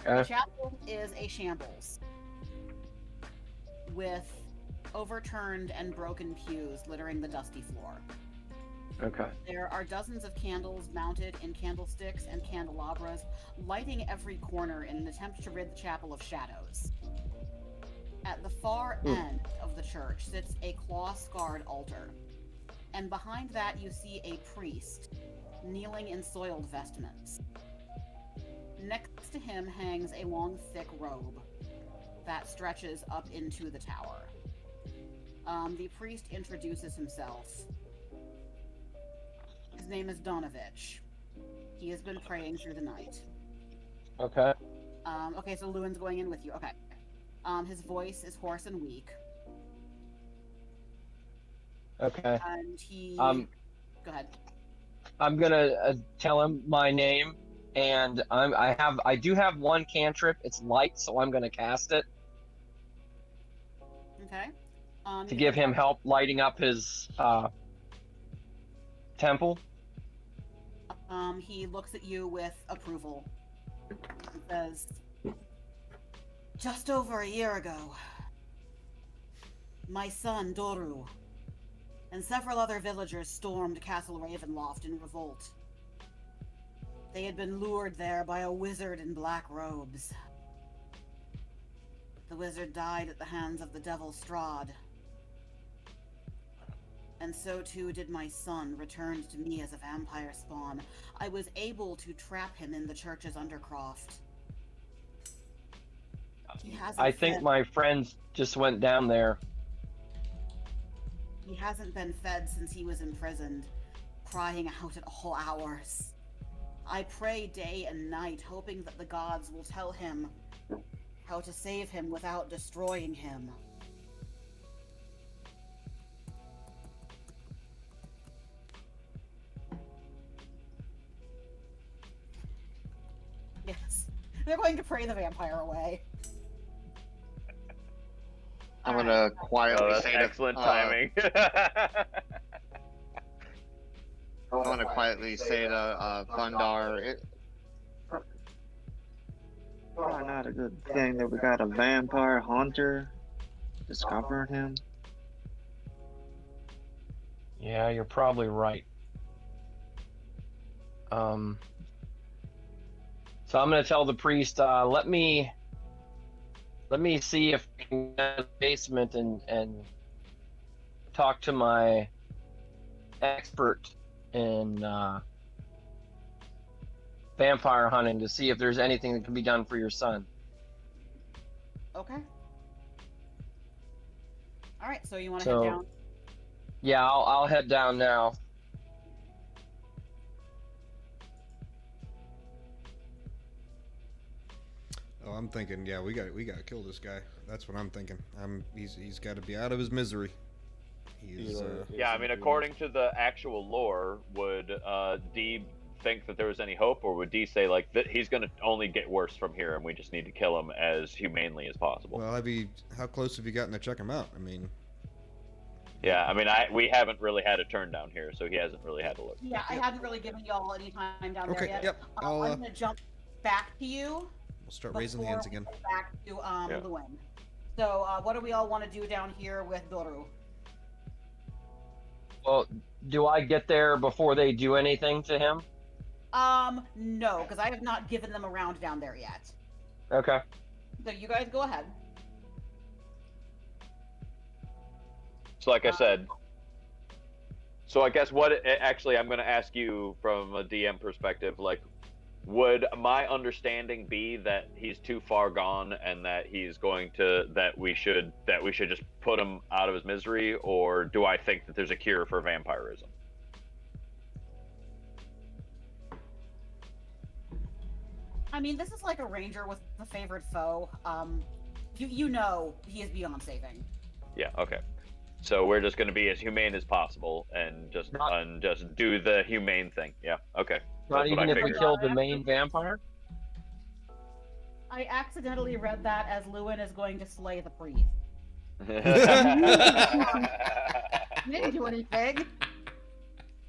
The chapel is a shambles with overturned and broken pews littering the dusty floor. Okay. There are dozens of candles mounted in candlesticks and candelabras, lighting every corner in an attempt to rid the chapel of shadows. At the far end of the church sits a claw-scarred altar, and behind that you see a priest kneeling in soiled vestments. Next to him hangs a long, thick robe that stretches up into the tower. The priest introduces himself. His name is Donovich. He has been praying through the night. Okay. Okay, so Lewin's going in with you. Okay. His voice is hoarse and weak. Okay. And he... Go ahead. I'm gonna tell him my name, and I do have one cantrip. It's light, so I'm gonna cast it Okay. to give him help lighting up his temple. He looks at you with approval. He says, "Just over a year ago, my son Doru and several other villagers stormed Castle Ravenloft in revolt. They had been lured there by a wizard in black robes. The wizard died at the hands of the devil Strahd. And so too did my son, returned to me as a vampire spawn. I was able to trap him in the church's undercroft. He hasn't I think fed- my friends just went down there. He hasn't been fed since he was imprisoned, crying out at all hours. I pray day and night, hoping that the gods will tell him how to save him without destroying him. Yes, they're going to pray the vampire away. I'm gonna quietly that's say excellent to, timing. I'm gonna quietly say to Thundar, it's probably not a good thing that we got a vampire hunter discovering him. Yeah, you're probably right. So I'm gonna tell the priest, let me see if I can get in the basement and talk to my expert in vampire hunting to see if there's anything that can be done for your son. Okay. All right, so you want to So- head down? Yeah, I'll head down now. Oh, I'm thinking, yeah, we got to kill this guy. That's what I'm thinking. He's got to be out of his misery. He's Yeah, I mean, according to the actual lore, would Deeb think that there was any hope, or would D say like that he's going to only get worse from here, and we just need to kill him as humanely as possible? Well, how close have you gotten to check him out? I mean, yeah, I mean, we haven't really had a turn down here, so he hasn't really had a look. Yeah, I haven't really given y'all any time down Okay, there yet. yep, I'm gonna jump back to you. We'll start raising hands before we again. go back to Lewin. So, what do we all want to do down here with Doru? Well, do I get there before they do anything to him? No, because I have not given them a round down there yet. Okay. So you guys go ahead. So like I said, so I guess actually I'm going to ask you from a DM perspective, like, would my understanding be that he's too far gone and that that we should just put him out of his misery, or do I think that there's a cure for vampirism? I mean, this is like a ranger with a favorite foe. You know he is beyond saving. Yeah, okay. So we're just going to be as humane as possible and just do the humane thing. Yeah, okay. Not That's even what I if we figured. killed the main vampire? I accidentally read that as Lewin is going to slay the priest. He didn't do anything.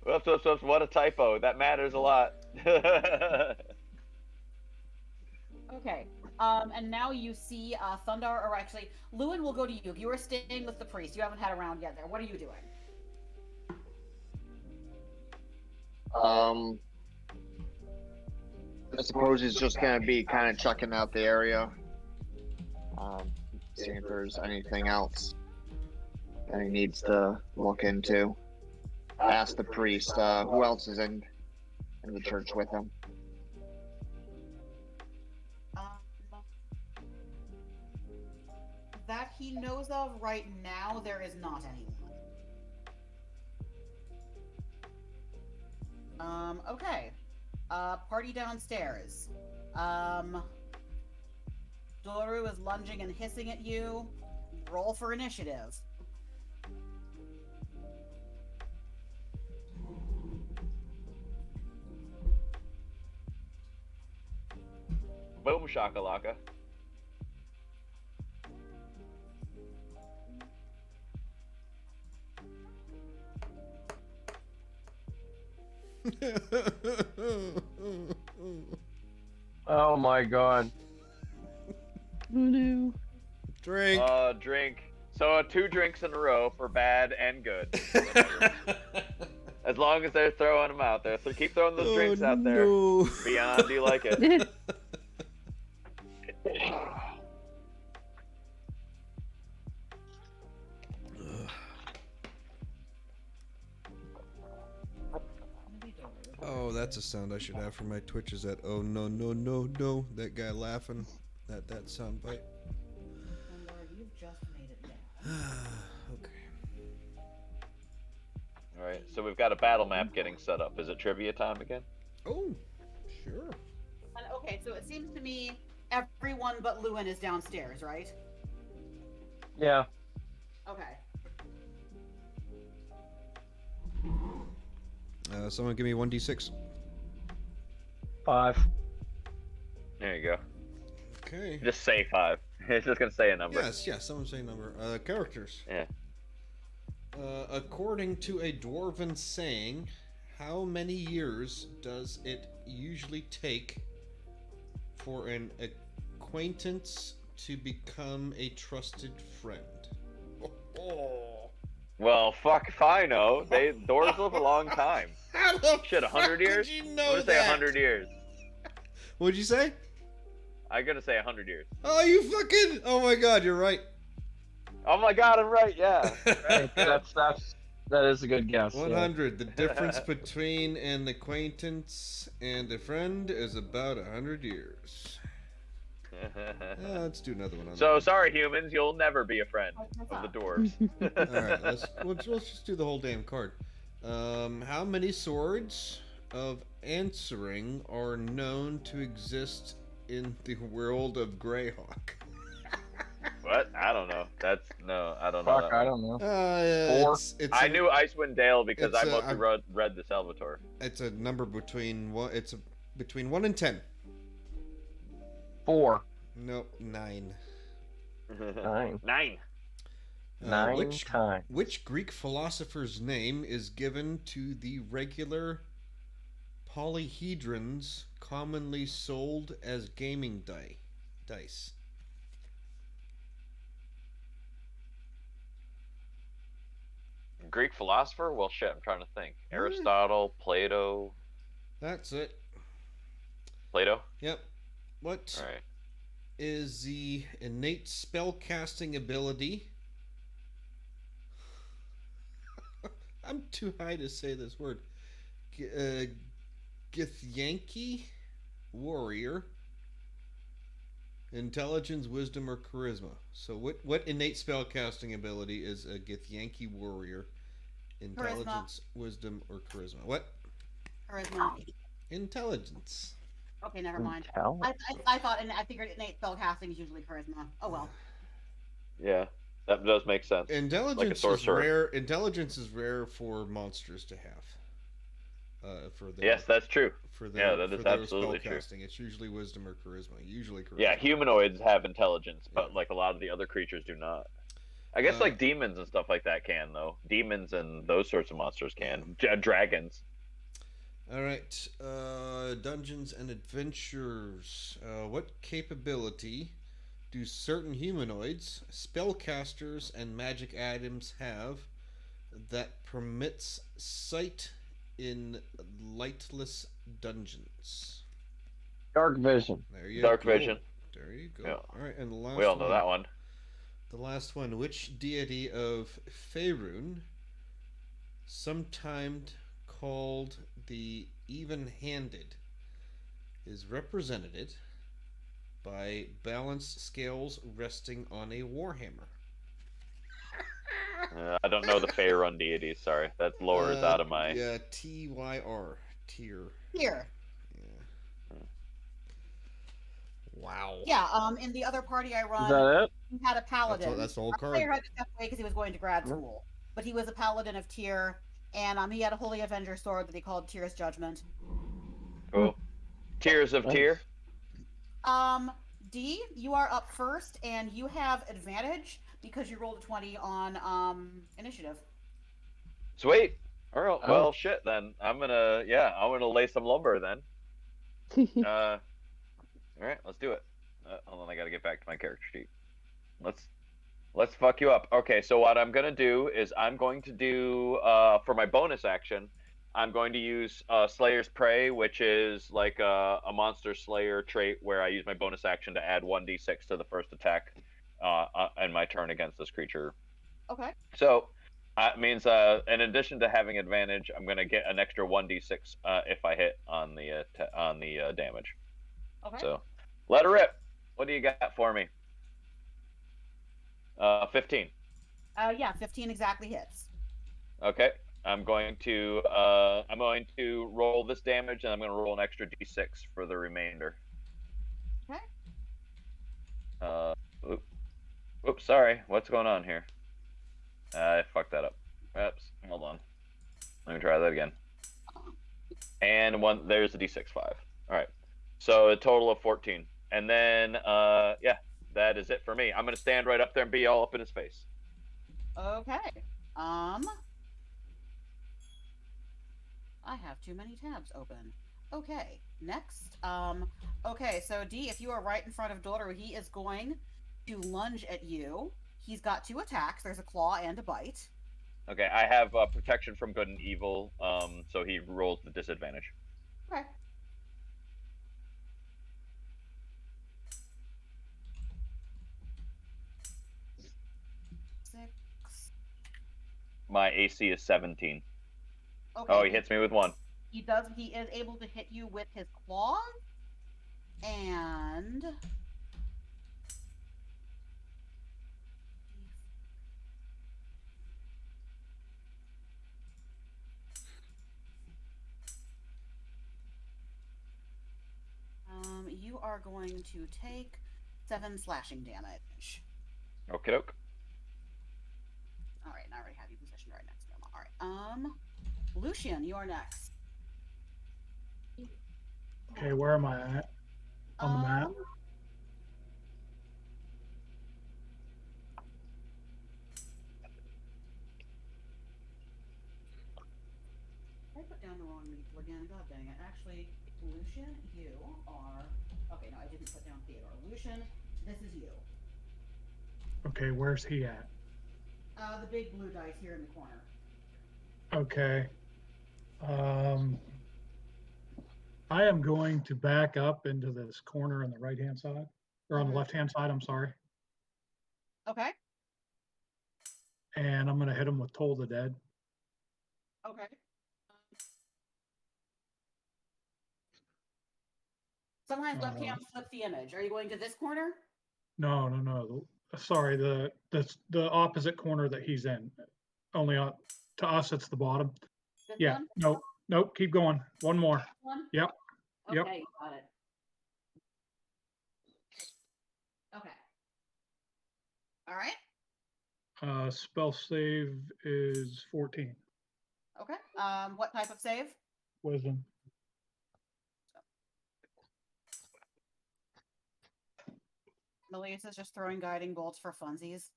What a typo. That matters a lot. Okay. And now you see Thundar, or actually, Lewin will go to you. You are staying with the priest. You haven't had a round yet there. What are you doing? I suppose he's just gonna be kind of checking out the area, seeing if there's anything else that he needs to look into. Ask the priest who else is in the church with him. That he knows of right now, there is not anyone. Okay. Party downstairs. Doru is lunging and hissing at you. Roll for initiative. Boom shakalaka. Oh my god. No. Drink. Drink. So 2 drinks in a row for bad and good. As long as they're throwing them out there. So keep throwing those drinks out there. No. Beyond, do you like it? Oh, that's a sound I should have for my Twitch. Is that oh no no no no, that guy laughing, that sound bite. You've just made it down. Okay. All right. So we've got a battle map getting set up. Is it trivia time again? Oh, sure. And, okay, so it seems to me everyone but Lewin is downstairs, right? Yeah. Okay. Someone give me 1d6. 5. There you go. Okay. Just say 5. It's just gonna say a number. Yes, someone say number. Characters. Yeah. According to a dwarven saying, how many years does it usually take for an acquaintance to become a trusted friend? Oh. Well, fuck if I know. Doors live a long time. How the Shit, 100 years? Did you I'm know gonna say that? 100 years. What'd you say? I'm gonna say 100 years. Oh, you fucking! Oh my god, you're right. Oh my god, I'm right. Yeah. Hey, that is a good guess. 100. The difference between an acquaintance and a friend is about 100 years. Let's do another one on So that. sorry, humans. You'll never be a friend of the dwarves. Alright, let's just do the whole damn card. How many swords of answering are known to exist in the world of Greyhawk? What? I don't know. That's no, I don't know Fuck, that I one. don't know. Four. It's I knew Icewind Dale because it's I a- mostly I'm- read the Salvatore. It's a number between one. It's between 1 and 10. 4. No, 9. 9. 9. 9 times. Which Greek philosopher's name is given to the regular polyhedrons commonly sold as gaming dice? Greek philosopher? Well, shit. I'm trying to think. Aristotle, Plato. That's it. Plato. Yep. What All right. is the innate spellcasting ability? I'm too high to say this word. Githyanki warrior. Intelligence, wisdom, or charisma. So what innate spellcasting ability is a Githyanki warrior? Intelligence, wisdom, or charisma? What? Charisma. Intelligence. Okay, never mind. I thought, and I figured innate spell casting is usually charisma. Oh well. Yeah, that does make sense. Intelligence Like a is sorcerer. rare. Intelligence is rare for monsters to have. Yes, that's true. Yeah, that is for their absolutely true. spellcasting, it's usually wisdom or charisma. Usually charisma. Yeah, humanoids have intelligence, but like a lot of the other creatures do not. I guess like demons and stuff like that can though. Demons and those sorts of monsters can. Dragons. All right, Dungeons and Adventures. What capability do certain humanoids, spellcasters, and magic items have that permits sight in lightless dungeons? Dark vision. There you Dark go. vision. There you go. Yeah. All right, and the last We all know one. that one. The last one. Which deity of Faerun, sometimes called the Even-Handed, is represented by balanced scales resting on a warhammer? I don't know the Faerun deities. Sorry, that's lore is out of my. Yeah, Tyr. Tyr. Here. Wow. Yeah. In the other party I run, Is that it? he had a paladin. That's the whole Our card. player had to step away because he was going to grad school, but he was a paladin of Tyr, and he had a Holy Avenger sword that he called Tyr's Judgment. Cool. Tears of Tyr. D, you are up first, and you have advantage because you rolled a 20 on initiative. Sweet. All right. Well, shit. Then I'm gonna lay some lumber then. All right, let's do it. Hold on, I gotta get back to my character sheet. Let's fuck you up. Okay, so what I'm gonna do is I'm going to do for my bonus action, I'm going to use Slayer's Prey, which is like a monster slayer trait where I use my bonus action to add 1d6 to the first attack in my turn against this creature. Okay. So it means in addition to having advantage, I'm gonna get an extra 1d6 if I hit on the damage. Okay. So let her rip. What do you got for me? 15. Yeah, 15 exactly hits. Okay. I'm going to roll this damage, and I'm going to roll an extra d6 for the remainder. Okay. Oops, sorry. What's going on here? I fucked that up. Oops. Hold on. Let me try that again. And there's a d6 5. All right. So a total of 14. And then, that is it for me. I'm going to stand right up there and be all up in his face. Okay. I have too many tabs open. Okay, next. Okay, so D, if you are right in front of Doru, he is going to lunge at you. He's got 2 attacks. There's a claw and a bite. Okay, I have protection from good and evil, so he rolls the disadvantage. Okay. My AC is 17. Okay. Oh, he hits me with 1. He is able to hit you with his claws. And you are going to take 7 slashing damage. Okay, doke. All right, and I already have you positioned right next to him. All right. Lucian, you are next. Okay, where am I at on the map? I put down the wrong people again. God dang it. Actually, Lucian, you are. Okay, no, I didn't put down Theodore. Lucian, this is you. Okay, where's he at? The big blue dice here in the corner. Okay. I am going to back up into this corner on the right-hand side, or on the left-hand side, I'm sorry. Okay. And I'm going to hit him with Toll the Dead. Okay. Sometimes webcam flips the image. Are you going to this corner? No. Sorry, the opposite corner that he's in. Only to us, it's the bottom. This Yeah. one? Nope. Keep going. One more. One? Yep. Okay, got it. Okay. All right. Spell save is 14. Okay. What type of save? Wisdom. Melissa's just throwing guiding bolts for funsies.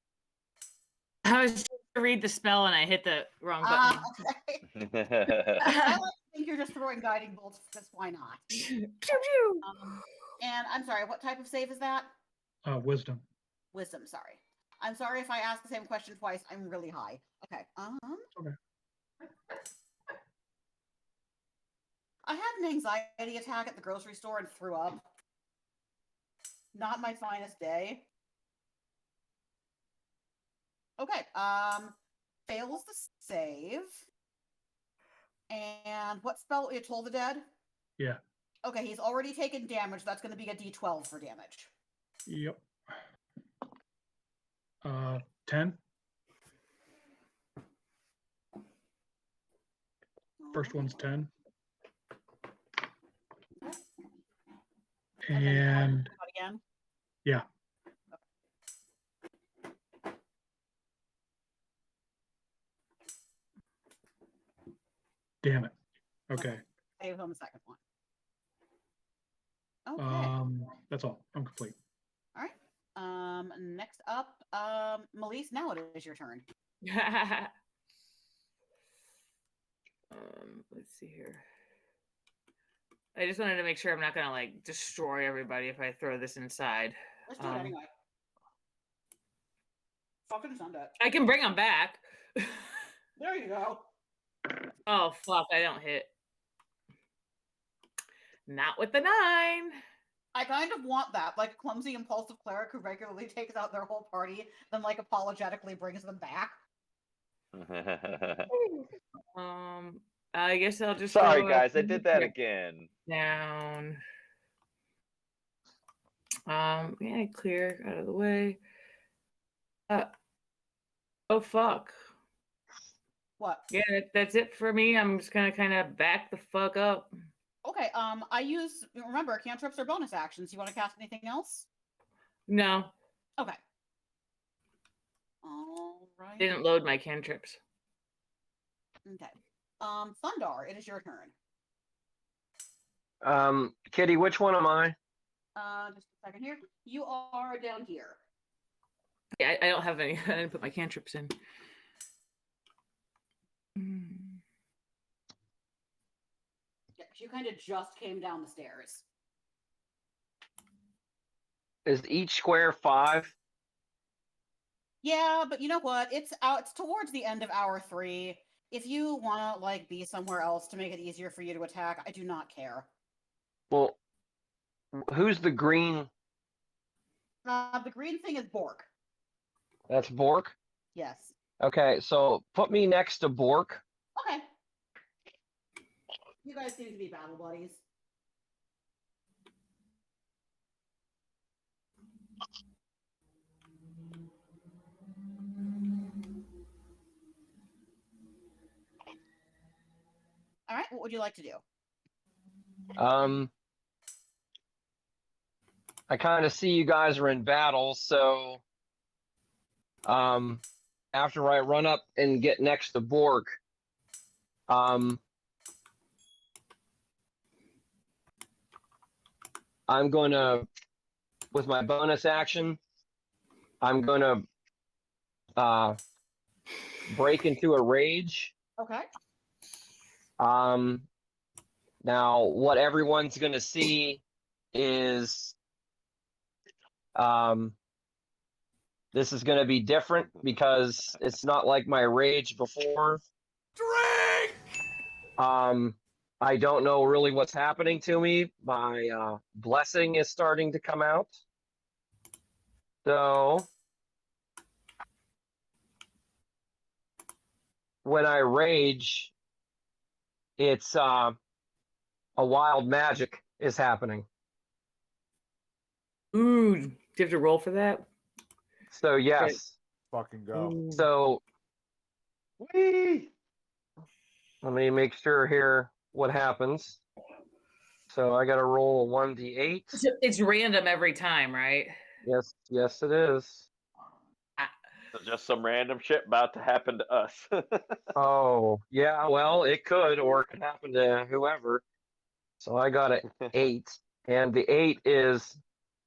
I was trying to read the spell and I hit the wrong button. Okay. I think you're just throwing guiding bolts because why not? And I'm sorry, what type of save is that? Wisdom. Wisdom, sorry. I'm sorry if I ask the same question twice. I'm really high. Okay. Okay. I had an anxiety attack at the grocery store and threw up. Not my finest day. Okay. Fails the save. And what spell? You Toll the Dead? Yeah. Okay, he's already taken damage. That's going to be a D12 for damage. Yep. 10. First one's 10. And again? Yeah. Damn it. Okay. Save on the second one. Okay. That's all. I'm complete. All right. Next up, Melise, now it is your turn. Let's see here. I just wanted to make sure I'm not gonna like destroy everybody if I throw this inside. Let's do it anyway. Fucking send it. I can bring them back. There you go. Oh fuck! I don't hit. Not with the 9. I kind of want that, like a clumsy, impulsive cleric who regularly takes out their whole party, then like apologetically brings them back. I guess I'll just. Sorry, guys, I did that again. Down. Yeah, clear out of the way. Oh fuck. What? Yeah, that's it for me. I'm just gonna kind of back the fuck up. Okay. Remember, cantrips are bonus actions. You want to cast anything else? No. Okay. All right. Didn't load my cantrips. Okay. Thundar, it is your turn. Kitty, which one am I? Just a second here. You are down here. Yeah, I don't have any. I didn't put my cantrips in. Yeah, you kind of just came down the stairs. Is each square 5? Yeah, but you know what? It's towards the end of hour 3. If you want to like be somewhere else to make it easier for you to attack, I do not care. Well, who's the green? The green thing is Bork. That's Bork? Yes. Okay, so put me next to Bork. Okay. You guys seem to be battle buddies. All right, what would you like to do? I kind of see you guys are in battle, so after I run up and get next to Bork, I'm gonna, with my bonus action, I'm gonna break into a rage. Okay. Now what everyone's gonna see is this is gonna be different because it's not like my rage before. Drink! I don't know really what's happening to me. My blessing is starting to come out. So when I rage, it's a wild magic is happening. Ooh, do you have to roll for that? So yes. Fucking go. So let me make sure here what happens. So I got to roll a 1d8. So it's random every time, right? Yes, it is. So just some random shit about to happen to us. Oh, yeah, well, it could, or it could happen to whoever. So I got an 8, and the 8 is,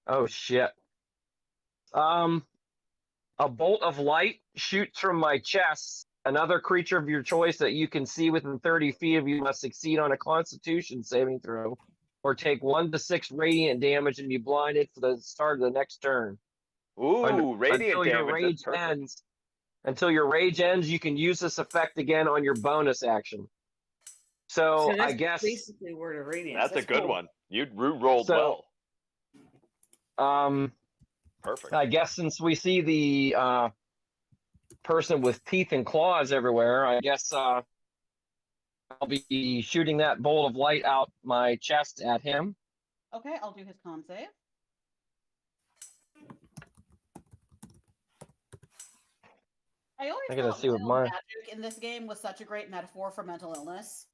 oh shit. A bolt of light shoots from my chest. Another creature of your choice that you can see within 30 feet of you must succeed on a Constitution saving throw, or take 1d6 radiant damage and be blinded for the start of the next turn. Ooh, radiant until your damage. rage ends. Until your rage ends, you can use this effect again on your bonus action. So that's I guess basically word of radiance. That's a good cool. one. You rolled well. Perfect. I guess since we see the person with teeth and claws everywhere, I guess I'll be shooting that bolt of light out my chest at him. Okay, I'll do his con save. I always I gotta thought see what wild my magic in this game was such a great metaphor for mental illness.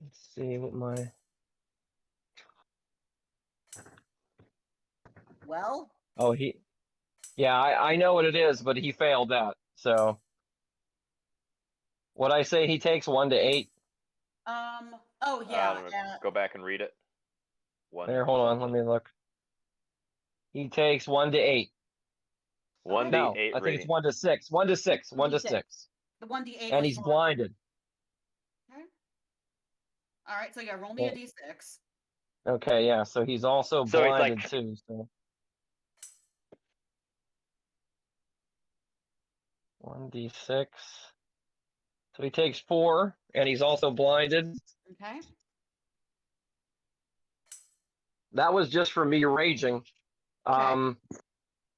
let's see what my Well, oh yeah, I know what it is, but he failed that. So what I say he takes 1 to 8. oh yeah. Go back and read it. There, hold on, let me look. He takes 1 to 8. 1d8 no, I think it's 1 to 6. 1 to 6. 1 to 6. The 1d8. And he's blinded. Okay. All right, so yeah, roll me a d6. Okay, yeah, so he's also blinded too. So 1d6. So he takes 4, and he's also blinded. Okay. That was just for me raging. Okay.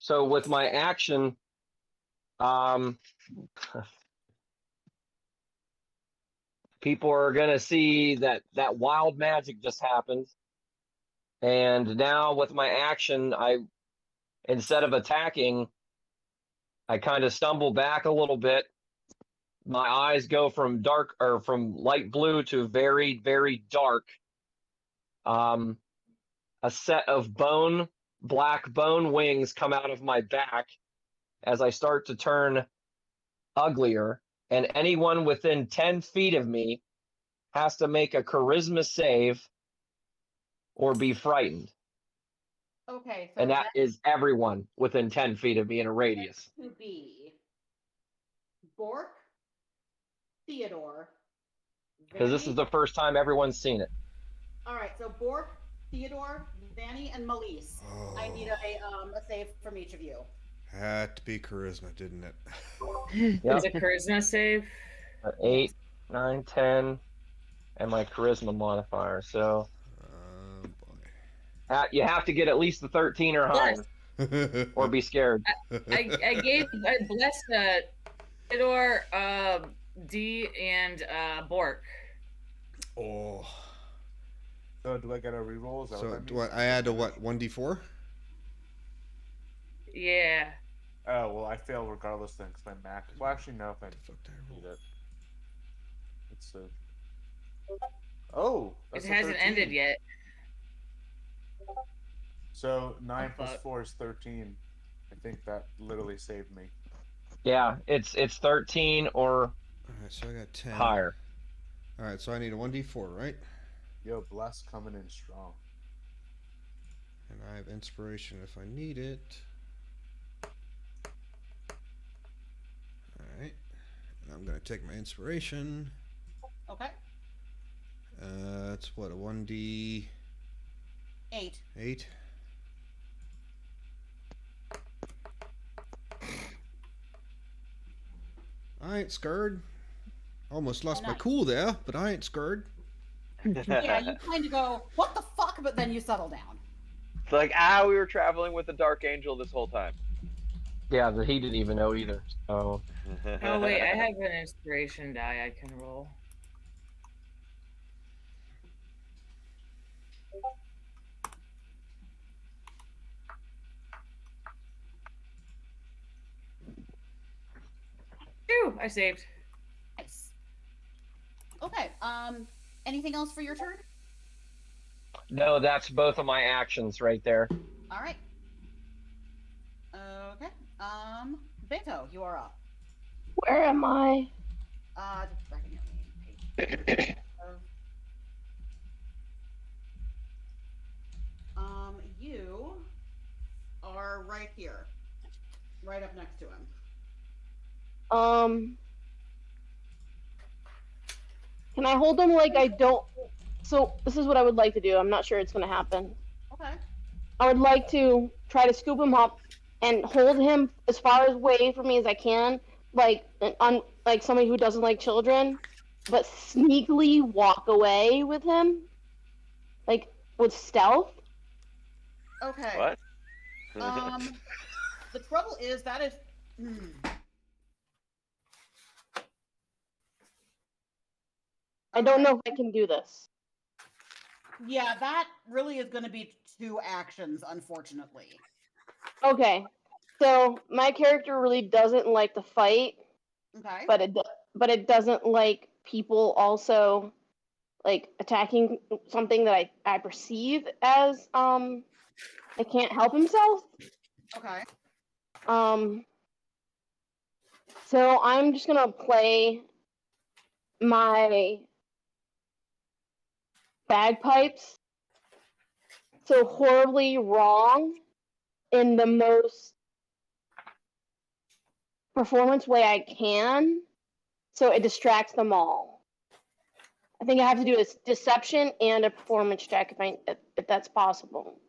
So with my action, people are gonna see that wild magic just happened, and now with my action, instead of attacking, I kind of stumble back a little bit. My eyes go from light blue to very, very dark. A set of black bone wings come out of my back as I start to turn uglier, and anyone within 10 feet of me has to make a charisma save or be frightened. Okay, so and that is everyone within 10 feet of me in a radius. To be Bork, Theodore. Because this is the first time everyone's seen it. All right, so Bork, Theodore, Vanny, and Melise. Oh. I need a save from each of you. Had to be charisma, didn't it? Yep. It's a charisma save. 8, 9, 10, and my charisma modifier. So you have to get at least the 13 or higher, or be scared. I blessed Theodore, D, and Bork. Oh. So do I get a reroll? So do I add a what? 1d4? Yeah. Oh well, I fail regardless then, because my max. Well, actually no, if I need it. It's oh. It hasn't ended yet. So 9 plus 4 is 13. think that literally saved me. Yeah, it's 13 or Alright, so I got 10. higher. Alright, so I need a 1d4, right? Yo, Bless coming in strong. And I have inspiration if I need it. Alright. And I'm going to take my inspiration. Okay. That's what, a 1d8? 8. I ain't scared. Almost lost my Nice. cool there, but I ain't scared. Yeah, you kind of go, what the fuck? But then you settle down. It's like, we were traveling with the Dark Angel this whole time. Yeah, that he didn't even know either. So Oh wait, I have an inspiration die I can roll. Phew, I saved. Nice. Okay. Anything else for your turn? no, that's both of my actions right there. All right. Okay. Beto, you are up. Where am I? Just back in your main page. You are right here, right up next to him. Can I hold him like I don't? So this is what I would like to do. I'm not sure it's gonna happen. Okay. I would like to try to scoop him up and hold him as far away from me as I can, like like somebody who doesn't like children, but sneakily walk away with him, like with stealth. Okay. What? The trouble is that is. I don't know if I can do this. Yeah, that really is going to be 2 actions, unfortunately. Okay, so my character really doesn't like to fight, Okay. but it doesn't like people also like attacking something that I perceive as it can't help himself. Okay. So I'm just gonna play my bagpipes so horribly wrong in the most performance way I can, so it distracts them all. I think I have to do a deception and a performance check if that's possible.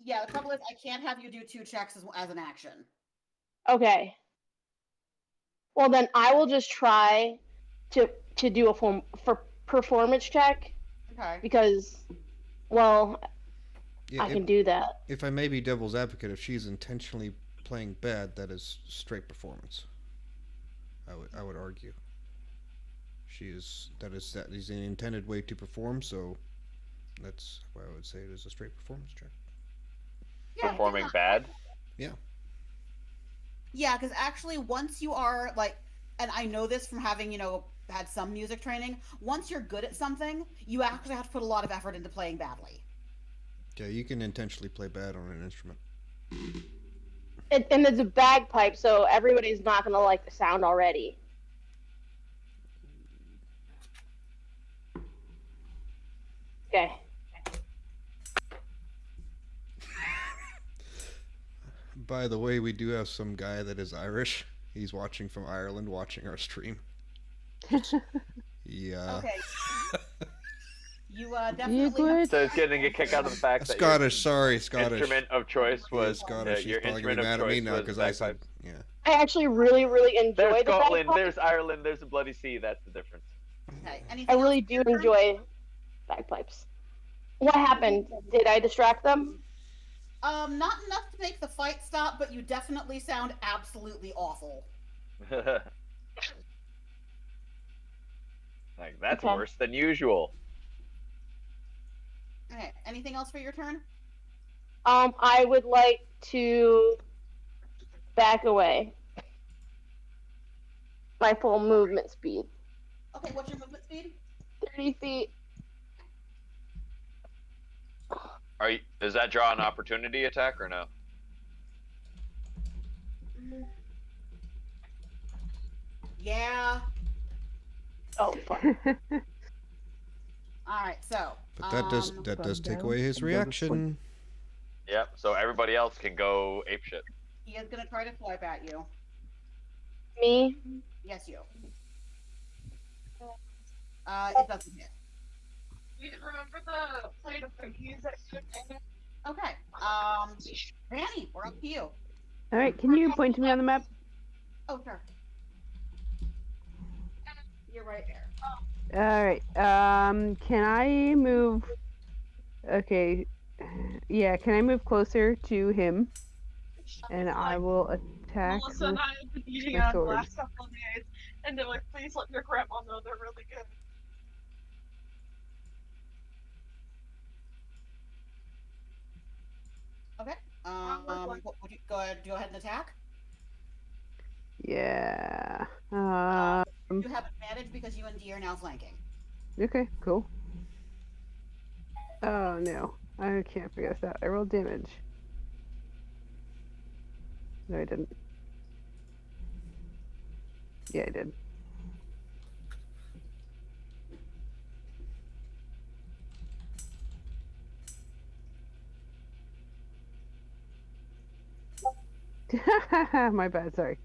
Yeah, the trouble is I can't have you do 2 checks as an action. Okay. Well, then I will just try to do a performance check. Okay. Because, well, Yeah, I can do that. If I may be devil's advocate, if she's intentionally playing bad, that is straight performance. I would argue. That is an intended way to perform, so that's why I would say it is a straight performance check. Yeah, Performing bad? Yeah. Yeah, because actually once you are like, and I know this from having, had some music training, once you're good at something, you actually have to put a lot of effort into playing badly. Yeah, you can intentionally play bad on an instrument. And it's a bagpipe, so everybody's not going to like the sound already. Okay. By the way, we do have some guy that is Irish. He's watching from Ireland, watching our stream. Yeah. Okay. You definitely. So it's getting a kick out of the fact that Scottish. Sorry, Scottish. Instrument of choice was Scottish. your He's probably instrument gonna be of mad at me choice now was because I said, bagpipes. yeah. I actually really, really enjoy There's the Scotland, bagpipes. there's Ireland, there's the bloody sea. That's the difference. Okay. I really do enjoy bagpipes. What happened? Did I distract them? Not enough to make the fight stop, but you definitely sound absolutely awful. Like that's Okay. worse than usual. Okay. Anything else for your turn? I would like to back away. My full movement speed. Okay, what's your movement speed? 30 feet. Does that draw an opportunity attack or no? Yeah. Oh, fun. All right. So. But that does take away his reaction. Yep. So everybody else can go apeshit. He is gonna try to swipe at you. Me? Yes, you. It doesn't hit. Remember the plate of cookies that you made? Okay. Vanny, we're up to you. All right, can you point to me on the map? Oh, sure. You're right there. All right. Can I move? Okay. Yeah, can I move closer to him? And I will attack Melissa and with I have been eating my on the sword. last couple of days, and they're like, please let your grandma know they're really good. Okay. What would you go ahead and attack? Yeah. You have advantage because you and D are now flanking. Okay, cool. Oh no, I can't figure this out. I rolled damage. No, I didn't. Yeah, I did. My bad, sorry.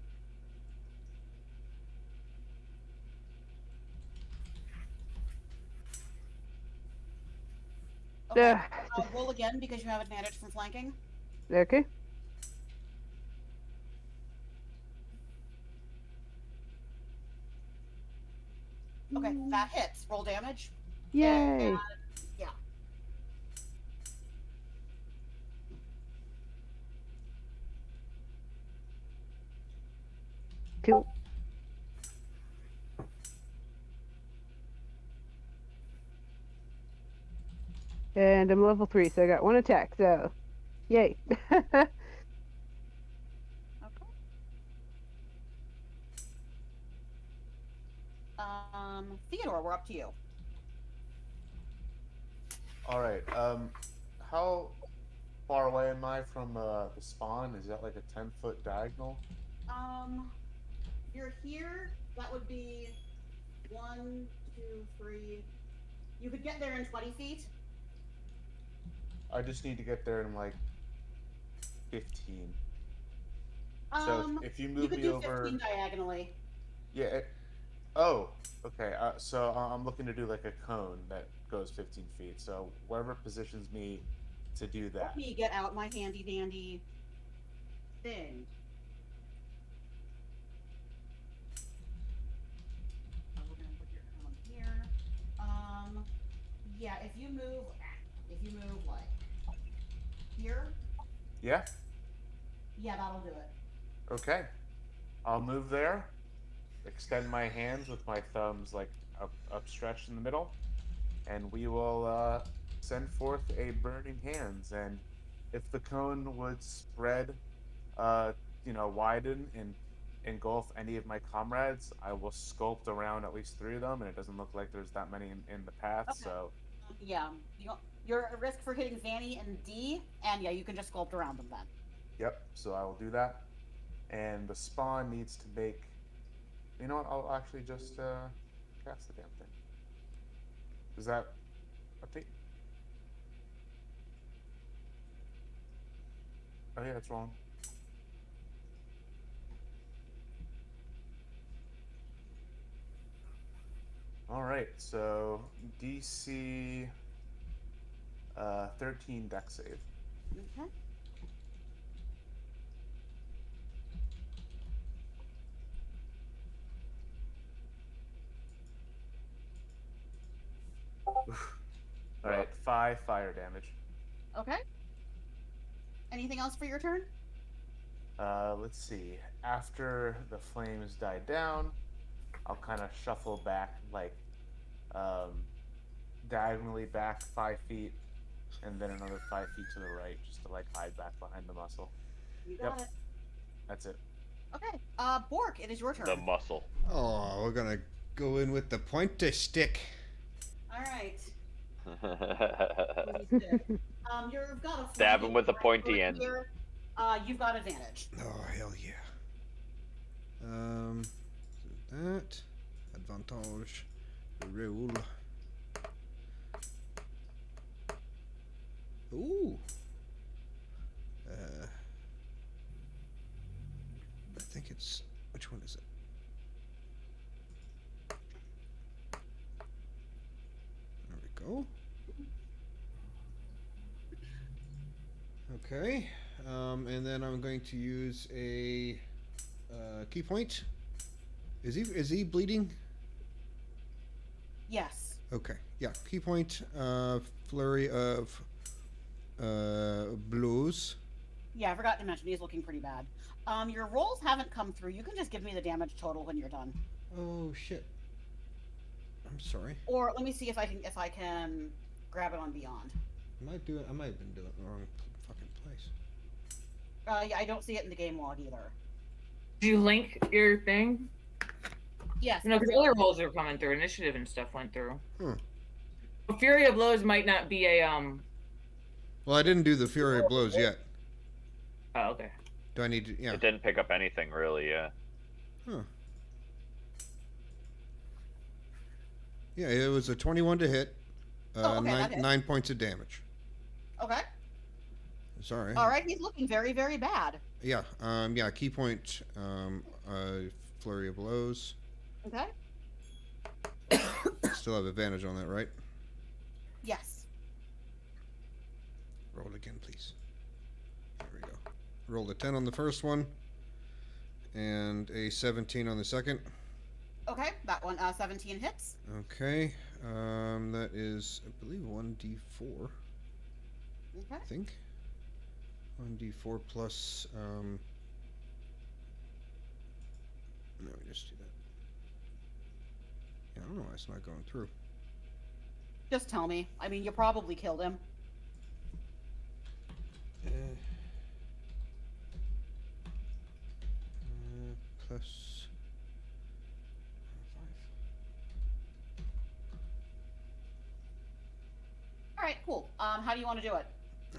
Okay. Roll again because you have advantage from flanking. Okay. Okay, that hits. Roll damage. Yay! And, yeah. Cool. And I'm level 3, so I got 1 attack, so yay. Theodore, we're up to you. All right. How far away am I from the spawn? Is that like a 10-foot diagonal? You're here. That would be 1, 2, 3. You could get there in 20 feet. I just need to get there in like 15. So if you move you could me do over 15 diagonally. Yeah. Oh, okay. So I'm looking to do like a cone that goes 15 feet. So wherever positions me to do that. Let me get out my handy dandy thing. We're gonna put your cone here. Yeah. If you move like here. Yeah. Yeah, that'll do it. Okay. I'll move there. Extend my hands with my thumbs like upstretched in the middle, and we will send forth a burning hands. And if the cone would spread, widen and engulf any of my comrades, I will sculpt around at least 3 of them, and it doesn't look like there's that many in the path. Okay. So yeah, you're at risk for hitting Vanny and D, and yeah, you can just sculpt around them then. Yep. So I will do that, and the spawn needs to make. You know what? I'll actually just cast the damn thing. Is that? I think. Oh yeah, it's wrong. All right, so DC 13 dex save. Okay. All right, 5 fire damage. Okay. Anything else for your turn? Let's see. After the flames die down, I'll kind of shuffle back, like diagonally back 5 feet, and then another 5 feet to the right, just to like hide back behind the muscle. You got it. That's it. Okay. Bork, it is your turn. The muscle. Oh, we're gonna go in with the pointer stick. All right. You've got a stab him with a pointy end. Here. You've got advantage. Oh hell yeah. that. Advantage. Roll. Ooh. I think it's... Which one is it? There we go. Okay. And then I'm going to use a key point. Is he bleeding? Yes. Okay. Yeah. Key point. Flurry of blows. Yeah, I forgot to mention he's looking pretty bad. Your rolls haven't come through. You can just give me the damage total when you're done. Oh shit. I'm sorry. Or let me see if I can grab it on Beyond. I might have been doing it in the wrong fucking place. Yeah, I don't see it in the game log either. Did you link your thing? Yes. No, because other rolls are coming through. Initiative and stuff went through. Hmm. Fury of Blows might not be a Well, I didn't do the Fury of Blows yet. Oh, okay. Do I need to? Yeah. It didn't pick up anything really. Yeah. Huh. Yeah, it was a 21 to hit. Okay, 9 points of damage. Okay. Sorry. All right, he's looking very, very bad. Yeah. Yeah. Key point. Flurry of blows. Okay. Still have advantage on that, right? Yes. Roll again, please. There we go. Rolled a 10 on the first one, and a 17 on the second. Okay, that one, 17 hits. Okay. That is, I believe, 1d4. Okay. I think. 1d4 plus. No, we just do that. Yeah, I don't know why it's not going through. Just tell me. I mean, you probably killed him. Plus 5. All right, cool. How do you want to do it?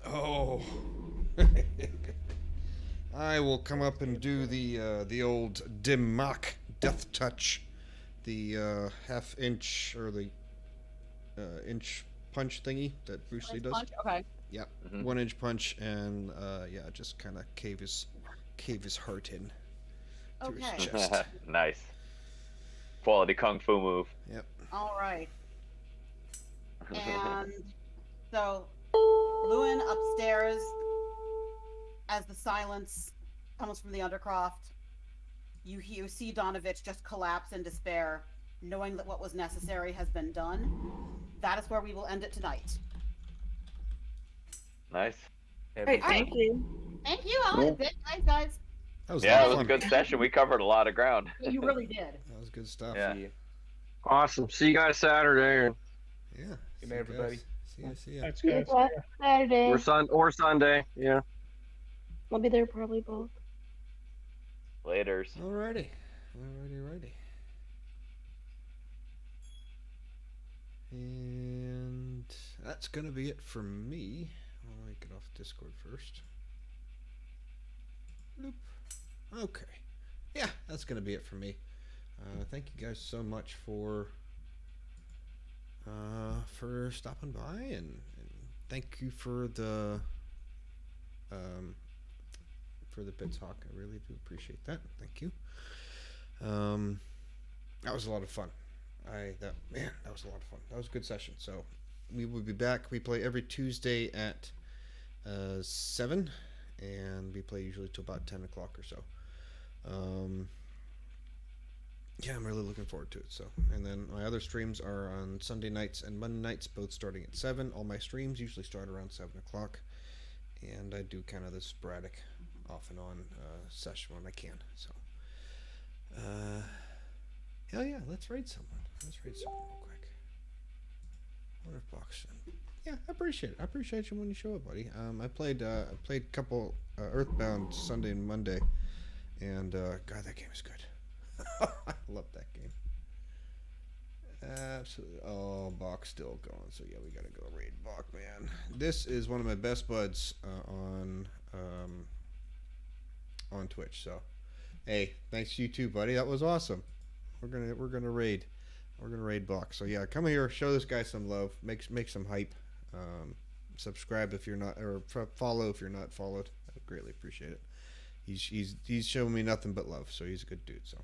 Oh. I will come up and do the old Dimmock Death Touch, the half-inch or the inch punch thingy that Bruce Lee does. Punch? Okay. Yeah, 1 inch punch, and yeah, just kind of cave his heart in through his chest. Nice. Quality kung fu move. Yep. All right. And so, Lewin upstairs, as the silence comes from the Undercroft, you see Donovich just collapse in despair, knowing that what was necessary has been done. That is where we will end it tonight. Nice. Great, thank you. Thank you, Alan. Thanks, guys. That was Yeah, a it lot was of a fun. good session. We covered a lot of ground. You really did. That was good stuff. Yeah. Awesome. See you guys Saturday. Yeah. Good See night, you everybody. guys. See ya. See ya. Thanks, See you guys. Saturday. Or Sunday. Yeah. I'll be there probably both. Laters. Alrighty. And that's gonna be it for me. I'll get off Discord first. Bloop. Okay. Yeah, that's gonna be it for me. Thank you guys so much for stopping by, and thank you for the bit talk. I really do appreciate that. Thank you. That was a lot of fun. That was a lot of fun. That was a good session. So we will be back. We play every Tuesday at 7, and we play usually till about 10 o'clock or so. Yeah, I'm really looking forward to it. So, and then my other streams are on Sunday nights and Monday nights, both starting at 7. All my streams usually start around 7 o'clock, and I do kind of this sporadic, off and on session when I can. So, hell yeah, let's raid someone. Let's raid someone real quick. What if Box? Yeah, I appreciate it. I appreciate you when you show up, buddy. I played a couple Earthbound Sunday and Monday, and God, that game is good. I love that game. Absolutely. Oh, Bach's still going, so yeah, we gotta go raid Bach, man. This is one of my best buds on Twitch. So, hey, thanks to you too, buddy. That was awesome. We're gonna raid. We're gonna raid Buck. So yeah, come here, show this guy some love, make some hype. Subscribe if you're not, or follow if you're not followed. I would greatly appreciate it. He's showing me nothing but love, so he's a good dude. So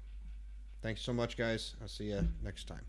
thanks so much, guys. I'll see you next time.